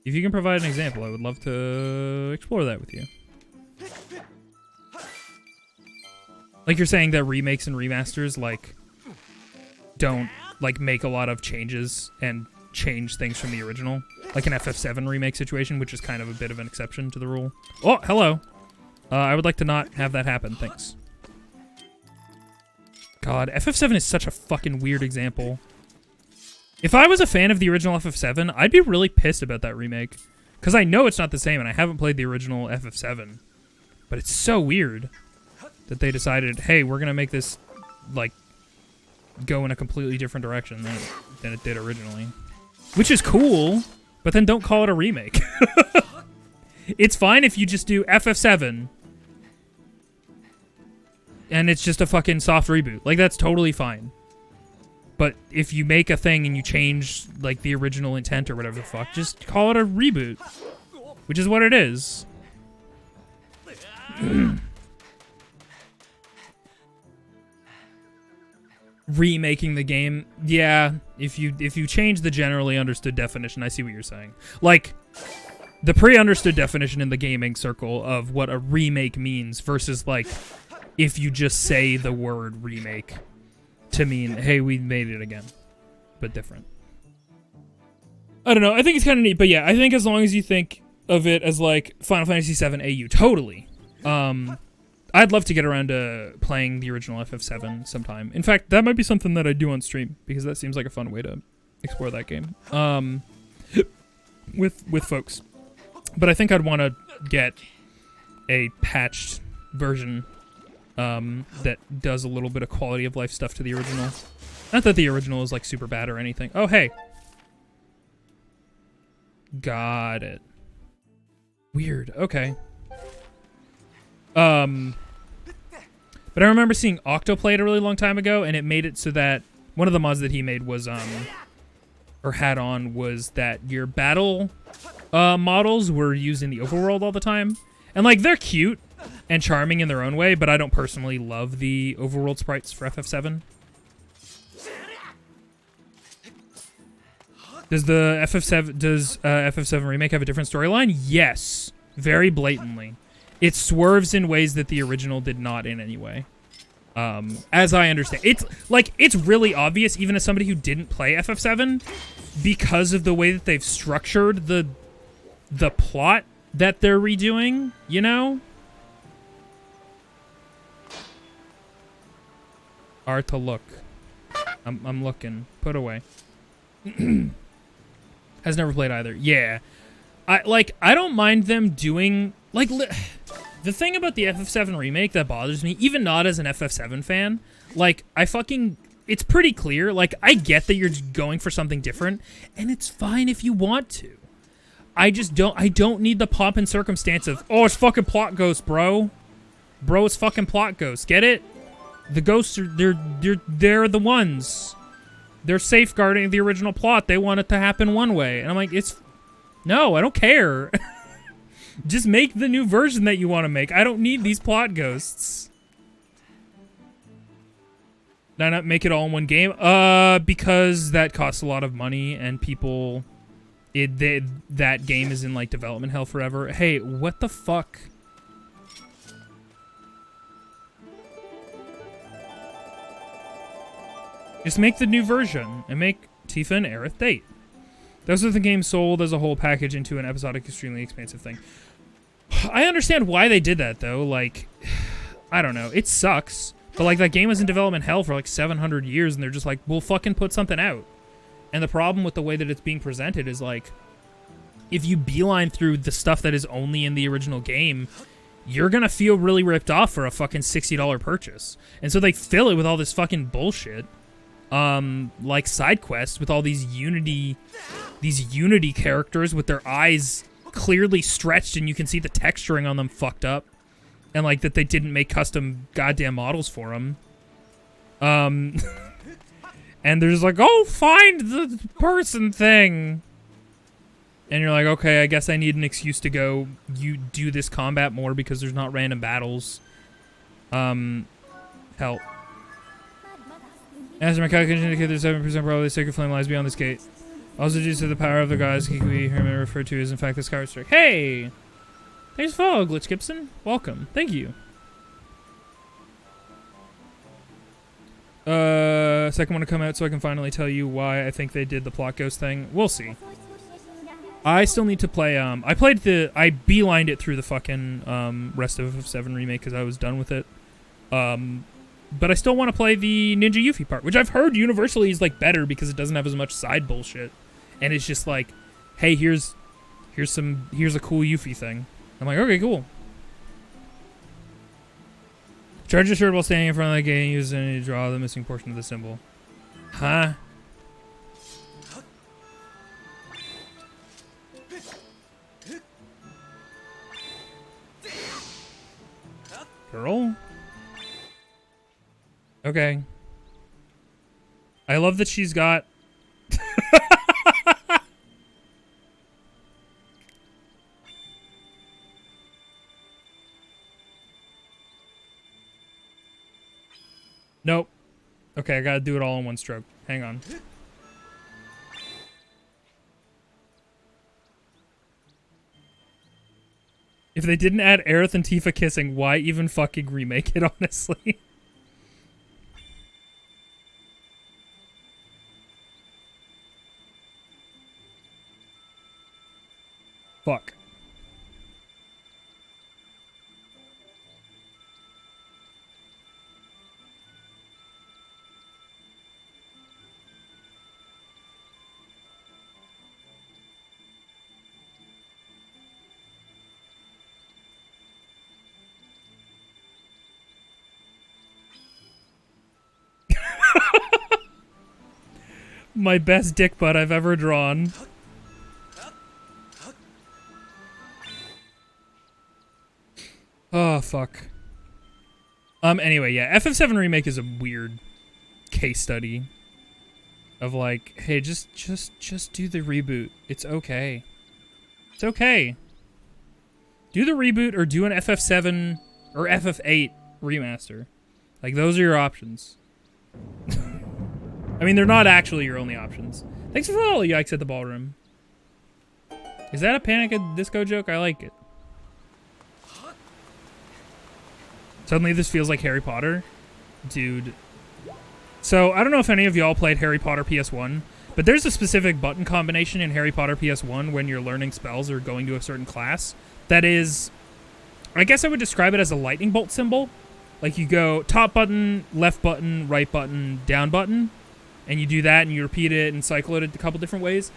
If you can provide an example, I would love to explore that with you. Like, you're saying that remakes and remasters, like, don't, like, make a lot of changes and change things from the original, like an FF7 remake situation, which is kind of a bit of an exception to the rule. Oh, hello. I would like to not have that happen. Thanks. God, FF7 is such a fucking weird example. If I was a fan of the original FF7, I'd be really pissed about that remake. Because I know it's not the same, and I haven't played the original FF7. But it's so weird that they decided, hey, we're going to make this, like, go in a completely different direction than it did originally. Which is cool, but then don't call it a remake. It's fine if you just do FF7 and it's just a fucking soft reboot. Like, that's totally fine. But if you make a thing and you change, like, the original intent or whatever the fuck, just call it a reboot. Which is what it is. Remaking the game, yeah, if you change the generally understood definition, I see what you're saying. Like, the pre-understood definition in the gaming circle of what a remake means versus, like, if you just say the word remake to mean, hey, we made it again, but different. I don't know, I think it's kind of neat, but yeah, I think as long as you think of it as, like, Final Fantasy VII AU, totally. I'd love to get around to playing the original FF7 sometime. In fact, that might be something that I do on stream, because that seems like a fun way to explore that game. With folks. But I think I'd want to get a patched version that does a little bit of quality of life stuff to the original. Not that the original is, like, super bad or anything. Oh, hey. Got it. Weird. Okay. But I remember seeing Octo play it a really long time ago, and it made it so that one of the mods that he made was, or had on, was that your battle models were used in the overworld all the time. And, like, they're cute and charming in their own way, but I don't personally love the overworld sprites for FF7. Does the FF7 remake have a different storyline? Yes, very blatantly. It swerves in ways that the original did not in any way. As I understand. It's really obvious, even as somebody who didn't play FF7, because of the way that they've structured the plot that they're redoing, you know? R to look. I'm looking. Put away. Has never played either. Yeah. I don't mind them doing, like, the thing about the FF7 remake that bothers me, even not as an FF7 fan, like, it's pretty clear, like, I get that you're going for something different, and it's fine if you want to. I don't need the pomp and circumstance of, oh, it's fucking plot ghost, bro. Bro, it's fucking plot ghost. Get it? The ghosts are, they're the ones. They're safeguarding the original plot. They want it to happen one way. And I'm like, no, I don't care. Just make the new version that you want to make. I don't need these plot ghosts. Why not make it all in one game? Because that costs a lot of money and people... that game is in, like, development hell forever. Hey, what the fuck? Just make the new version and make Tifa and Aerith date. Those are the games sold as a whole package into an episodic, extremely expansive thing. I understand why they did that, though. Like, I don't know. It sucks. But, like, that game was in development hell for, like, 700 years, and they're just like, we'll fucking put something out. And the problem with the way that it's being presented is, like, if you beeline through the stuff that is only in the original game, you're gonna feel really ripped off for a fucking $60 purchase. And so they fill it with all this fucking bullshit. Like side quests with all these Unity characters with their eyes clearly stretched and you can see the texturing on them fucked up. And, like, that they didn't make custom goddamn models for them. And they're just like, oh, find the person thing. And you're like, okay, I guess I need an excuse to go do this combat more because there's not random battles. Help. As my calculations indicate, there's 7% probability Sacred Flame lies beyond this gate. Also due to the power of the gods, Kikui Herman referred to is in fact the Skyward Sword. Hey! Thanks for follow, Glitch Gibson. Welcome. Thank you. second one to come out so I can finally tell you why I think they did the plot ghost thing. We'll see. I still need to play, I beelined it through the fucking, rest of FF7 Remake because I was done with it. But I still want to play the Ninja Yuffie part, which I've heard universally is, like, better because it doesn't have as much side bullshit. And it's just like, hey, here's a cool Yuffie thing. I'm like, okay, cool. Charge your sword while standing in front of the gate and use it to draw the missing portion of the symbol. Huh? Girl? Okay. I love that she's got... Nope. Okay, I gotta do it all in one stroke. Hang on. If they didn't add Aerith and Tifa kissing, why even fucking remake it, honestly? Fuck. My best dick butt I've ever drawn. Oh, fuck. Anyway, yeah, FF7 Remake is a weird case study of like, hey, just do the reboot. It's okay. It's okay. Do the reboot or do an FF7 or FF8 remaster. Like, those are your options. I mean, they're not actually your only options. Thanks for all the yikes at the ballroom. Is that a Panic at Disco joke? I like it. Suddenly this feels like Harry Potter. Dude. So, I don't know if any of y'all played Harry Potter PS1, but there's a specific button combination in Harry Potter PS1 when you're learning spells or going to a certain class that is... I guess I would describe it as a lightning bolt symbol. Like, you go top button, left button, right button, down button. And you do that, and you repeat it and cycle it a couple different ways.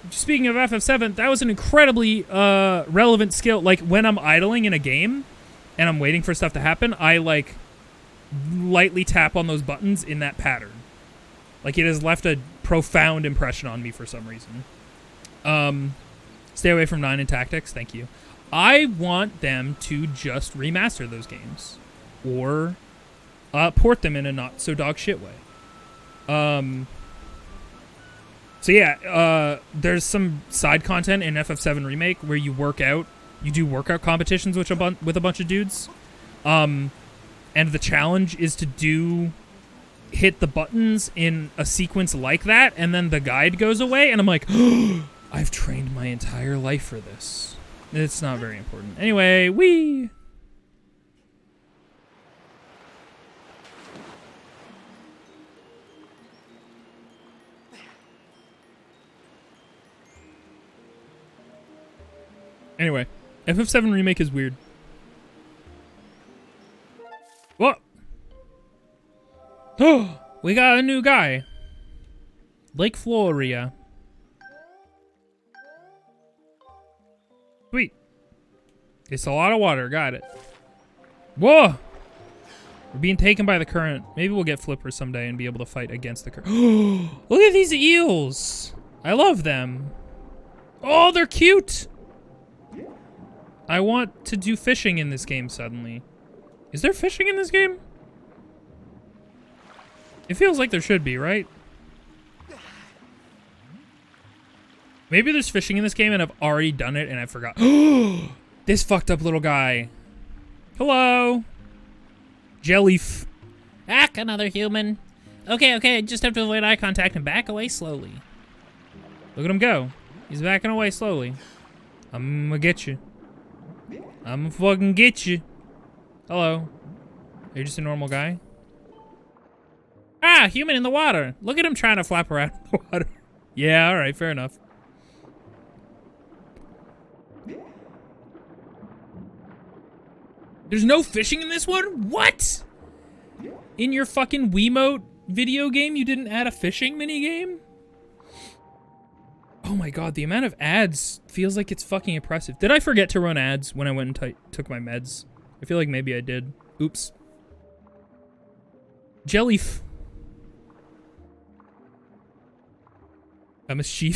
Speaking of FF7, that was an incredibly relevant skill. Like, when I'm idling in a game, and I'm waiting for stuff to happen, I, like, lightly tap on those buttons in that pattern. Like, it has left a profound impression on me for some reason. Stay away from 9 and Tactics, thank you. I want them to just remaster those games. Or port them in a not-so-dog shit way. So yeah, there's some side content in FF7 Remake where you work out. You do workout competitions with a bunch of dudes. And the challenge is to hit the buttons in a sequence like that, and then the guide goes away, and I'm like, oh, I've trained my entire life for this. It's not very important. Anyway, wee! Anyway, FF7 Remake is weird. What? Oh, we got a new guy. Lake Floria. Sweet. It's a lot of water, got it. Whoa! We're being taken by the current. Maybe we'll get flippers someday and be able to fight against the current. Look at these eels! I love them. Oh, they're cute! I want to do fishing in this game suddenly. Is there fishing in this game? It feels like there should be, right? Maybe there's fishing in this game and I've already done it and I forgot. This fucked up little guy. Hello. Jellyf. Ack, another human. Okay, just have to avoid eye contact and back away slowly. Look at him go. He's backing away slowly. I'm gonna get you. I'm gonna fucking get you. Hello. Are you just a normal guy? Ah, human in the water. Look at him trying to flap around in the water. Yeah, all right, fair enough. There's no fishing in this one? What? In your fucking Wiimote video game, you didn't add a fishing minigame? Oh my god, the amount of ads feels like it's fucking oppressive. Did I forget to run ads when I went and took my meds? I feel like maybe I did. Oops. Jellyf. I'm a sheep.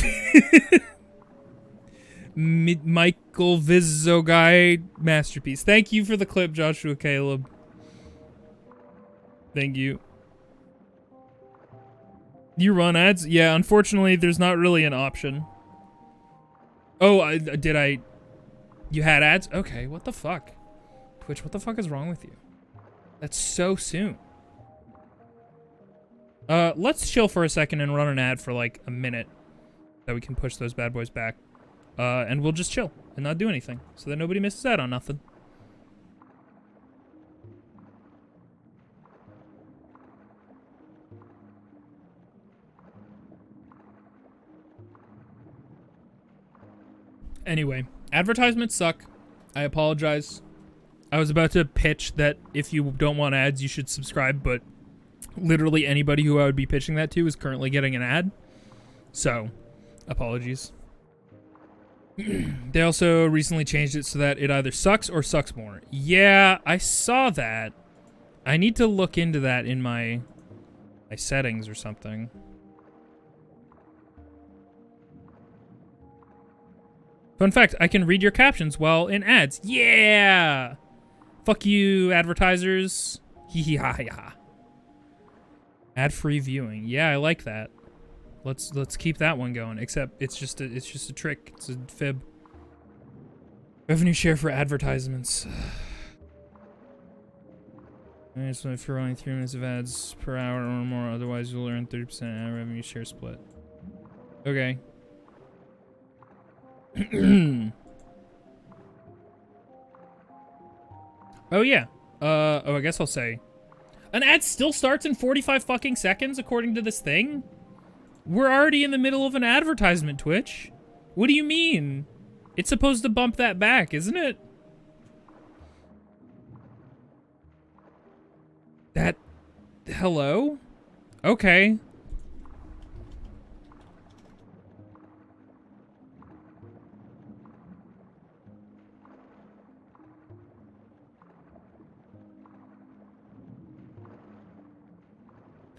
Michael Vizoguy masterpiece. Thank you for the clip, Joshua Caleb. Thank you. You run ads? Yeah, unfortunately, there's not really an option. Oh, you had ads? Okay, what the fuck? Twitch, what the fuck is wrong with you? That's so soon. Let's chill for a second and run an ad for like a minute. So we can push those bad boys back. And we'll just chill and not do anything. So that nobody misses out on nothing. Anyway, advertisements suck. I apologize. I was about to pitch that if you don't want ads, you should subscribe, but literally anybody who I would be pitching that to is currently getting an ad. So, apologies. They also recently changed it so that it either sucks or sucks more. Yeah, I saw that. I need to look into that in my settings or something. Fun fact, I can read your captions while in ads. Yeah! Fuck you, advertisers. Hee hee ha ha. Ad-free viewing. Yeah, I like that. Let's keep that one going. Except it's just a trick. It's a fib. Revenue share for advertisements. Alright, so if you're running 3 minutes of ads per hour or more, otherwise you'll earn 30% ad revenue share split. Okay. Oh yeah. Oh, I guess I'll say. An ad still starts in 45 fucking seconds according to this thing? We're already in the middle of an advertisement, Twitch. What do you mean? It's supposed to bump that back, isn't it? That... Hello? Okay.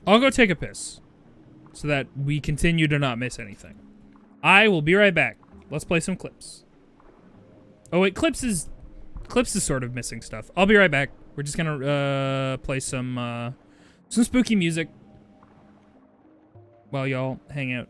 I'll go take a piss so that we continue to not miss anything. I will be right back. Let's play some clips. Oh wait, clips is sort of missing stuff. I'll be right back. We're just gonna play some spooky music while y'all hang out.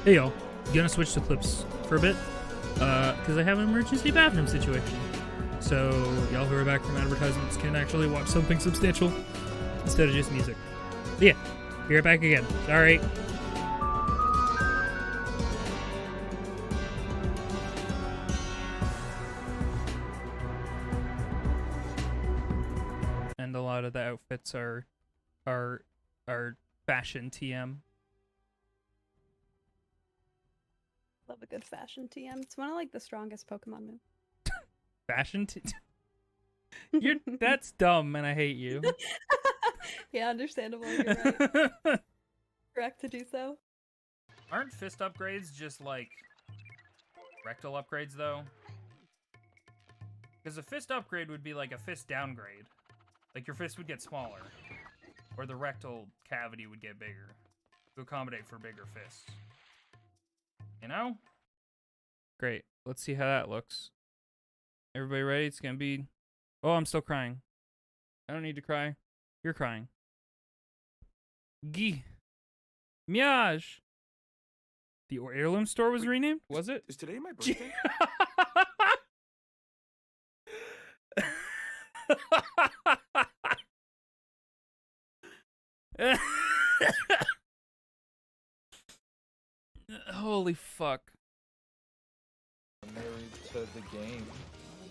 Hey y'all, gonna switch to clips for a bit, because I have an emergency bathroom situation. So y'all who are back from advertisements can actually watch something substantial instead of just music. So yeah, be right back again. Sorry. And a lot of the outfits are fashion TM. Love a good fashion TM. It's one of like the strongest Pokemon moves. Fashion that's dumb and I hate you. Yeah, understandable. You're right. Correct to do so. Aren't fist upgrades just like rectal upgrades though? Because a fist upgrade would be like a fist downgrade. Like your fist would get smaller. Or the rectal cavity would get bigger. To accommodate for bigger fists. You know? Great. Let's see how that looks. Everybody ready? It's gonna be... Oh, I'm still crying. I don't need to cry. You're crying. Gee. Miage. The heirloom store was renamed? Was it? Is today my birthday? Holy fuck. Married to the game.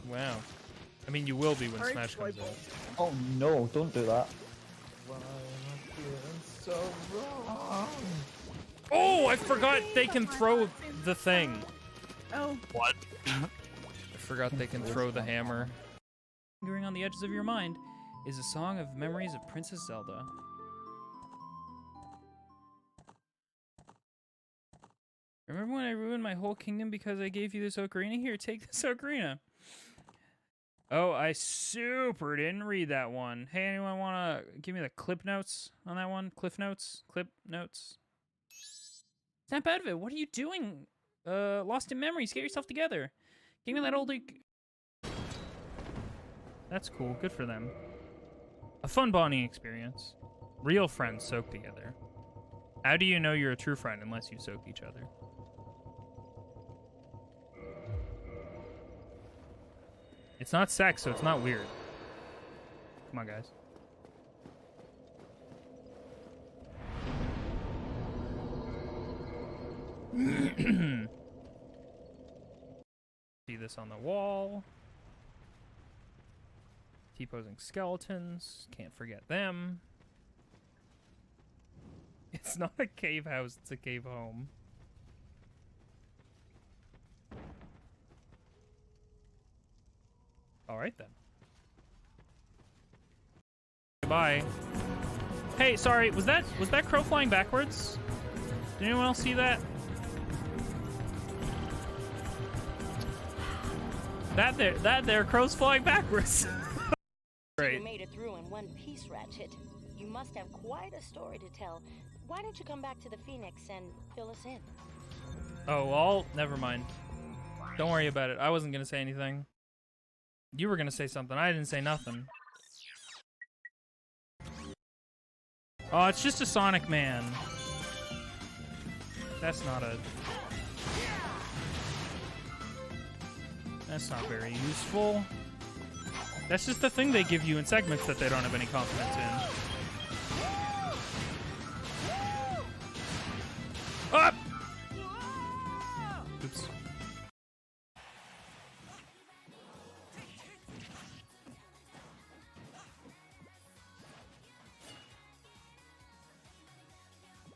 Wow. I mean, you will be when Alright, Smash comes out. Oh no, don't do that. Why am I feeling so wrong? Oh, I forgot they can throw the thing. Oh. What? I forgot they can throw the hammer. Lingering on the edges of your mind is a song of memories of Princess Zelda. Remember when I ruined my whole kingdom because I gave you this ocarina? Here, take this ocarina. Oh, I super didn't read that one. Hey, anyone want to give me the clip notes on that one? Cliff notes? Clip notes? Snap out of it. What are you doing? Lost in memories. Get yourself together. Give me that old... That's cool. Good for them. A fun bonding experience. Real friends soak together. How do you know you're a true friend unless you soak each other? It's not sex, so it's not weird. Come on, guys. See this on the wall. T-posing skeletons. Can't forget them. It's not a cave house, it's a cave home. Alright then. Goodbye. Hey, sorry, was that crow flying backwards? Did anyone else see that? That there crow's flying backwards. Great. You made it through in one piece, Ratchet. You must have quite a story to tell. Why don't you come back to the Phoenix and fill us in? Oh, well, never mind. Don't worry about it. I wasn't gonna say anything. You were gonna say something. I didn't say nothing. Oh, it's just a Sonic Man. That's not a... That's not very useful. That's just the thing they give you in segments that they don't have any confidence in. Up! Oops.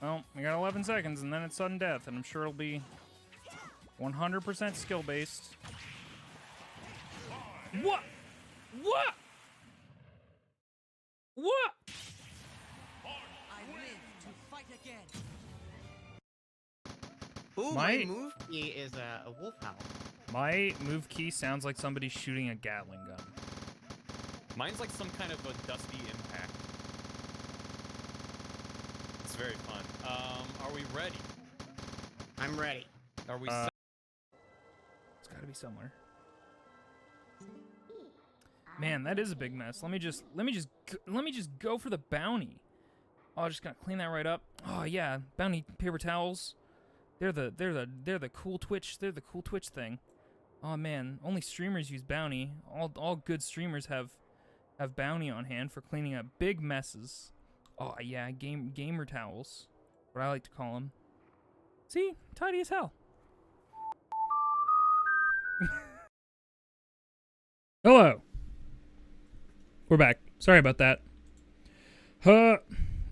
Well, we got 11 seconds and then it's sudden death, and I'm sure it'll be 100% skill-based. What? What? What? I live to fight again. Ooh, my move key is a wolf howl. My move key sounds like somebody shooting a Gatling gun. Mine's like some kind of a dusty impact. It's very fun. Are we ready? I'm ready. Are we? It's gotta be somewhere. Man, that is a big mess. Let me just go for the bounty. Oh, just gonna clean that right up. Oh yeah, bounty paper towels. They're the cool Twitch. They're the cool Twitch thing. Oh man, only streamers use bounty. All good streamers have bounty on hand for cleaning up big messes. Oh yeah, gamer towels, what I like to call them. See, tidy as hell. Hello. We're back. Sorry about that.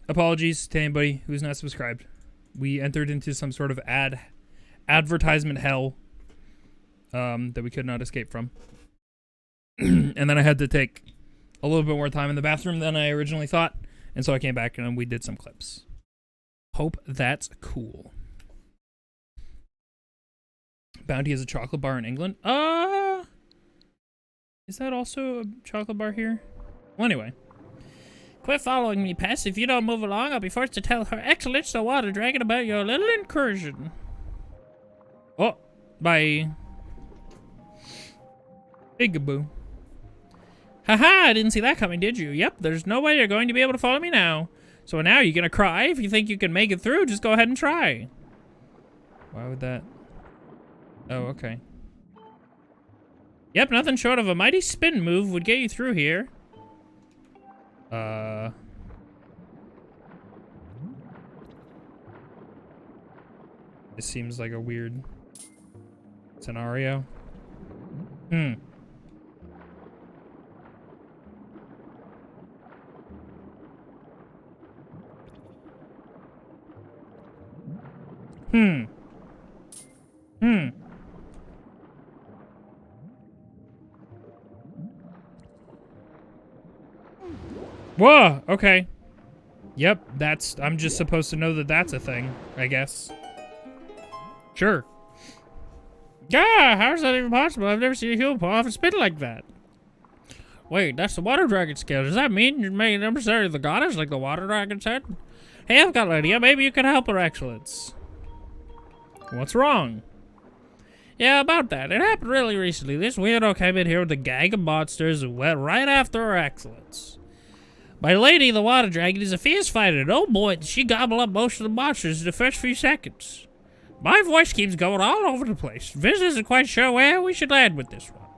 Apologies to anybody who's not subscribed. We entered into some sort of advertisement hell that we could not escape from. And then I had to take a little bit more time in the bathroom than I originally thought. And so I came back and we did some clips. Hope that's cool. Bounty is a chocolate bar in England. Is that also a chocolate bar here? Well, anyway. Quit following me, Pess. If you don't move along, I'll be forced to tell Her Excellence the Water Dragon about your little incursion. Oh, bye. Bigaboo. Haha, I didn't see that coming, did you? Yep, there's no way you're going to be able to follow me now. So now you're gonna cry? If you think you can make it through, just go ahead and try. Why would that? Oh, okay. Yep, nothing short of a mighty spin move would get you through here. This seems like a weird scenario. Whoa, okay. Yep, I'm just supposed to know that that's a thing, I guess. Sure. Yeah, how's that even possible? I've never seen a human pull off a spin like that. Wait, that's the water dragon skill. Does that mean you're making an emissary of the goddess like the water dragon said? Hey, I've got an idea. Maybe you can help Her Excellence. What's wrong? Yeah, about that. It happened really recently. This weirdo came in here with a gang of monsters and went right after Her Excellence. My lady, the water dragon, is a fierce fighter, and oh boy, did she gobble up most of the monsters in the first few seconds. My voice keeps going all over the place. Viz isn't quite sure where we should land with this one.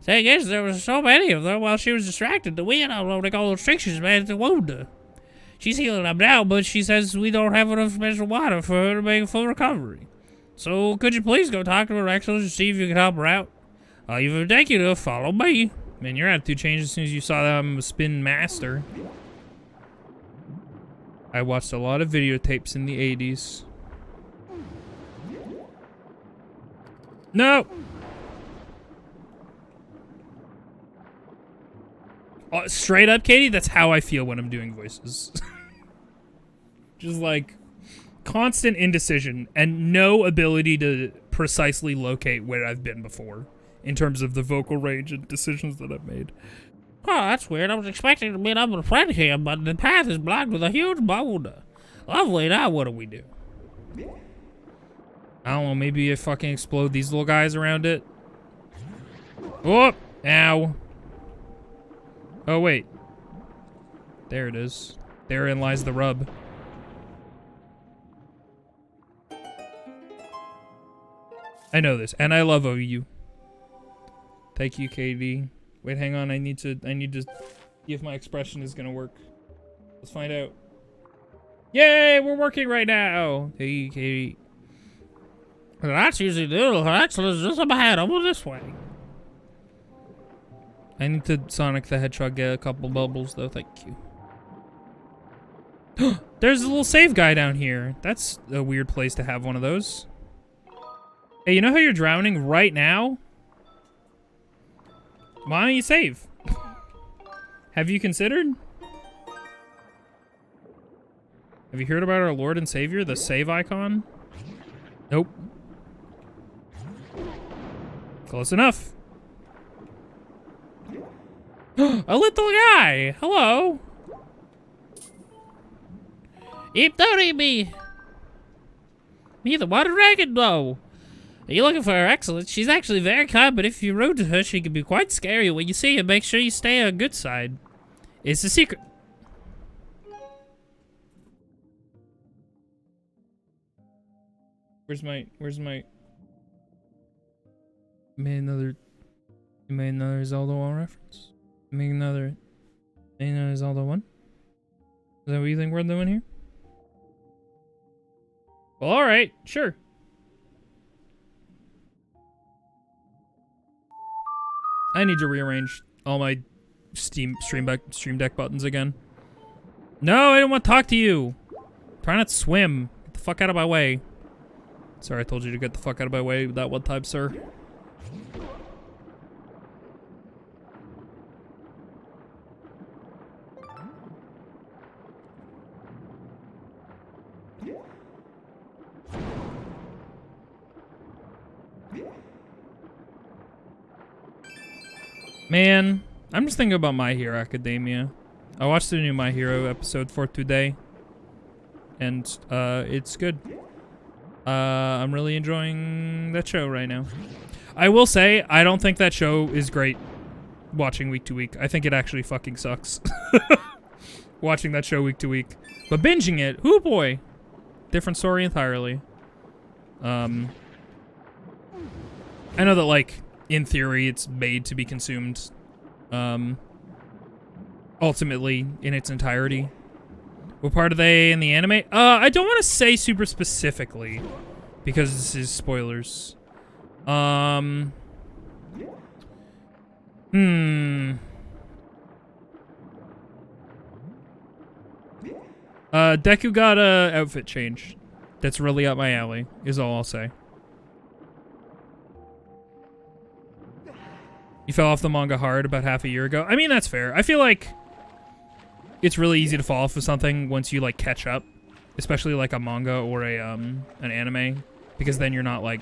Thing is, there was so many of them while she was distracted that we ended up loading all the restrictions managed to wound her. She's healing up now, but she says we don't have enough special water for her to make a full recovery. So could you please go talk to Her Excellence and see if you can help her out? You've taken to follow me. Man, your attitude changed as soon as you saw that I'm a spin master. I watched a lot of videotapes in the 80s. No! Straight up, Katie, that's how I feel when I'm doing voices. Just like constant indecision and no ability to precisely locate where I've been before in terms of the vocal range and decisions that I've made. Oh, that's weird. I was expecting to meet up with a friend here, but the path is blocked with a huge boulder. Lovely, now what do we do? I don't know, maybe I fucking explode these little guys around it. Oh, ow. Oh, wait. There it is. Therein lies the rub. I know this, and I love OU. Thank you, KD. Wait, hang on. I need to see if my expression is gonna work. Let's find out. Yay, we're working right now. Hey, KD. That's easy to do. Her Excellence just up ahead. Over this way. I need to Sonic the Hedgehog get a couple bubbles, though. Thank you. There's a little save guy down here. That's a weird place to have one of those. Hey, you know how you're drowning right now? Why don't you save? Have you considered? Have you heard about our Lord and Savior, the save icon? Nope. Close enough. A little guy! Hello! Keep doubting me! Me, the water dragon? No. Are you looking for Her Excellence? She's actually very kind, but if you're rude to her, she can be quite scary. When you see her, make sure you stay on a good side. It's a secret. Where's my made another Zelda 1 reference? Make another Zelda 1? Is that what you think we're doing here? Well, alright, sure. I need to rearrange all my Stream Deck buttons again. No, I don't want to talk to you. Try not to swim. Get the fuck out of my way. Sorry, I told you to get the fuck out of my way that one time, sir. Man, I'm just thinking about My Hero Academia. I watched the new My Hero episode for today, and it's good. I'm really enjoying that show right now. I will say, I don't think that show is great watching week to week. I think it actually fucking sucks. Watching that show week to week. But binging it, hoo boy. Different story entirely. I know that, like, in theory, it's made to be consumed, ultimately, in its entirety. What part are they in the anime? I don't want to say super specifically, because this is spoilers. Deku got a outfit change. That's really up my alley, is all I'll say. You fell off the manga hard about half a year ago. I mean, that's fair. I feel like it's really easy to fall off of something once you, like, catch up. Especially, like, a manga or a, an anime. Because then you're not, like...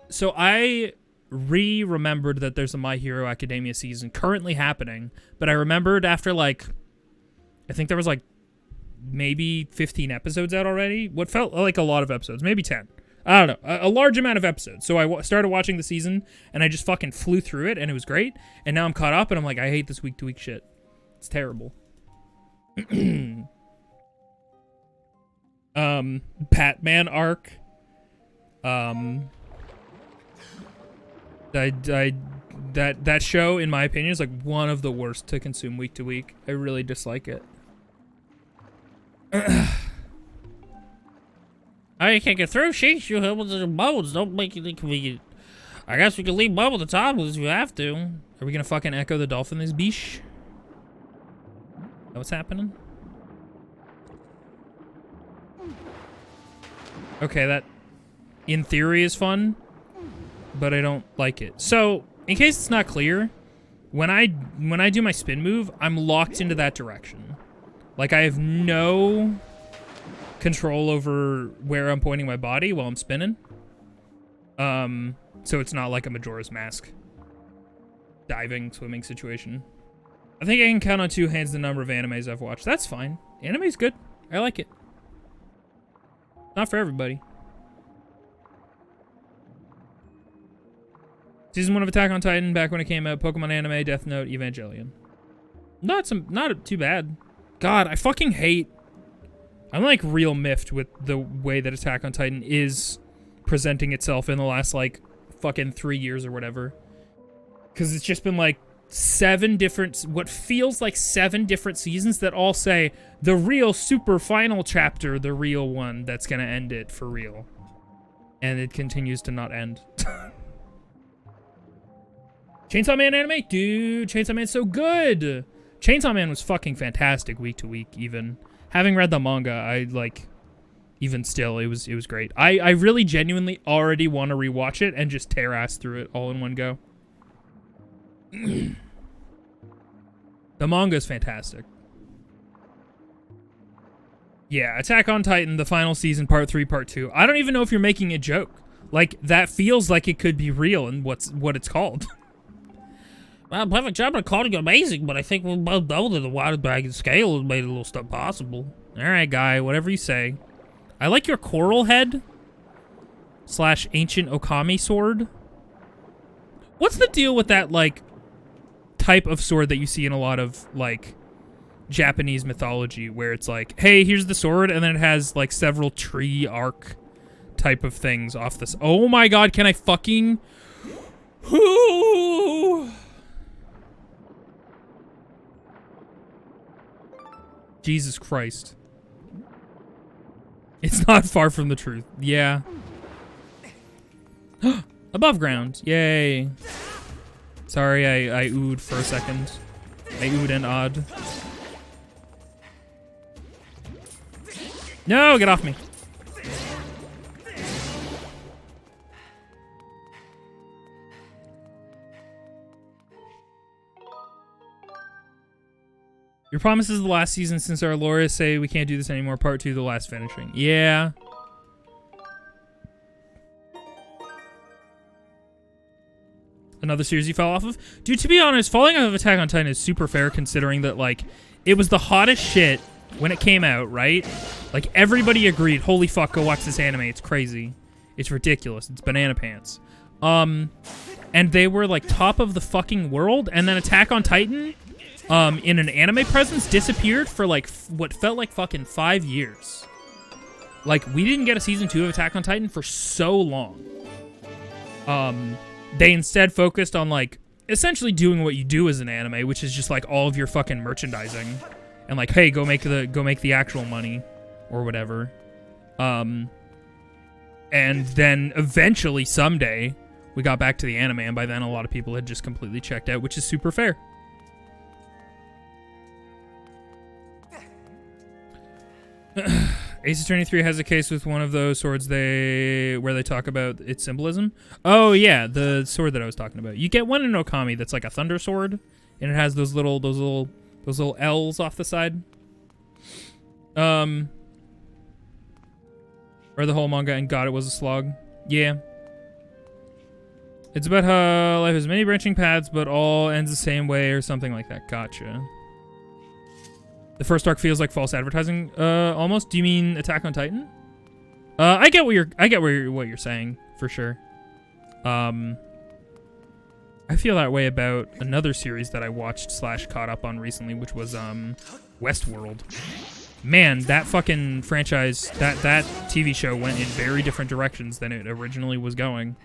so I remembered that there's a My Hero Academia season currently happening. But I remembered after, like... I think there was, like, maybe 15 episodes out already. What felt like a lot of episodes. Maybe 10. I don't know, a large amount of episodes. So I started watching the season, and I just fucking flew through it, and it was great. And now I'm caught up, and I'm like, I hate this week-to-week shit. It's terrible. Batman arc. That show, in my opinion, is like one of the worst to consume week-to-week. I really dislike it. I can't get through. Sheesh, you help with the bubbles. Don't make it inconvenient. I guess we can leave Bubble at the top if we have to. Are we gonna fucking echo the dolphin this biche? Is that what's happening? Okay, that in theory is fun, but I don't like it. So, in case it's not clear, when I do my spin move, I'm locked into that direction. Like, I have no control over where I'm pointing my body while I'm spinning. So it's not like a Majora's Mask diving, swimming situation. I think I can count on 2 hands the number of animes I've watched. That's fine. Anime's good. I like it. Not for everybody. Season 1 of Attack on Titan, back when it came out. Pokemon anime, Death Note, Evangelion. Not too bad. God, I fucking hate... I'm like real miffed with the way that Attack on Titan is presenting itself in the last like fucking 3 years or whatever. Because it's just been like 7 different, what feels like 7 different seasons that all say the real super final chapter, the real one that's gonna end it for real. And it continues to not end. Chainsaw Man anime? Dude, Chainsaw Man's so good! Chainsaw Man was fucking fantastic week to week even. Having read the manga, I like, even still, it was great. I really genuinely already want to rewatch it and just tear ass through it all in one go. The manga is fantastic. Yeah, Attack on Titan, the final season, part 3, part 2. I don't even know if you're making a joke. Like, that feels like it could be real and what it's called. Well, perfect job of calling it amazing, but I think we both know that the wide dragon scale has made a little stuff possible. Alright, guy, whatever you say. I like your coral head / ancient Okami sword. What's the deal with that, like, type of sword that you see in a lot of, like, Japanese mythology, where it's like, hey, here's the sword, and then it has, like, several tree arc type of things off this. Oh my god, can I fucking... Ooh. Jesus Christ. It's not far from the truth. Yeah. Above ground. Yay. Sorry, I oohed for a second. I oohed and odd. No, get off me. Your promise is the last season since our lawyers say we can't do this anymore. Part 2, the last finishing. Yeah. Another series you fell off of? Dude, to be honest, falling off of Attack on Titan is super fair considering that, like, it was the hottest shit when it came out, right? Like, everybody agreed, holy fuck, go watch this anime. It's crazy. It's ridiculous. It's banana pants. And they were, like, top of the fucking world, and then Attack on Titan... in an anime presence, disappeared for, like, what felt like fucking 5 years. Like, we didn't get a season 2 of Attack on Titan for so long. They instead focused on, like, essentially doing what you do as an anime, which is just, like, all of your fucking merchandising. And, like, hey, go make the actual money. Or whatever. And then, eventually, someday, we got back to the anime, and by then a lot of people had just completely checked out, which is super fair. Ace Attorney 3 has a case with one of those swords where they talk about its symbolism. Oh yeah, the sword that I was talking about. You get one in Okami that's like a thunder sword, and it has those little L's off the side. Or the whole manga, and God, it was a slog. Yeah. It's about how life has many branching paths, but all ends the same way, or something like that. Gotcha. The first arc feels like false advertising, almost. Do you mean Attack on Titan? I get what you're saying, for sure. I feel that way about another series that I watched / caught up on recently, which was Westworld. Man, that fucking franchise, that TV show went in very different directions than it originally was going.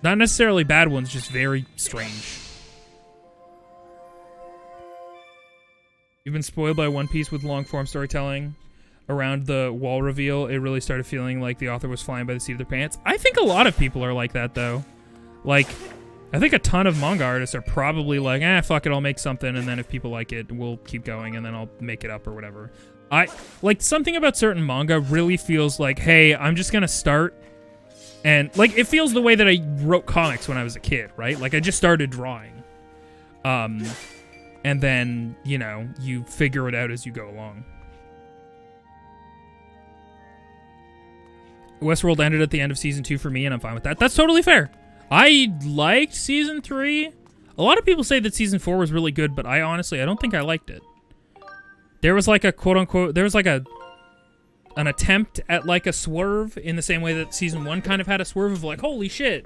Not necessarily bad ones, just very strange. You've been spoiled by One Piece with long-form storytelling. Around the wall reveal, it really started feeling like the author was flying by the seat of their pants. I think a lot of people are like that, though. Like, I think a ton of manga artists are probably like, fuck it, I'll make something, and then if people like it, we'll keep going, and then I'll make it up or whatever. Like, something about certain manga really feels like, hey, I'm just gonna start, and, like, it feels the way that I wrote comics when I was a kid, right? Like, I just started drawing. And then, you know, you figure it out as you go along. Westworld ended at the end of Season 2 for me, and I'm fine with that. That's totally fair. I liked Season 3. A lot of people say that Season 4 was really good, but I don't think I liked it. There was like a quote-unquote... There was like an attempt at like a swerve in the same way that Season 1 kind of had a swerve of like, holy shit,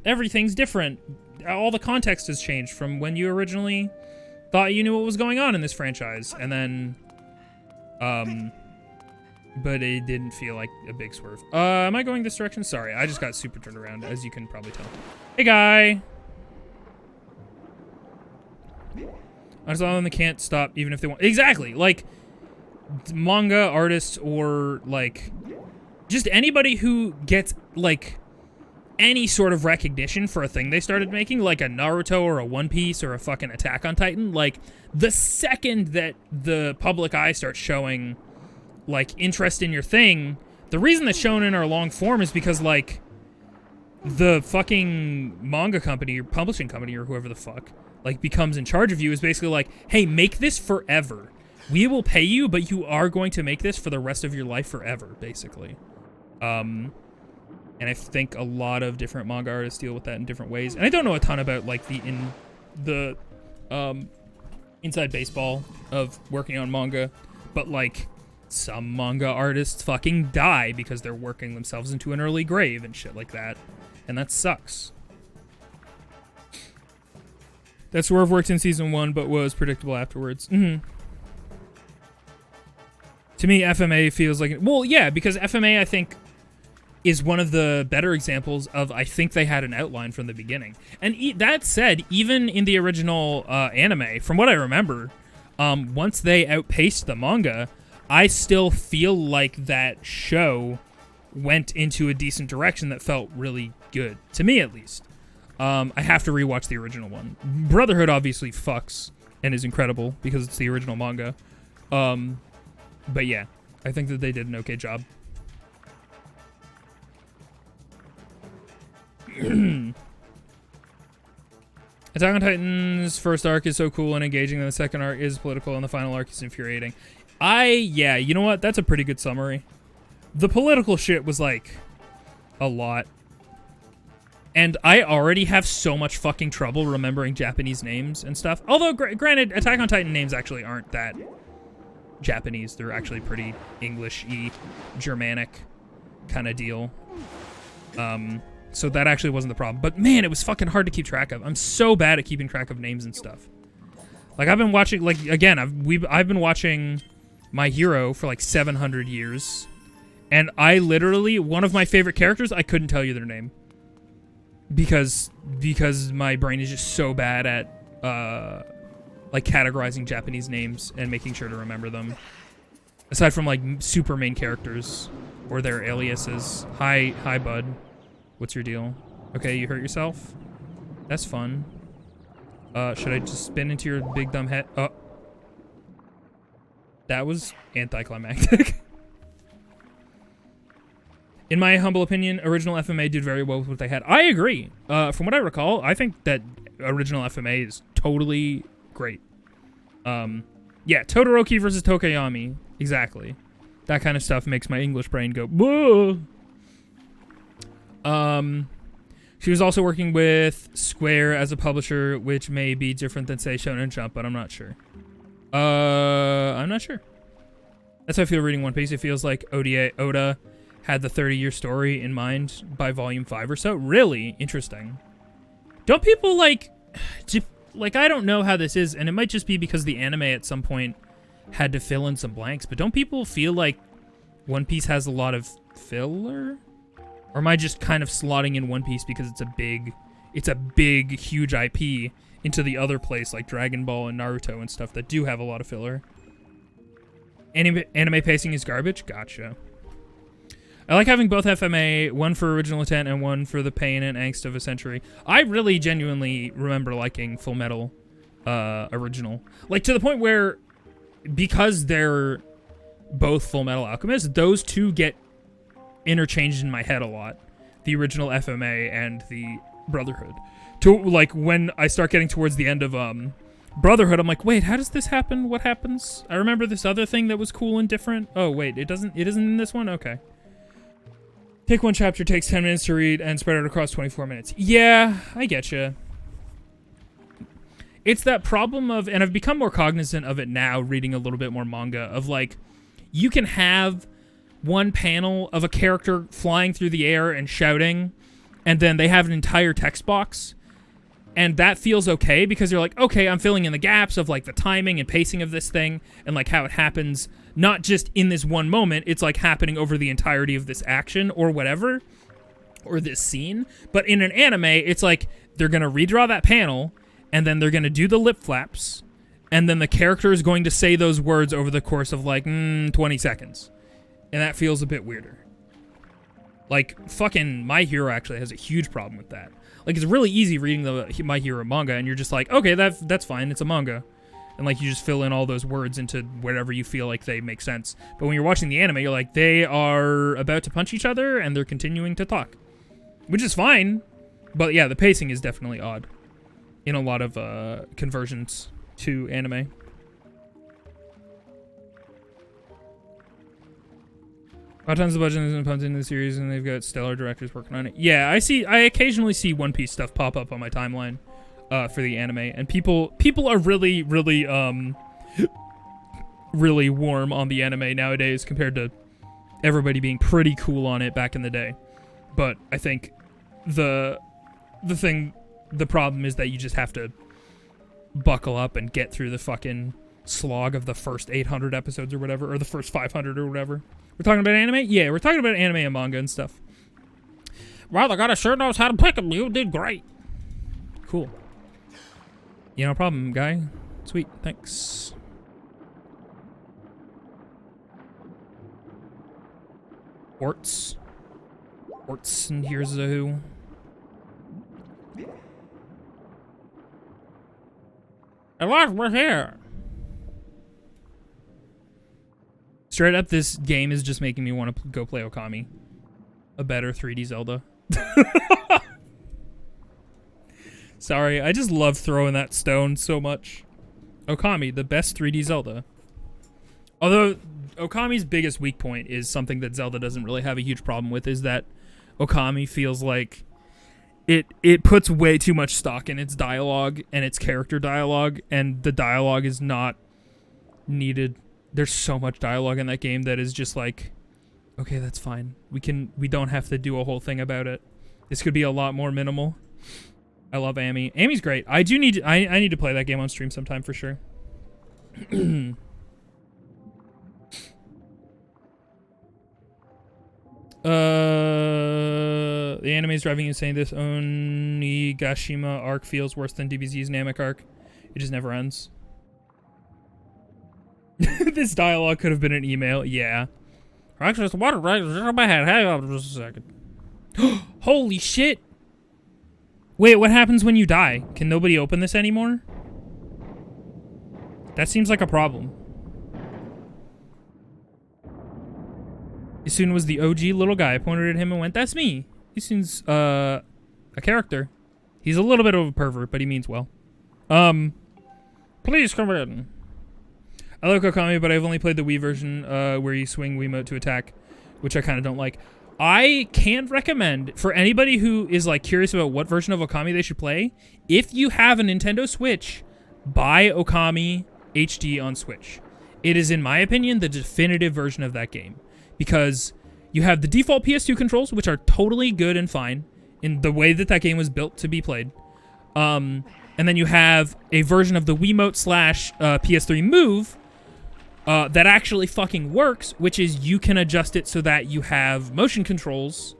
everything's different. All the context has changed from when you originally... thought you knew what was going on in this franchise, and then, but it didn't feel like a big swerve. Am I going this direction? Sorry, I just got super turned around, as you can probably tell. Hey, guy! I just thought they can't stop even if they want. Exactly! Like, manga artists or, like, just anybody who gets, like, any sort of recognition for a thing they started making, like a Naruto or a One Piece or a fucking Attack on Titan, like, the second that the public eye starts showing, like, interest in your thing, the reason that's shown in our long form is because, like, the fucking manga company or publishing company or whoever the fuck, like, becomes in charge of you is basically like, hey, make this forever. We will pay you, but you are going to make this for the rest of your life forever, basically. And I think a lot of different manga artists deal with that in different ways. And I don't know a ton about, like, the inside baseball of working on manga, but, like, some manga artists fucking die because they're working themselves into an early grave and shit like that. And that sucks. That swerve worked in Season 1, but was predictable afterwards. To me, FMA feels like... Well, yeah, because FMA, I think... is one of the better examples of, I think they had an outline from the beginning. And that said, even in the original anime, from what I remember, once they outpaced the manga, I still feel like that show went into a decent direction that felt really good, to me at least. I have to rewatch the original one. Brotherhood obviously fucks and is incredible because it's the original manga. But yeah, I think that they did an okay job. Attack on Titan's first arc is so cool and engaging, and the second arc is political, and the final arc is infuriating. Yeah, you know what? That's a pretty good summary. The political shit was, like, a lot. And I already have so much fucking trouble remembering Japanese names and stuff. Although, granted, Attack on Titan names actually aren't that Japanese. They're actually pretty English-y, Germanic kind of deal. So that actually wasn't the problem. But man, it was fucking hard to keep track of. I'm so bad at keeping track of names and stuff. Like, I've been watching, like, again, I've been watching My Hero for like 700 years. And I literally, one of my favorite characters, I couldn't tell you their name. Because my brain is just so bad at, like, categorizing Japanese names and making sure to remember them. Aside from, like, super main characters or their aliases. Hi, bud. What's your deal? Okay, you hurt yourself? That's fun. Should I just spin into your big dumb head? Oh. That was anticlimactic. In my humble opinion, original FMA did very well with what they had. I agree. From what I recall, I think that original FMA is totally great. Yeah, Todoroki versus Tokayami. Exactly. That kind of stuff makes my English brain go, whoa. She was also working with Square as a publisher, which may be different than, say, Shonen Jump, but I'm not sure. I'm not sure. That's how I feel reading One Piece. It feels like Oda had the 30-year story in mind by volume 5 or so. Really interesting. Don't people like, I don't know how this is, and it might just be because the anime at some point had to fill in some blanks, but don't people feel like One Piece has a lot of filler? Or am I just kind of slotting in One Piece because it's a big, huge IP into the other place like Dragon Ball and Naruto and stuff that do have a lot of filler? Anime pacing is garbage? Gotcha. I like having both FMA, one for original intent and one for the pain and angst of a century. I really genuinely remember liking Full Metal original. Like, to the point where, because they're both Full Metal Alchemist, those two get interchanged in my head a lot. The original FMA and the Brotherhood. To, like, when I start getting towards the end of Brotherhood, I'm like, wait, how does this happen? What happens? I remember this other thing that was cool and different. Oh, wait, it isn't in this one? Okay. Pick one chapter, takes 10 minutes to read, and spread it across 24 minutes. Yeah, I getcha. It's that problem of, and I've become more cognizant of it now, reading a little bit more manga, of like, you can have one panel of a character flying through the air and shouting, and then they have an entire text box, and that feels okay because you're like, okay, I'm filling in the gaps of like the timing and pacing of this thing and like how it happens, not just in this one moment, it's like happening over the entirety of this action or whatever, or this scene. But in an anime, it's like they're gonna redraw that panel, and then they're gonna do the lip flaps, and then the character is going to say those words over the course of like 20 seconds. And that feels a bit weirder. Like, fucking My Hero actually has a huge problem with that. Like, it's really easy reading the My Hero manga, and you're just like, okay, that's fine, it's a manga. And, like, you just fill in all those words into wherever you feel like they make sense. But when you're watching the anime, you're like, they are about to punch each other, and they're continuing to talk. Which is fine, but yeah, the pacing is definitely odd in a lot of conversions to anime. A lot of times the budget isn't pumped into the series, and they've got stellar directors working on it. Yeah, I occasionally see One Piece stuff pop up on my timeline for the anime, and people are really, really, really warm on the anime nowadays compared to everybody being pretty cool on it back in the day. But I think the problem is that you just have to buckle up and get through the fucking slog of the first 800 episodes or whatever, or the first 500 or whatever. We're talking about anime? Yeah, we're talking about anime and manga and stuff. Wow, the goddess sure knows how to pick him. You did great. Cool. Yeah, no problem, guy. Sweet, thanks. Orts. Orts, and here's a who. Alive, we're here. Straight up, this game is just making me want to go play Okami. A better 3D Zelda. Sorry, I just love throwing that stone so much. Okami, the best 3D Zelda. Although, Okami's biggest weak point is something that Zelda doesn't really have a huge problem with, is that Okami feels like it puts way too much stock in its dialogue and its character dialogue, and the dialogue is not needed. There's so much dialogue in that game that is just like, okay, that's fine. We don't have to do a whole thing about it. This could be a lot more minimal. I love Amy. Amy's great. I need to play that game on stream sometime for sure. The anime is driving you insane. This Onigashima arc feels worse than DBZ's Namek arc. It just never ends. This dialogue could have been an email. Yeah. Actually, it's water right in my head. Hang on just a second. Holy shit! Wait, what happens when you die? Can nobody open this anymore? That seems like a problem. Isun was the OG little guy. I pointed at him and went, "That's me." Isun's a character. He's a little bit of a pervert, but he means well. Please come in. I like Okami, but I've only played the Wii version where you swing Wiimote to attack, which I kind of don't like. I can't recommend, for anybody who is like curious about what version of Okami they should play, if you have a Nintendo Switch, buy Okami HD on Switch. It is, in my opinion, the definitive version of that game. Because you have the default PS2 controls, which are totally good and fine in the way that that game was built to be played. And then you have a version of the Wiimote / PS3 Move that actually fucking works, which is you can adjust it so that you have motion controls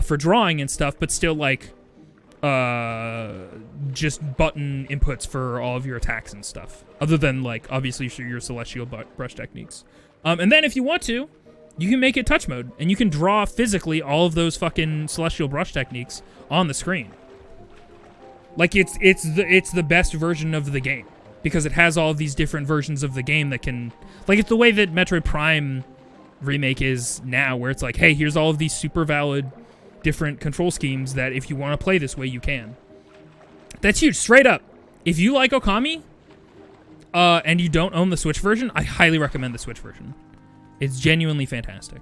for drawing and stuff, but still like just button inputs for all of your attacks and stuff. Other than like obviously your celestial brush techniques. And then if you want to, you can make it touch mode, and you can draw physically all of those fucking celestial brush techniques on the screen. Like it's the best version of the game because it has all of these different versions of the game that can, like, it's the way that Metroid Prime remake is now, where it's like, hey, here's all of these super valid different control schemes that if you want to play this way, you can. That's huge. Straight up, if you like Okami and you don't own the Switch version, I highly recommend the Switch version. It's genuinely fantastic.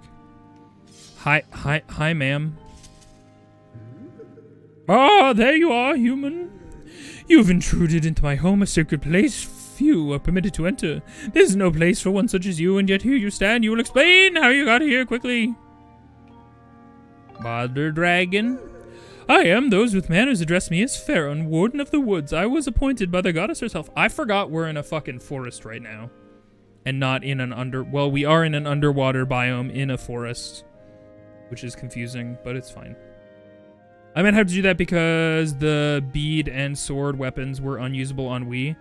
Hi, ma'am. Ah, there you are, human. You've intruded into my home, a sacred place. Few are permitted to enter. There's no place for one such as you, and yet here you stand. You will explain how you got here quickly. Mother Dragon. I am. Those with manners address me as Pharaoh, Warden of the Woods. I was appointed by the goddess herself. I forgot we're in a fucking forest right now. And not in an well, we are in an underwater biome in a forest, which is confusing, but it's fine. I might have to do that because the bead and sword weapons were unusable on Wii.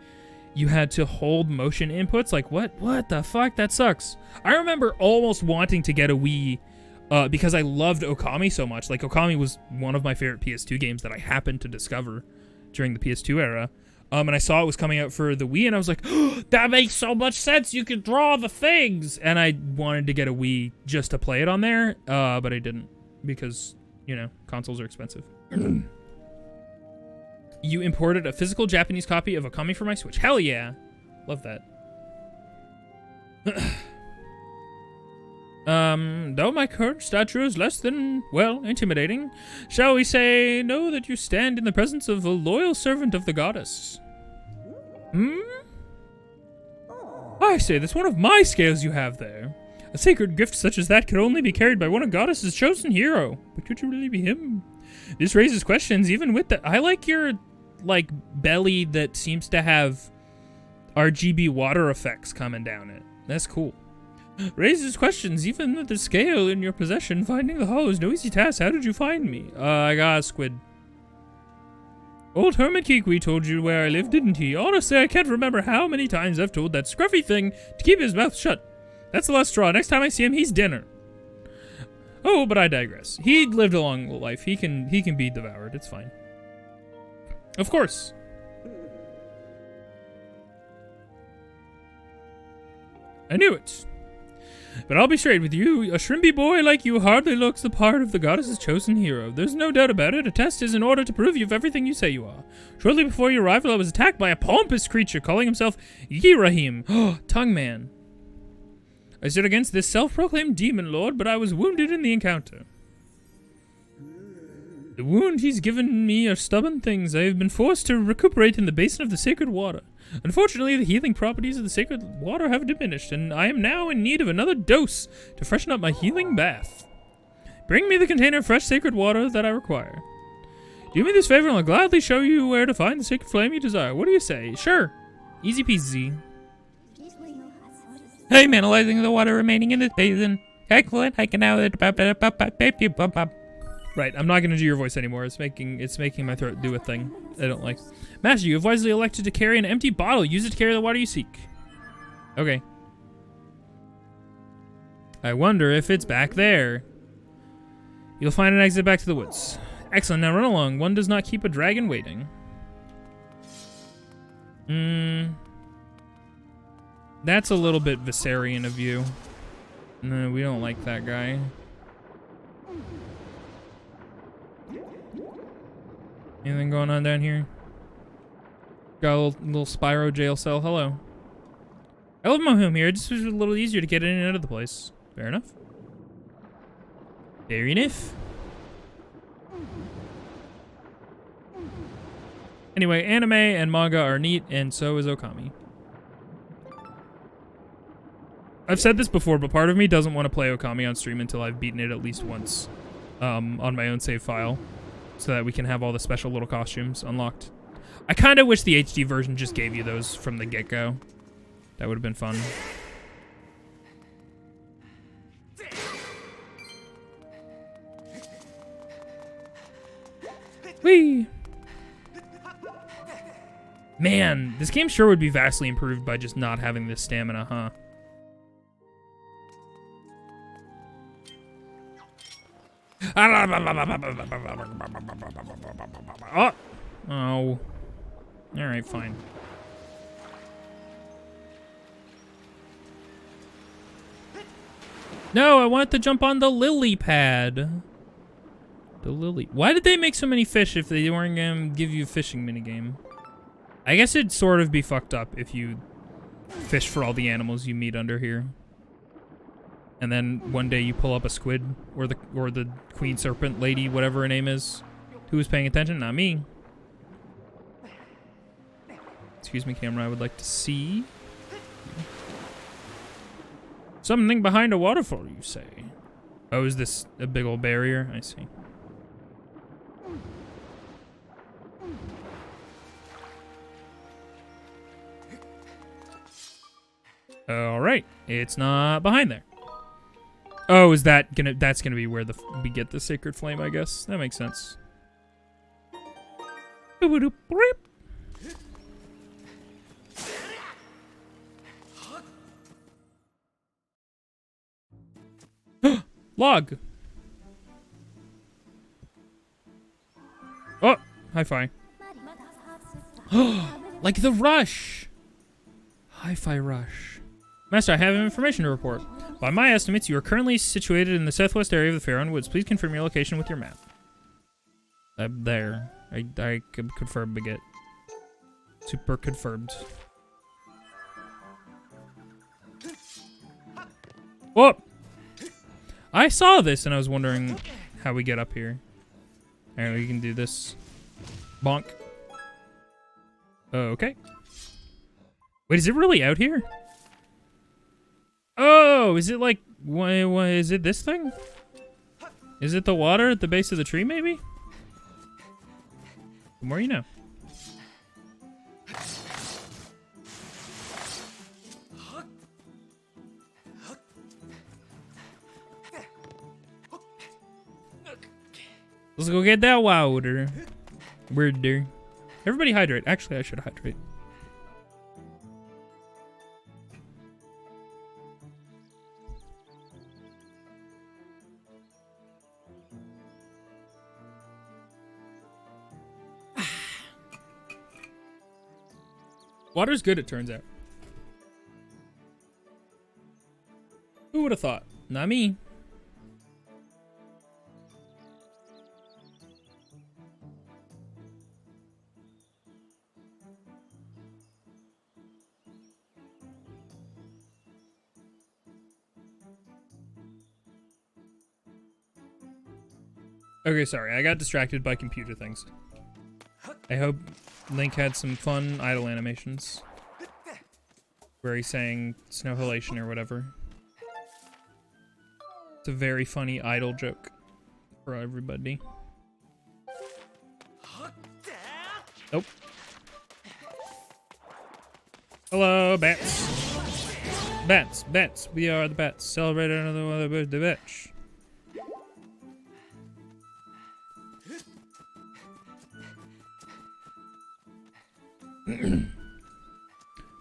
You had to hold motion inputs. Like, what the fuck? That sucks. I remember almost wanting to get a Wii because I loved Okami so much. Like, Okami was one of my favorite PS2 games that I happened to discover during the PS2 era. And I saw it was coming out for the Wii, and I was like, oh, that makes so much sense. You can draw the things. And I wanted to get a Wii just to play it on there, but I didn't because, you know, consoles are expensive. You imported a physical Japanese copy of Okami for my Switch. Hell yeah. Love that. Though my current stature is less than, well, intimidating, shall we say, know that you stand in the presence of a loyal servant of the goddess. I say, that's one of my scales you have there. A sacred gift such as that could only be carried by one of goddess's chosen hero. But could you really be him? This raises questions, even with that. I like your, like, belly that seems to have RGB water effects coming down it. That's cool. Raises questions, even with the scale in your possession. Finding the hollow is no easy task. How did you find me? I got a squid. Old Hermit Kikwi told you where I live, didn't he? Honestly, I can't remember how many times I've told that scruffy thing to keep his mouth shut. That's the last straw. Next time I see him, he's dinner. Oh, but I digress. He lived a long life. He can be devoured. It's fine. Of course. I knew it. But I'll be straight with you. A shrimpy boy like you hardly looks the part of the goddess's chosen hero. There's no doubt about it. A test is in order to prove you've everything you say you are. Shortly before your arrival, I was attacked by a pompous creature calling himself Yirahim. Tongue man. I stood against this self-proclaimed demon lord, but I was wounded in the encounter. The wound he's given me are stubborn things. I have been forced to recuperate in the basin of the sacred water. Unfortunately, the healing properties of the sacred water have diminished, and I am now in need of another dose to freshen up my healing bath. Bring me the container of fresh sacred water that I require. Do me this favor and I'll gladly show you where to find the sacred flame you desire. What do you say? Sure. Easy peasy. I'm analyzing the water remaining in this basin. Excellent. I can now... Right, I'm not going to do your voice anymore. It's making my throat do a thing I don't like. Master, you have wisely elected to carry an empty bottle. Use it to carry the water you seek. Okay. I wonder if it's back there. You'll find an exit back to the woods. Excellent, now run along. One does not keep a dragon waiting. That's a little bit Viserion of you. No, we don't like that guy. Anything going on down here? Got a little Spyro jail cell. Hello. I love my home here. It just was a little easier to get in and out of the place. Fair enough. Fair enough. Anyway, anime and manga are neat, and so is Okami. I've said this before, but part of me doesn't want to play Okami on stream until I've beaten it at least once on my own save file, so that we can have all the special little costumes unlocked. I kind of wish the HD version just gave you those from the get-go. That would have been fun. Whee! Man, this game sure would be vastly improved by just not having this stamina, huh? Oh. Alright, fine. No, I want to jump on the lily pad. The lily. Why did they make so many fish if they weren't going to give you a fishing minigame? I guess it'd sort of be fucked up if you fish for all the animals you meet under here. And then one day you pull up a squid or the queen serpent lady, whatever her name is. Who was paying attention? Not me. Excuse me, camera. I would like to see. Something behind a waterfall, you say? Oh, is this a big old barrier? I see. All right, it's not behind there. Oh, is that gonna? That's gonna be where we get the sacred flame, I guess. That makes sense. Log. Oh, hi-fi. Like the rush. Hi-fi rush. Master, I have information to report. By my estimates, you are currently situated in the southwest area of the Faron Woods. Please confirm your location with your map. There. I confirm Baguette. Super confirmed. Whoa! I saw this and I was wondering how we get up here. Alright, we can do this. Bonk. Okay. Wait, is it really out here? Oh, is it like, what is it this thing? Is it the water at the base of the tree, maybe? The more you know. Let's go get that water. Weirder. Everybody hydrate. Actually, I should hydrate. Water's good, it turns out. Who would have thought? Not me. Okay, sorry. I got distracted by computer things. I hope Link had some fun idle animations. Where he's saying snow halation or whatever. It's a very funny idle joke for everybody. Nope. Hello, bats. Bats, bats. We are the bats. Celebrate another birthday batch.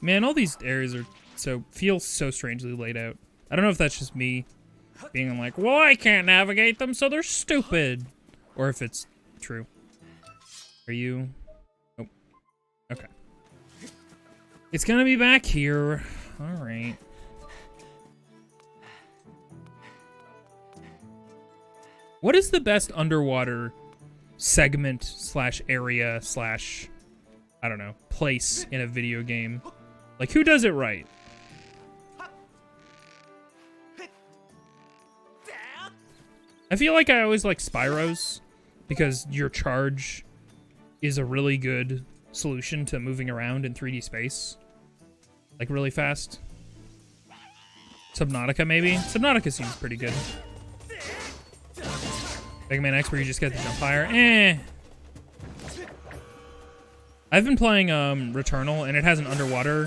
Man, all these areas are feel so strangely laid out. I don't know if that's just me being like, well, I can't navigate them, so they're stupid. Or if it's true. Are you? Oh. Okay. It's gonna be back here. Alright. What is the best underwater segment slash area slash, I don't know, place in a video game? Like, who does it right? I feel like I always like Spyro's because your charge is a really good solution to moving around in 3D space. Like, really fast. Subnautica, maybe? Subnautica seems pretty good. Mega Man X, where you just get the jump higher. Eh. I've been playing Returnal, and it has an underwater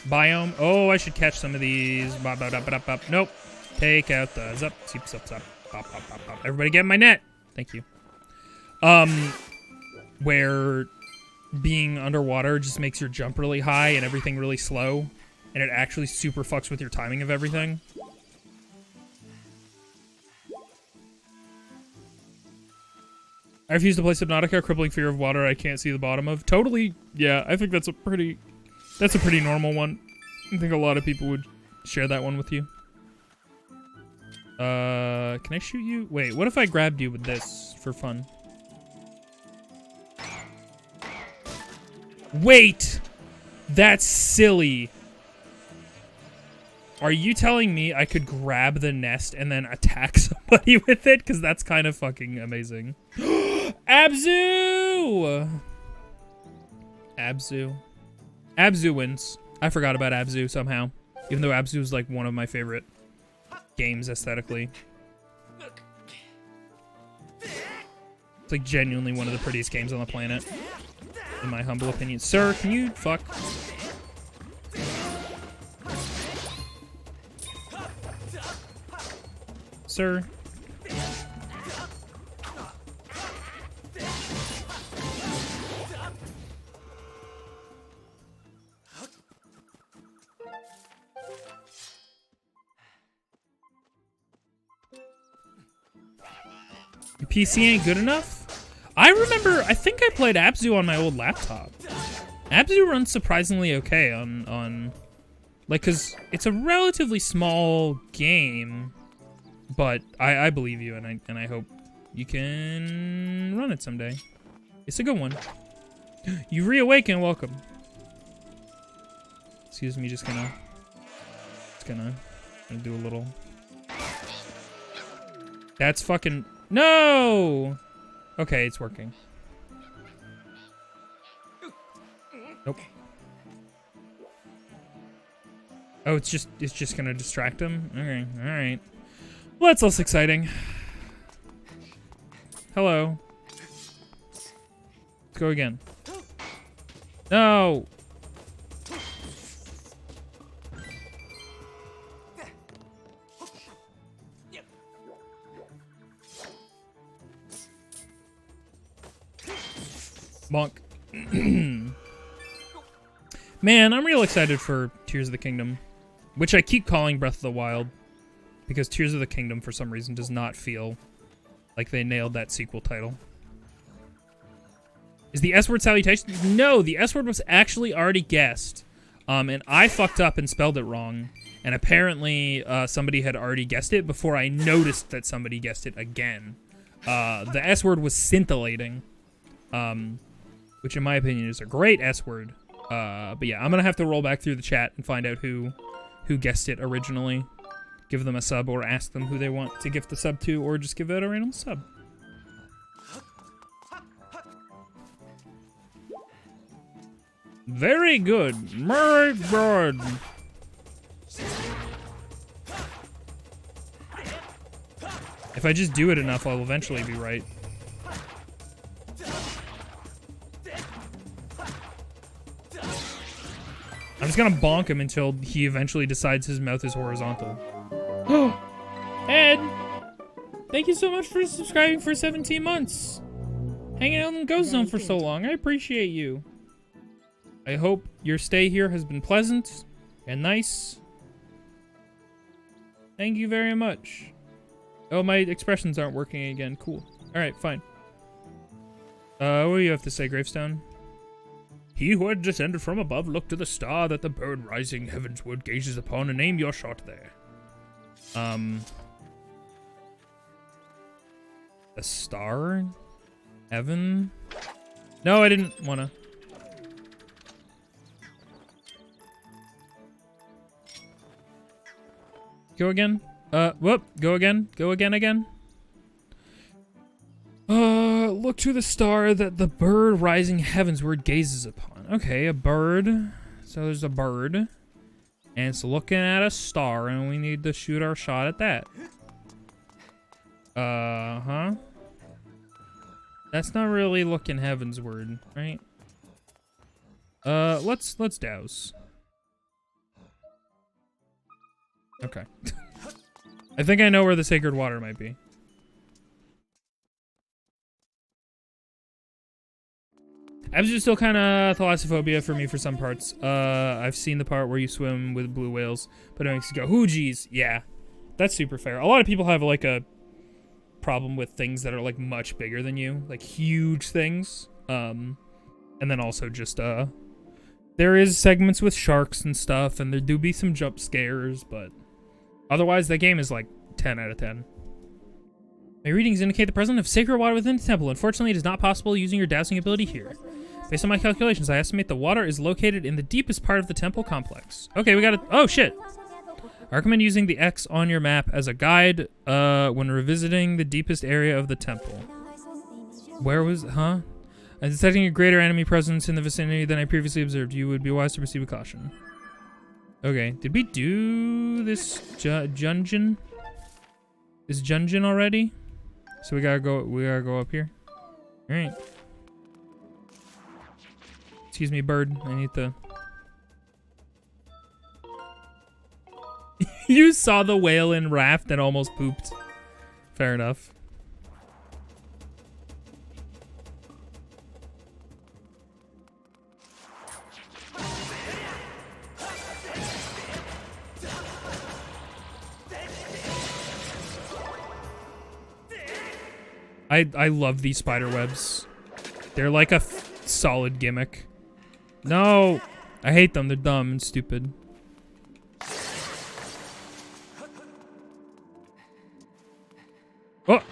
biome. Oh, I should catch some of these. Bop, bop, bop, bop, bop. Nope. Take out the zup, zup, zup, zup. Bop, bop, bop, bop. Everybody get in my net. Thank you. Where being underwater just makes your jump really high and everything really slow, and it actually super fucks with your timing of everything. I refuse to play Subnautica, crippling fear of water I can't see the bottom of. Totally, yeah, I think that's a pretty normal one. I think a lot of people would share that one with you. Can I shoot you? Wait, what if I grabbed you with this for fun? Wait! That's silly. Are you telling me I could grab the nest and then attack somebody with it? Because that's kind of fucking amazing. Abzu! Abzu. Abzu wins. I forgot about Abzu somehow. Even though Abzu is like one of my favorite games aesthetically. It's like genuinely one of the prettiest games on the planet. In my humble opinion. Sir, can you fuck? Sir. Your PC ain't good enough? I remember, I think I played Abzu on my old laptop. Abzu runs surprisingly okay on like, cause it's a relatively small game, but I believe you, and I hope you can run it someday. It's a good one. You reawaken, welcome. Excuse me, just gonna do a little. That's fucking, no! Okay, it's working. Nope. Oh, it's just gonna distract him? Okay, alright. Well, that's less exciting. Hello. Let's go again. No! Bonk. Man, I'm real excited for Tears of the Kingdom, which I keep calling Breath of the Wild, because Tears of the Kingdom, for some reason, does not feel like they nailed that sequel title. Is the S-word salutation? No, the S-word was actually already guessed. And I fucked up and spelled it wrong. And apparently somebody had already guessed it before I noticed that somebody guessed it again. The S-word was scintillating. Which in my opinion is a great S-word. But yeah, I'm going to have to roll back through the chat and find out who guessed it originally. Give them a sub or ask them who they want to gift the sub to, or just give out a random sub. Very good. Very good. If I just do it enough, I'll eventually be right. I'm just gonna bonk him until he eventually decides his mouth is horizontal. Ed! Thank you so much for subscribing for 17 months. Hanging out in Ghost Zone for so long. I appreciate you. I hope your stay here has been pleasant and nice. Thank you very much. Oh, my expressions aren't working again. Cool. Alright, fine. What do you have to say, Gravestone? He who had descended from above looked to the star that the bird rising heavensward gazes upon and aim your shot there. A star? Heaven? No, I didn't wanna. Go again? Whoop. Go again. Go again. Look to the star that the bird rising heavensward gazes upon. Okay, a bird. So there's a bird. And it's looking at a star, and we need to shoot our shot at that. Huh? That's not really looking heavensward, right? Let's douse. Okay. I think I know where the sacred water might be. Abs are still kind of thalassophobia for me for some parts. I've seen the part where you swim with blue whales, but it makes you go, "Hoo geez." Yeah, that's super fair. A lot of people have like a problem with things that are like much bigger than you, like huge things. And then also just there is segments with sharks and stuff, and there do be some jump scares, but otherwise that game is like 10 out of 10. My readings indicate the presence of sacred water within the temple. Unfortunately, it is not possible using your dowsing ability here. Based on my calculations, I estimate the water is located in the deepest part of the temple complex. Okay, we got it. Oh, shit. I recommend using the X on your map as a guide when revisiting the deepest area of the temple. Where was... Huh? I'm detecting a greater enemy presence in the vicinity than I previously observed. You would be wise to proceed with caution. Okay, did we do this dungeon? This dungeon already? So we gotta go up here. Alright. Excuse me, bird. I need to... You saw the whale in Raft and almost pooped. Fair enough. I love these spider webs. They're like a solid gimmick. No! I hate them. They're dumb and stupid. Oh!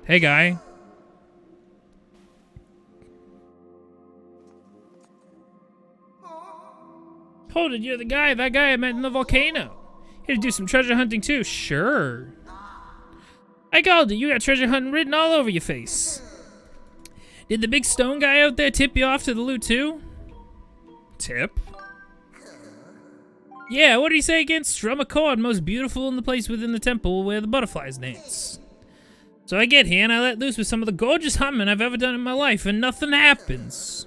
Hey, guy. Hold it, you're the guy. That guy I met in the volcano. Here to do some treasure hunting, too. Sure. I called it. You got treasure hunting written all over your face. Did the big stone guy out there tip you off to the loot too? Tip? Yeah, what did he say again? Strum a chord most beautiful in the place within the temple where the butterflies dance. So I get here and I let loose with some of the gorgeous humming I've ever done in my life and nothing happens.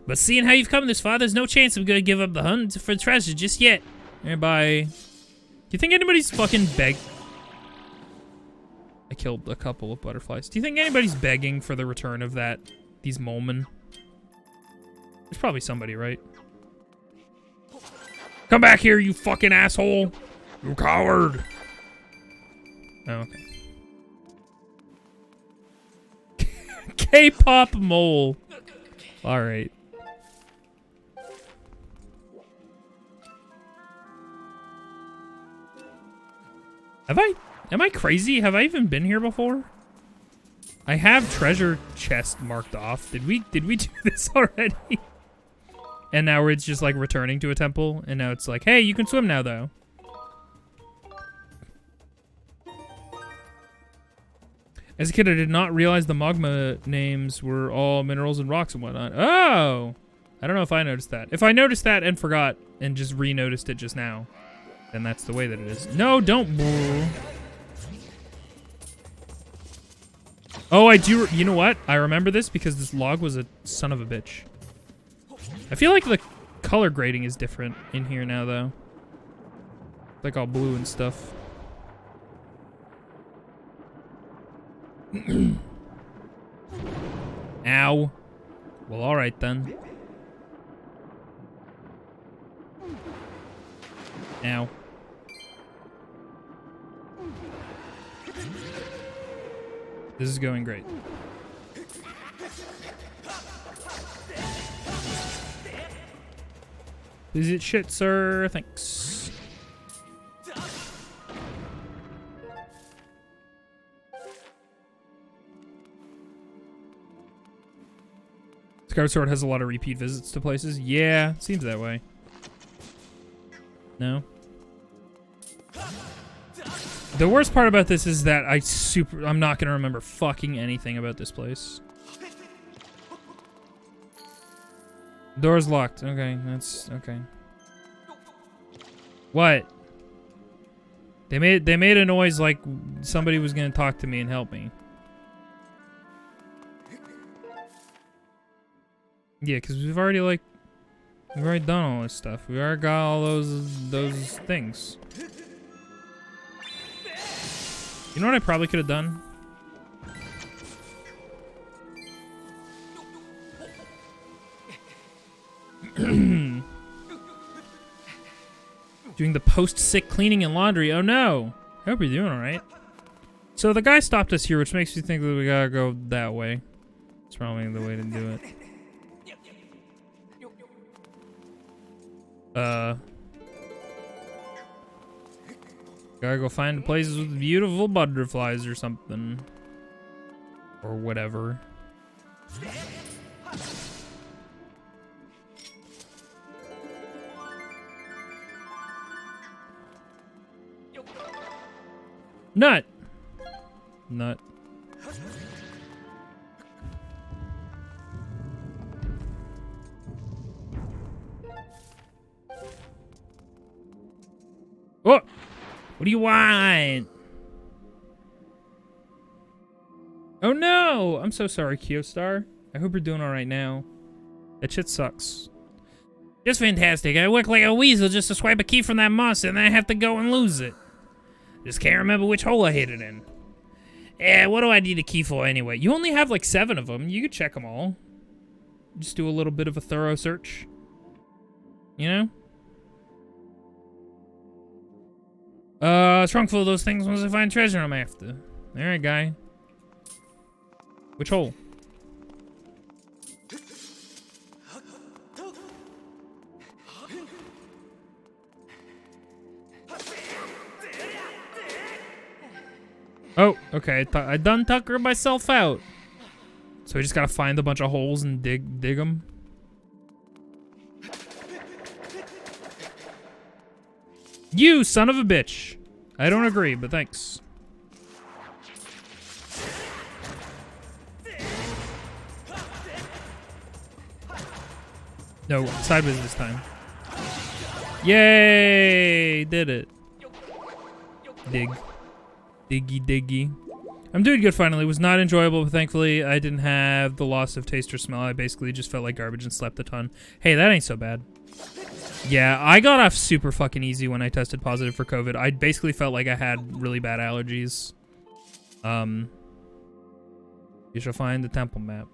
But seeing how you've come this far, there's no chance I'm gonna give up the hunt for treasure just yet. Bye. Do you think anybody's fucking I killed a couple of butterflies. Do you think anybody's begging for the return of these Molmen? There's probably somebody, right? Come back here, you fucking asshole! You coward! Oh, okay. K-pop mole. All right. Am I crazy? Have I even been here before? I have treasure chest marked off. Did we do this already? And now it's just like returning to a temple, and now it's like, hey, you can swim now though. As a kid, I did not realize the magma names were all minerals and rocks and whatnot. Oh! I don't know if I noticed that. If I noticed that and forgot and just re-noticed it just now, then that's the way that it is. No, don't. Oh, I do. You know what? I remember this because this log was a son of a bitch. I feel like the color grading is different in here now, though. It's like all blue and stuff. Ow. Well, alright then. Ow. This is going great. Please eat shit, sir. Thanks. Skyward Sword has a lot of repeat visits to places. Yeah, seems that way. No? The worst part about this is that I'm not gonna remember fucking anything about this place. Door's locked. Okay, that's okay. What? They made a noise like somebody was gonna talk to me and help me. Yeah, because we've already done all this stuff. We already got all those things. You know what I probably could have done? Doing the post-sick cleaning and laundry. Oh no! I hope you're doing alright. So the guy stopped us here, which makes me think that we gotta go that way. It's probably the way to do it. Gotta go find places with beautiful butterflies or something. Or whatever. Nut! Nut. Oh! What do you want? Oh no! I'm so sorry, Kyostar. I hope you're doing alright now. That shit sucks. Just fantastic. I work like a weasel just to swipe a key from that monster and then I have to go and lose it. Just can't remember which hole I hid it in. Eh, what do I need a key for anyway? You only have like 7 of them. You could check them all. Just do a little bit of a thorough search. You know? Trunk full of those things once I find treasure I'm after. Alright, guy. Which hole? Oh, okay. I done tuckered myself out. So we just gotta find a bunch of holes and dig them. You son of a bitch. I don't agree, but thanks. No, sideways this time. Yay! Did it. Dig. Diggy diggy. I'm doing good finally. It was not enjoyable, but thankfully I didn't have the loss of taste or smell. I basically just felt like garbage and slept a ton. Hey, that ain't so bad. Yeah, I got off super fucking easy when I tested positive for COVID. I basically felt like I had really bad allergies. You shall find the temple map.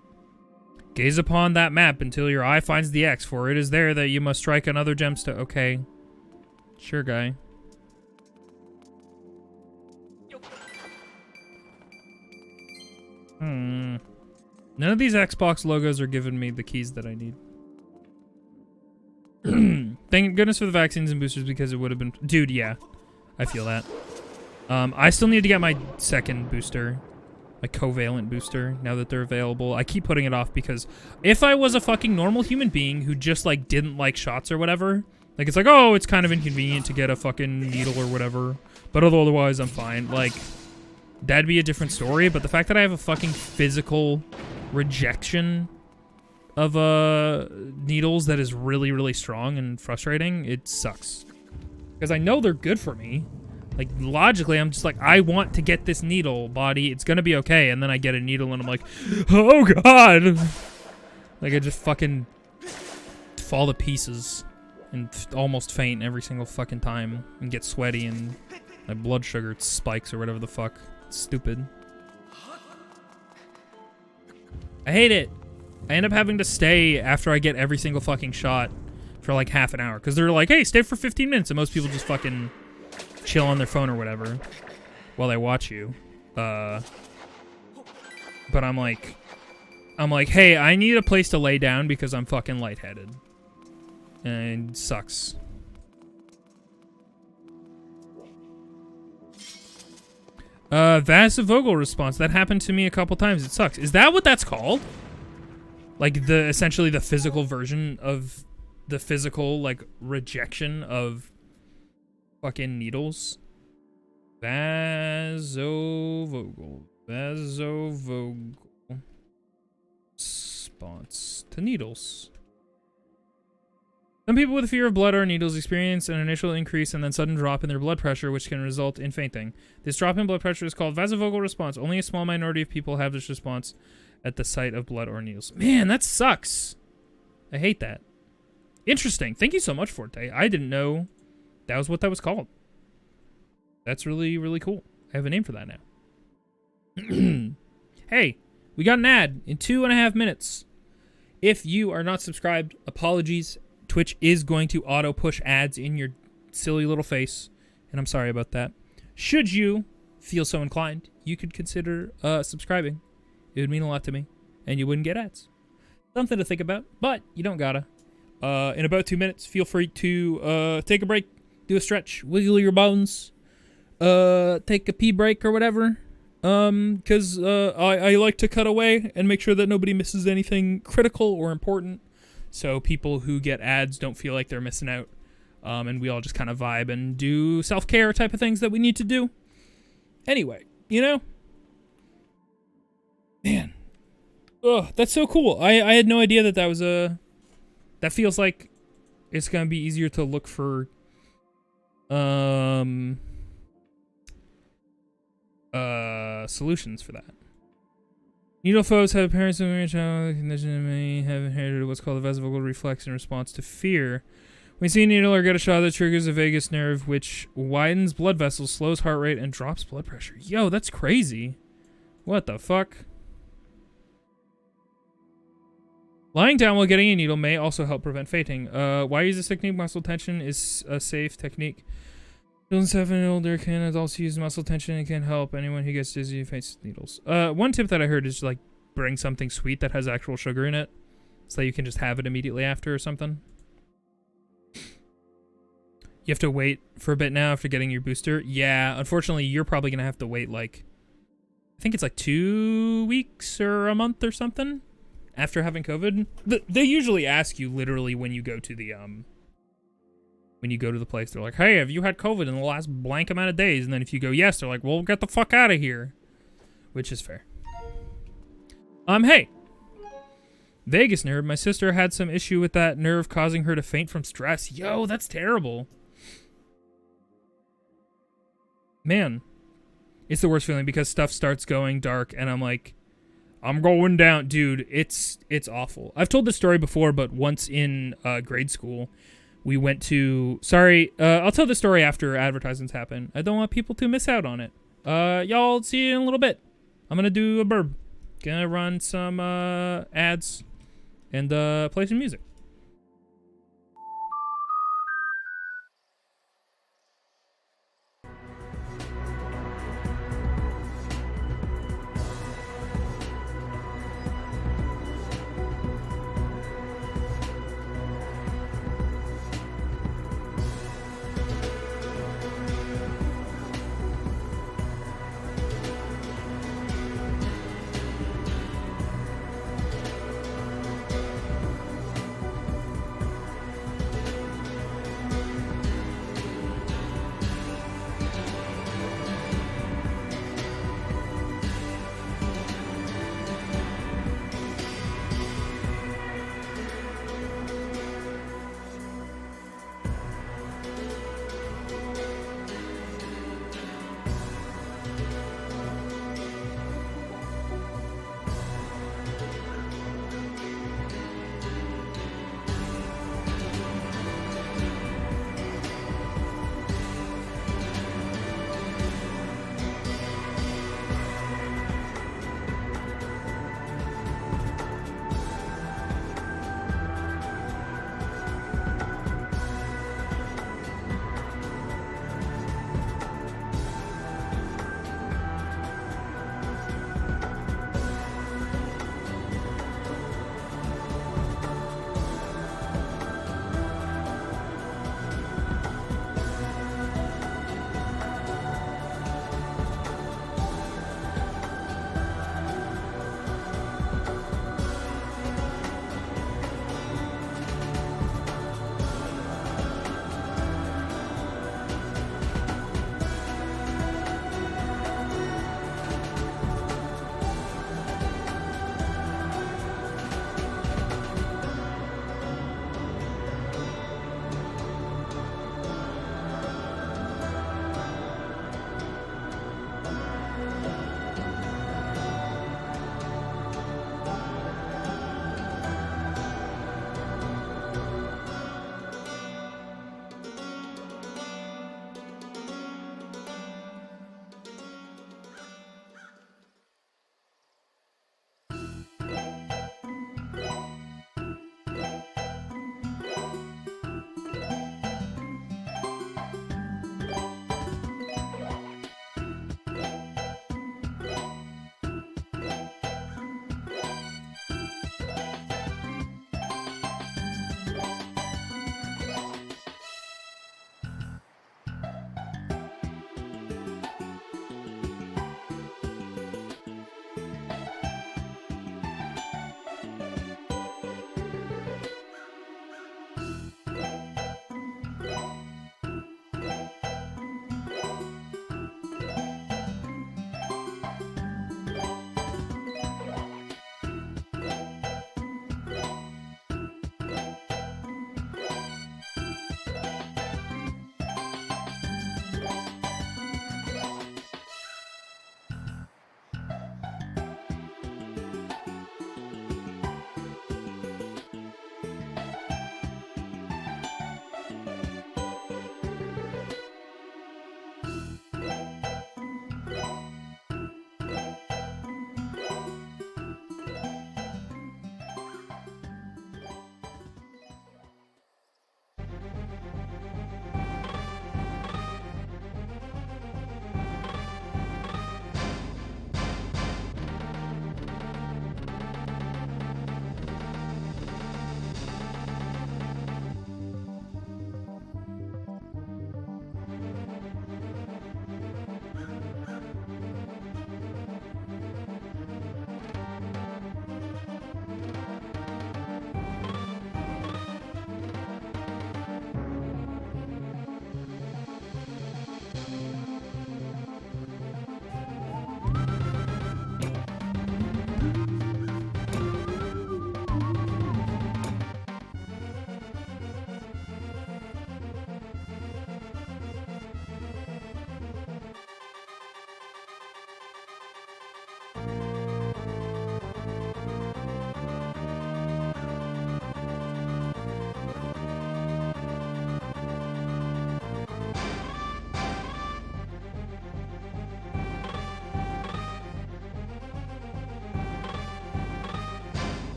Gaze upon that map until your eye finds the X, for it is there that you must strike another gemstone. Okay. Sure, guy. None of these Xbox logos are giving me the keys that I need. Thank goodness for the vaccines and boosters, because it would have been... Dude, yeah. I feel that. I still need to get my second booster. My covalent booster, now that they're available. I keep putting it off because if I was a fucking normal human being who just, like, didn't like shots or whatever, like, it's like, oh, it's kind of inconvenient to get a fucking needle or whatever, but otherwise I'm fine. Like, that'd be a different story, but the fact that I have a fucking physical rejection of needles that is really, really strong and frustrating, it sucks. Because I know they're good for me. Like, logically, I'm just like, I want to get this needle, body. It's gonna be okay. And then I get a needle and I'm like, oh god! Like, I just fucking fall to pieces and almost faint every single fucking time and get sweaty and my blood sugar spikes or whatever the fuck. It's stupid. I hate it. I end up having to stay after I get every single fucking shot for like half an hour. Because they're like, hey, stay for 15 minutes. And most people just fucking chill on their phone or whatever while they watch you. But I'm like, hey, I need a place to lay down because I'm fucking lightheaded. And it sucks. Vasovogal response. That happened to me a couple times. It sucks. Is that what that's called? Like essentially the physical version of the physical, like, rejection of fucking needles? Vasovogal response to needles. Some people with fear of blood or needles experience an initial increase and then sudden drop in their blood pressure, which can result in fainting. This drop in blood pressure is called vasovogal response. Only a small minority of people have this response at the sight of blood or needles. Man, that sucks. I hate that. Interesting. Thank you so much, Forte. I didn't know that was what that was called. That's really, really cool. I have a name for that now. Hey, we got an ad in 2.5 minutes. If you are not subscribed, apologies. Twitch is going to auto-push ads in your silly little face, and I'm sorry about that. Should you feel so inclined, you could consider subscribing. It would mean a lot to me, and you wouldn't get ads. Something to think about, but you don't gotta. In about 2 minutes, feel free to take a break, do a stretch, wiggle your bones, take a pee break or whatever. Because I like to cut away and make sure that nobody misses anything critical or important. So people who get ads don't feel like they're missing out. And we all just kind of vibe and do self-care type of things that we need to do. Anyway, you know? Man. Ugh, that's so cool. I had no idea that was a... That feels like it's going to be easier to look for... solutions for that. Needle foes have parents who condition may have inherited what's called a vasovogal reflex in response to fear. When you see a needle or get a shot that triggers a vagus nerve, which widens blood vessels, slows heart rate, and drops blood pressure. Yo, that's crazy. What the fuck? Lying down while getting a needle may also help prevent fainting. Why use this technique? Muscle tension is a safe technique. Children 7 and older can adults use muscle tension and can help anyone who gets dizzy faces needles. One tip that I heard is like bring something sweet that has actual sugar in it, so that you can just have it immediately after or something. You have to wait for a bit now after getting your booster. Yeah, unfortunately, you're probably gonna have to wait like, I think it's like 2 weeks or a month or something after having COVID. They usually ask you literally when you go to the place, they're like, hey, have you had COVID in the last blank amount of days? And then if you go yes, they're like, well, get the fuck out of here. Which is fair. Hey. Vagus nerve. My sister had some issue with that nerve causing her to faint from stress. Yo, that's terrible. Man. It's the worst feeling because stuff starts going dark and I'm like, I'm going down. Dude, it's awful. I've told this story before, but once in grade school, we went to... Sorry, I'll tell the story after advertisements happen. I don't want people to miss out on it. Y'all see you in a little bit. I'm gonna do a burb. Gonna run some ads. and play some music.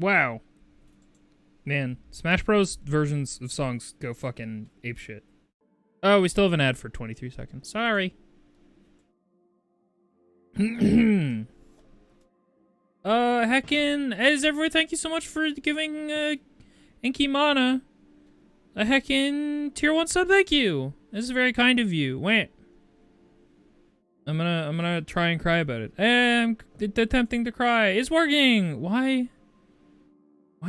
Wow. Man, Smash Bros. Versions of songs go fucking apeshit. Oh, we still have an ad for 23 seconds. Sorry. Heckin', as everyone, thank you so much for giving, Inky Mana a heckin' tier 1 sub, thank you. This is very kind of you. Wait. I'm gonna try and cry about it. I'm attempting to cry. It's working! Why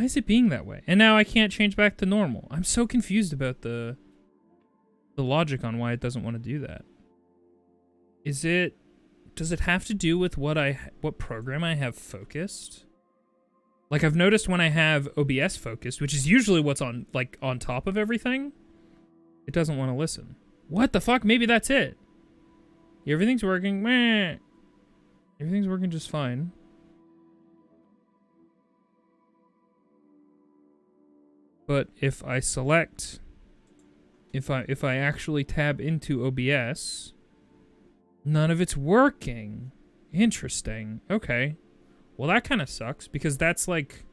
is it being that way? And now I can't change back to normal. I'm so confused about the logic on why it doesn't want to do that. Does it have to do with what program I have focused? Like, I've noticed when I have OBS focused, which is usually what's on top of everything, it doesn't want to listen. What the fuck? Maybe that's it. Everything's working. Meh. Everything's working just fine. But if I select, if I actually tab into OBS, none of it's working. Interesting. Okay. Well, that kind of sucks because that's like,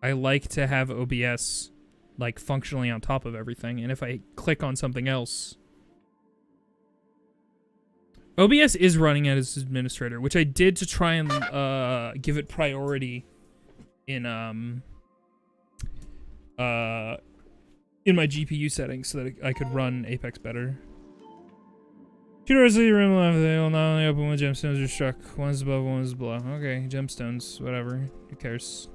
I like to have OBS like functionally on top of everything. And if I click on something else, OBS is running as administrator, which I did to try and give it priority in my GPU settings so that I could run Apex better. Two doors of the room left, they will not only open when gemstones are struck. One's above, one's below. Okay, gemstones, whatever. Who cares?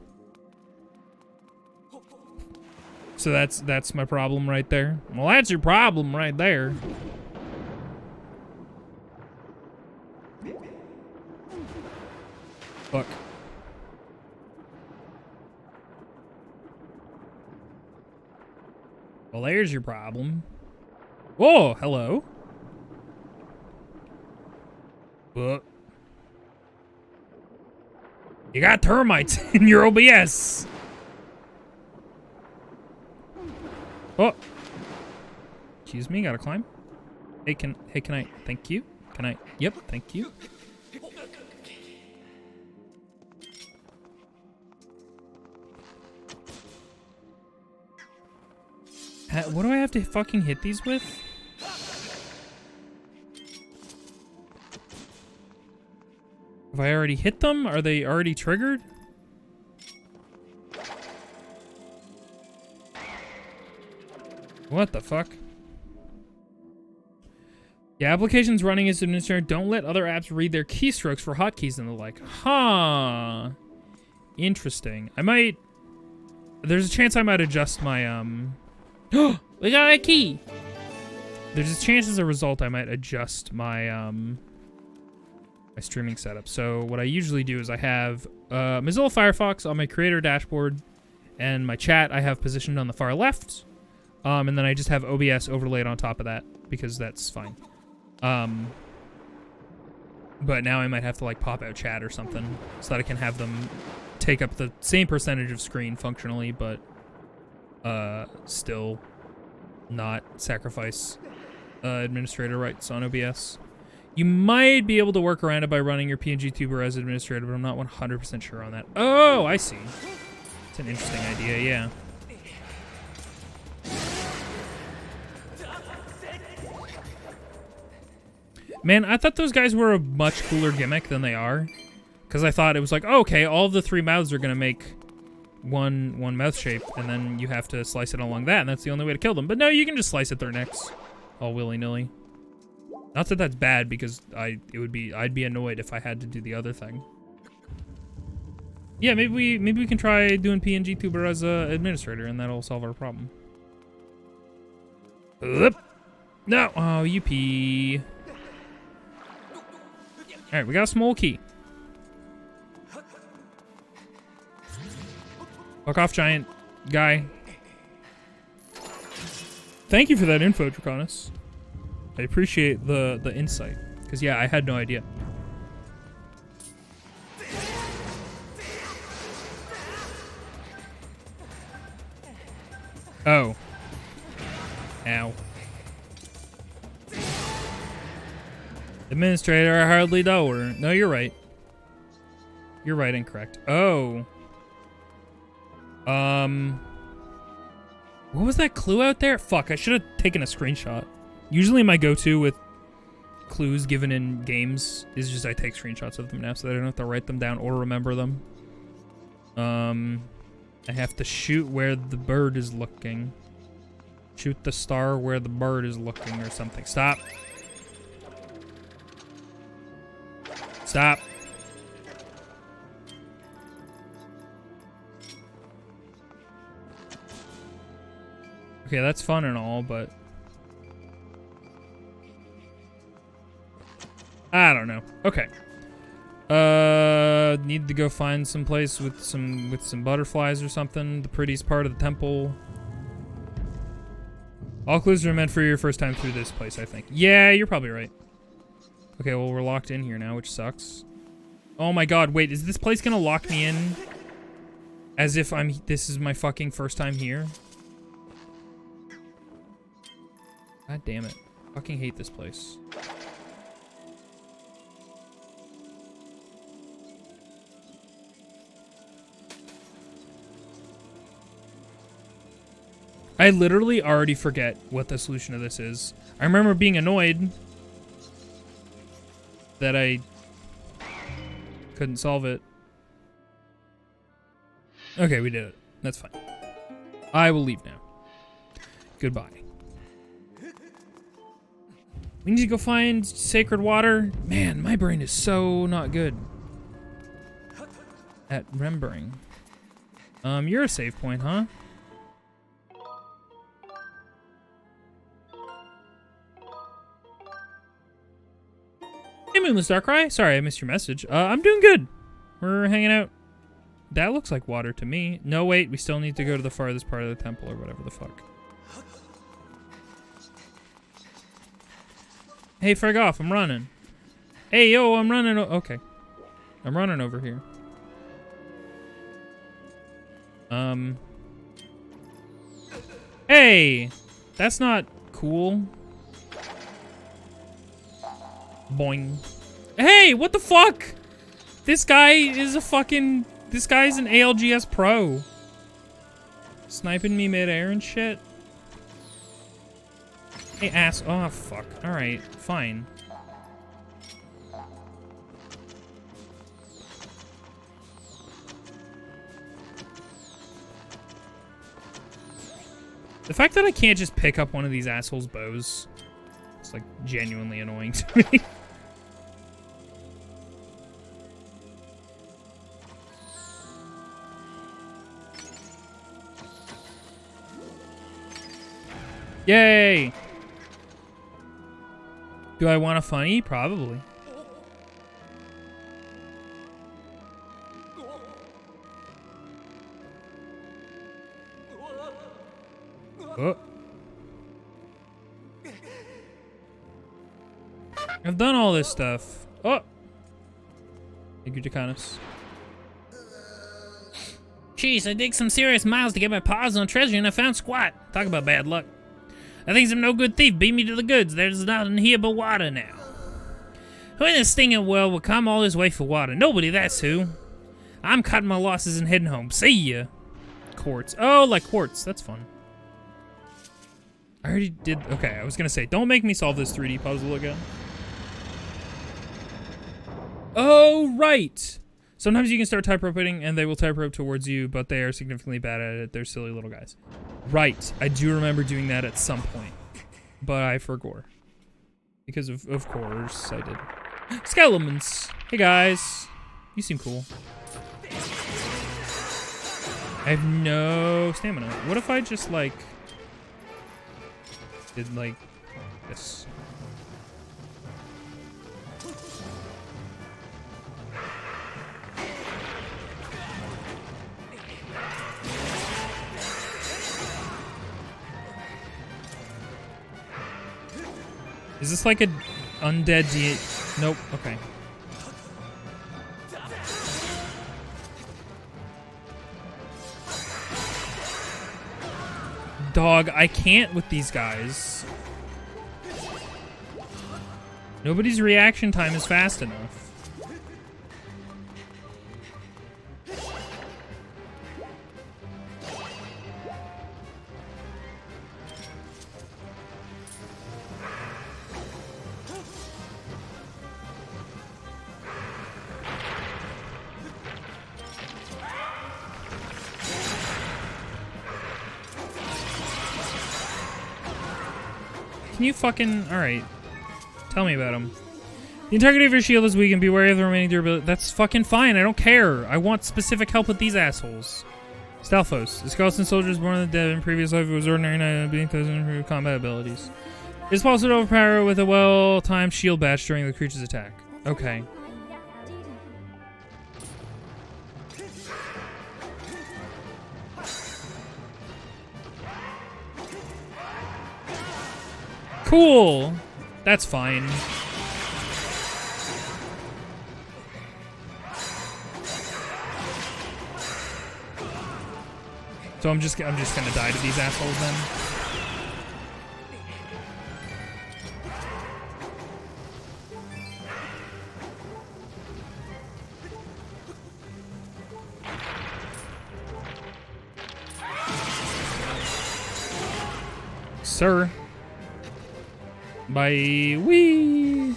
So that's my problem right there. Well, that's your problem right there. Fuck. Well, there's your problem. Whoa, hello. What? You got termites in your OBS. Oh. Excuse me, gotta climb. Hey, can I? Thank you. Can I? Yep, thank you. What do I have to fucking hit these with? Have I already hit them? Are they already triggered? What the fuck? Yeah, applications running as administrator don't let other apps read their keystrokes for hotkeys and the like. Huh. Interesting. I might... There's a chance I might adjust my, we got a key! There's a chance as a result I might adjust my, my streaming setup. So what I usually do is I have Mozilla Firefox on my creator dashboard, and my chat I have positioned on the far left, and then I just have OBS overlaid on top of that because that's fine. But now I might have to like pop out chat or something so that I can have them take up the same percentage of screen functionally, but still not sacrifice administrator rights on OBS. You might be able to work around it by running your PNG tuber as administrator, but I'm not 100% sure on that. Oh, I see. It's an interesting idea, yeah. Man, I thought those guys were a much cooler gimmick than they are. Because I thought it was like, oh, okay, all of the 3 mouths are going to make one mouth shape, and then you have to slice it along that, and that's the only way to kill them. But no, you can just slice at their necks all willy-nilly. Not that that's bad, because I'd be annoyed if I had to do the other thing. Yeah, maybe we can try doing PNG tuber as a administrator, and that'll solve our problem. No, oh, you pee. All right, we got a small key. Fuck off, giant guy. Thank you for that info, Draconis. I appreciate the insight. Because, yeah, I had no idea. Oh. Ow. Administrator, I hardly know her. No, you're right. You're right and correct. Oh. What was that clue out there? Fuck, I should have taken a screenshot. Usually my go-to with clues given in games is just I take screenshots of them now so that I don't have to write them down or remember them. I have to shoot where the bird is looking. Shoot the star where the bird is looking or something. Stop. Stop. Okay, that's fun and all, but I don't know. Okay. Need to go find some place with some butterflies or something. The prettiest part of the temple. All clues are meant for your first time through this place, I think. Yeah, you're probably right. Okay, well, we're locked in here now, which sucks. Oh my god, wait, is this place gonna lock me in? As if this is my fucking first time here? God damn it. Fucking hate this place. I literally already forget what the solution to this is. I remember being annoyed that I couldn't solve it. Okay, we did it. That's fine. I will leave now. Goodbye. We need to go find sacred water. Man, my brain is so not good at remembering. You're a save point, huh? Hey, Moonless Darkrai. Sorry, I missed your message. I'm doing good. We're hanging out. That looks like water to me. No, wait. We still need to go to the farthest part of the temple or whatever the fuck. Hey, frig off. I'm running. Hey, yo, I'm running. Okay. I'm running over here. Hey! That's not cool. Boing. Hey, what the fuck? This guy is a fucking... This guy's an ALGS pro. Sniping me midair and shit. Hey, ass. Oh, fuck. Alright, fine. The fact that I can't just pick up one of these assholes' bows is, like, genuinely annoying to me. Yay! Do I want a funny? Probably. Oh. I've done all this stuff. Oh! Thank you, Jacanis. Jeez, I dig some serious miles to get my paws on treasure and I found squat. Talk about bad luck. I think some no-good thief beat me to the goods. There's nothing here but water now. Who in this stinging well will come all this way for water? Nobody, that's who. I'm cutting my losses and heading home. See ya. Quartz. Oh, like quartz. That's fun. I already did. Okay, I was gonna say, don't make me solve this 3D puzzle again. Oh, right. Sometimes you can start type roping and they will type rope towards you, but they are significantly bad at it. They're silly little guys. Right. I do remember doing that at some point, but I forgot. Because of course I did. Skeletons. Hey guys. You seem cool. I have no stamina. What if I just like did like this? Is this like an undead D? Nope. Okay. Dog, I can't with these guys. Nobody's reaction time is fast enough. Can you fucking... Alright. Tell me about him. The integrity of your shield is weak and be wary of the remaining durability. That's fucking fine. I don't care. I want specific help with these assholes. Stalfos. The skeleton soldier is born in the dead. In previous life, it was ordinary knight being those improved combat abilities. It's possible to overpower with a well-timed shield bash during the creature's attack. Okay. Cool. That's fine. So I'm just gonna die to these assholes then. Sir. Bye. Wee.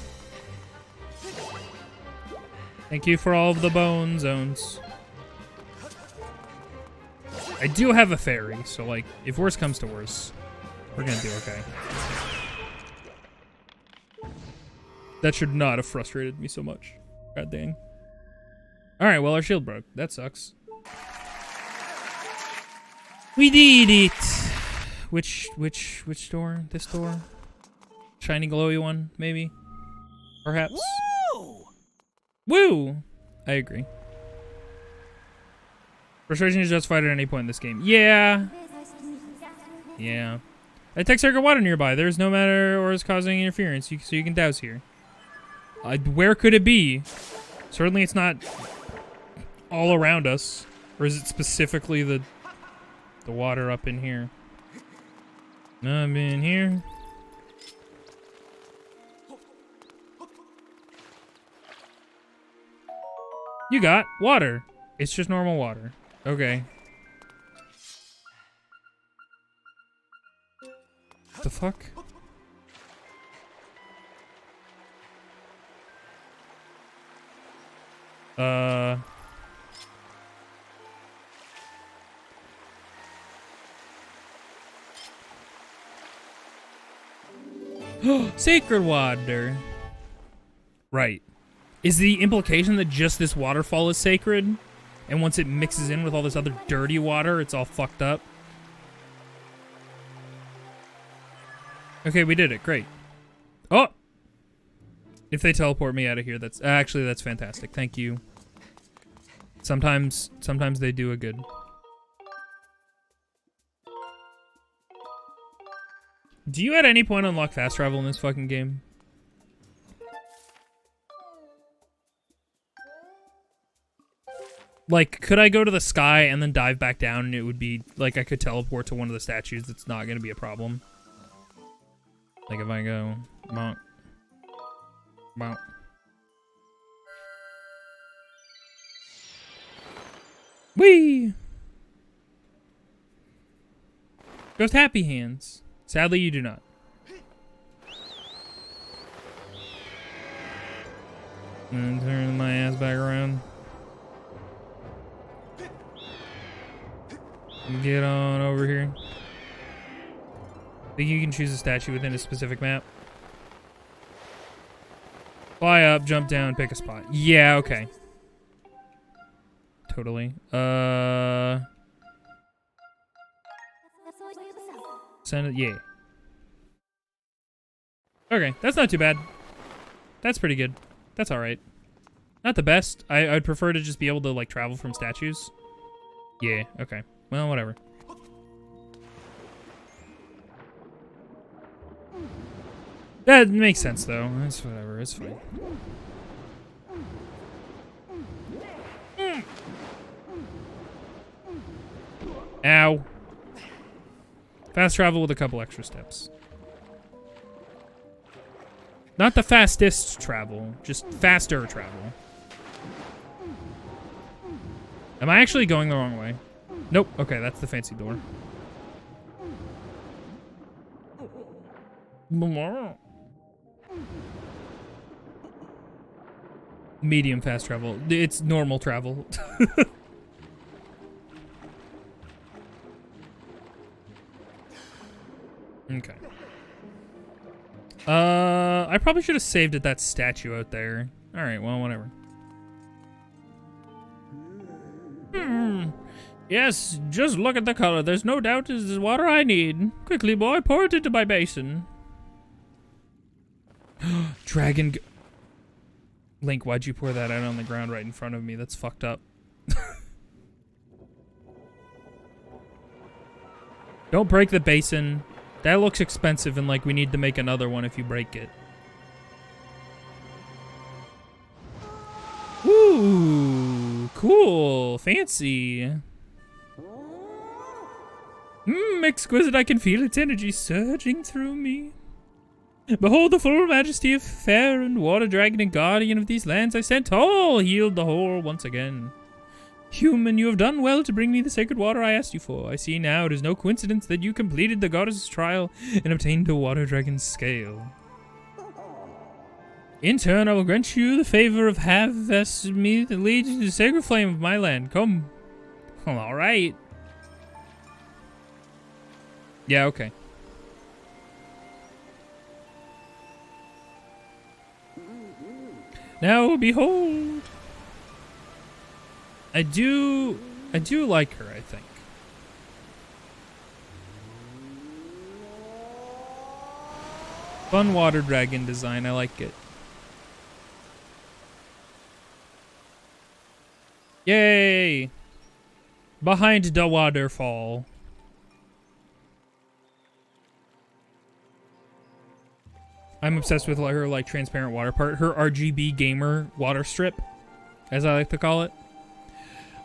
Thank you for all of the bone zones. I do have a fairy, so like, if worse comes to worse, we're gonna do okay. That should not have frustrated me so much. God dang. Alright, well our shield broke. That sucks. We did it! Which door? This door? Shiny glowy one, maybe? Perhaps? Woo! Woo! I agree. Frustration is justified at any point in this game. Yeah. Yeah. A tech circuit water nearby. There's no matter or is causing interference, so you can douse here. Where could it be? Certainly it's not all around us. Or is it specifically the water up in here? Up in here. You got water. It's just normal water. Okay. What the fuck? Sacred water. Right. Is the implication that just this waterfall is sacred? And once it mixes in with all this other dirty water, it's all fucked up? Okay, we did it. Great. Oh! If they teleport me out of here, that's... Actually, that's fantastic. Thank you. Sometimes they do a good. Do you at any point unlock fast travel in this fucking game? Like, could I go to the sky and then dive back down and it would be, like, I could teleport to one of the statues? It's not gonna be a problem. Like, if I go... Bonk. Bonk. Whee! Ghost Happy Hands. Sadly, you do not. And turn my ass back around. Get on over here. Think you can choose a statue within a specific map? Fly up, jump down, pick a spot. Yeah, okay. Totally. Send it, yeah. Okay, that's not too bad. That's pretty good. That's alright. Not the best. I'd prefer to just be able to, like, travel from statues. Yeah, okay. Well, whatever. That makes sense, though. It's whatever. It's fine. Ow. Fast travel with a couple extra steps. Not the fastest travel, just faster travel. Am I actually going the wrong way? Nope. Okay, that's the fancy door. Medium fast travel. It's normal travel. Okay. I probably should have saved at that statue out there. Alright, well, whatever. Yes, just look at the color. There's no doubt this is the water I need. Quickly, boy, pour it into my basin. Dragon... Link, why'd you pour that out on the ground right in front of me? That's fucked up. Don't break the basin. That looks expensive and like we need to make another one if you break it. Ooh, cool, fancy. Exquisite, I can feel its energy surging through me. Behold the full majesty of fair and water dragon and guardian of these lands I sent all healed the whole once again. Human, you have done well to bring me the sacred water I asked you for. I see now it is no coincidence that you completed the goddess's trial and obtained a water dragon's scale. In turn, I will grant you the favor of harvest me that leads to the sacred flame of my land. Come. Well, alright. Yeah, okay. Now, behold. I do like her, I think. Fun water dragon design, I like it. Yay! Behind the waterfall. I'm obsessed with her like transparent water part. Her RGB gamer water strip, as I like to call it.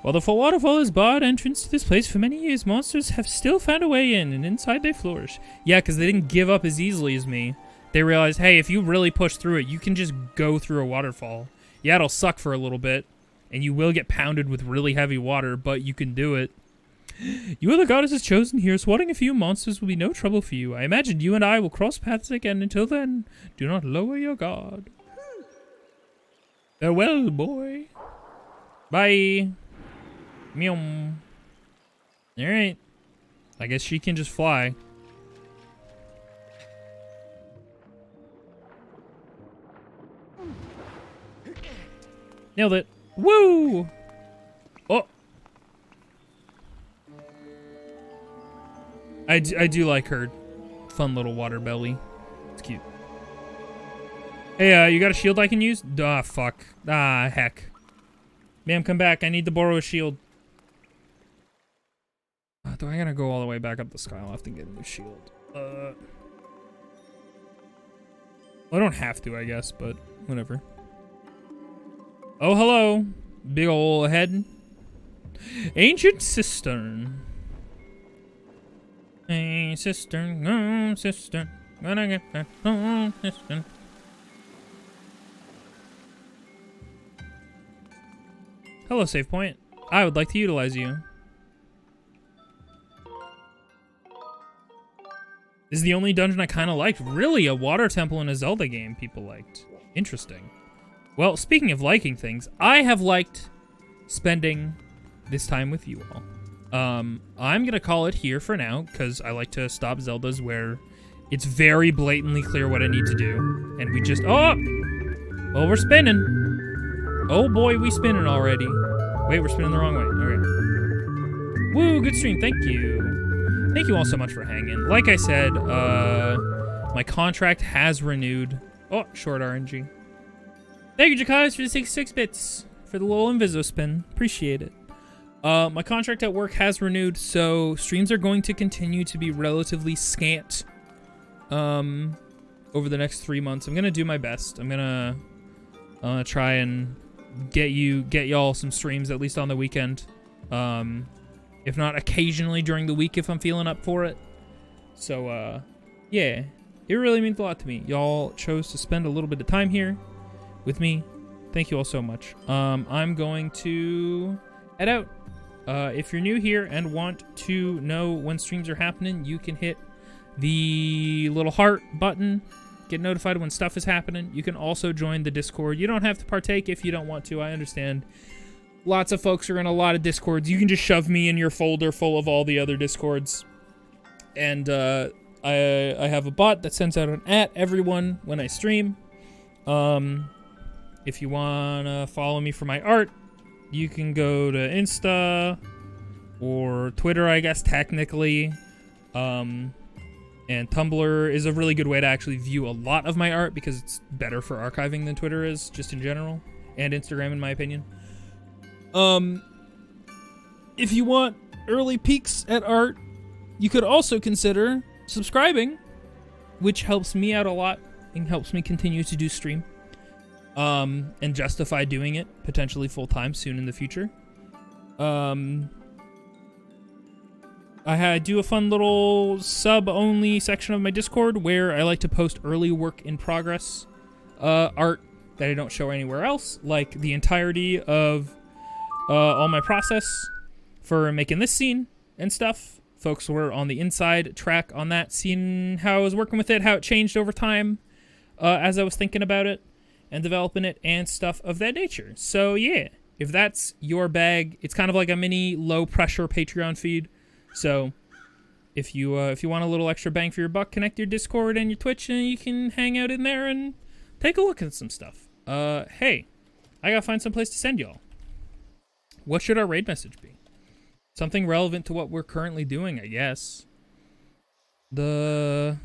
While the full waterfall has barred entrance to this place for many years, monsters have still found a way in, and inside they flourish. Yeah, because they didn't give up as easily as me. They realized, hey, if you really push through it, you can just go through a waterfall. Yeah, it'll suck for a little bit, and you will get pounded with really heavy water, but you can do it. You are the goddesses chosen here. Swatting a few monsters will be no trouble for you. I imagine you and I will cross paths again. Until then, do not lower your guard. Farewell, boy. Bye. Meow. Alright. I guess she can just fly. Nailed it. Woo! Oh! I do like her fun little water belly. It's cute. Hey, you got a shield I can use? Ah, fuck. Ah, heck. Ma'am, come back. I need to borrow a shield. Do I gotta go all the way back up the sky? I'll have to get a new shield. Well, I don't have to, I guess, but whatever. Oh, hello. Big ol' head. Ancient cistern. Hey, cistern, oh, cistern. Gonna get that, oh, cistern. Hello, save point. I would like to utilize you. This is the only dungeon I kind of liked. Really, a water temple in a Zelda game people liked. Interesting. Well, speaking of liking things, I have liked spending this time with you all. I'm gonna call it here for now, because I like to stop Zeldas where it's very blatantly clear what I need to do. And we just... Oh! Well, we're spinning. Oh boy, we spinning already. Wait, we're spinning the wrong way. Okay. Woo, good stream. Thank you. Thank you all so much for hanging. Like I said, my contract has renewed. Oh, short RNG. Thank you, Jakais, for the 66 bits. For the little Inviso spin. Appreciate it. My contract at work has renewed, so streams are going to continue to be relatively scant over the next 3 months. I'm gonna do my best. I'm gonna try and get y'all some streams, at least on the weekend. If not occasionally during the week if I'm feeling up for it. So, yeah. It really means a lot to me. Y'all chose to spend a little bit of time here with me. Thank you all so much. I'm going to head out. If you're new here and want to know when streams are happening, you can hit the little heart button. Get notified when stuff is happening. You can also join the Discord. You don't have to partake if you don't want to. I understand. Lots of folks are in a lot of Discords. You can just shove me in your folder full of all the other Discords. And I have a bot that sends out an everyone when I stream. If you wanna follow me for my art, you can go to Insta or Twitter, I guess technically. And Tumblr is a really good way to actually view a lot of my art because it's better for archiving than Twitter is, just in general, and Instagram in my opinion. If you want early peeks at art, you could also consider subscribing, which helps me out a lot and helps me continue to do stream. And justify doing it potentially full-time soon in the future. I do a fun little sub-only section of my Discord where I like to post early work in progress art that I don't show anywhere else, like the entirety of all my process for making this scene and stuff. Folks were on the inside track on that scene, how I was working with it, how it changed over time as I was thinking about it and developing it and stuff of that nature. So yeah, if that's your bag, it's kind of like a mini low pressure Patreon feed. So if you want a little extra bang for your buck, connect your Discord and your Twitch and you can hang out in there and take a look at some stuff. Hey, I gotta find some place to send y'all. What should our raid message be? Something relevant to what we're currently doing, I guess. You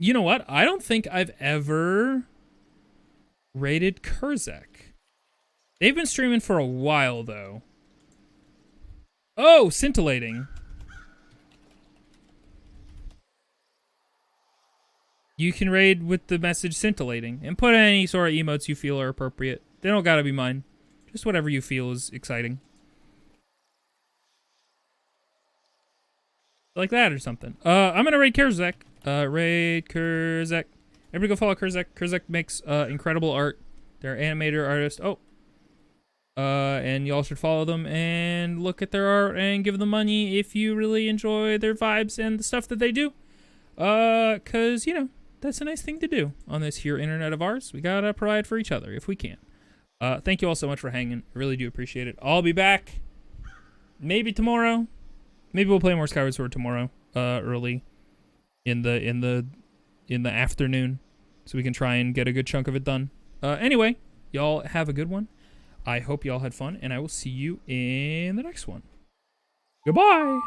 know what? I don't think I've ever rated Kurzek. They've been streaming for a while, though. Oh, scintillating. You can raid with the message scintillating and put any sort of emotes you feel are appropriate. They don't gotta be mine. Just whatever you feel is exciting. Like that or something. I'm gonna raid Kurzek. Raid Kurzek. Everybody go follow Kurzek. Kurzek makes incredible art. They're animator artist. Oh. And y'all should follow them and look at their art and give them money if you really enjoy their vibes and the stuff that they do. Cause, you know, that's a nice thing to do on this here internet of ours. We gotta provide for each other if we can. Thank you all so much for hanging. I really do appreciate it. I'll be back maybe tomorrow. Maybe we'll play more Skyward Sword tomorrow, early in the afternoon, so we can try and get a good chunk of it done. Anyway, y'all have a good one. I hope y'all had fun, and I will see you in the next one. Goodbye!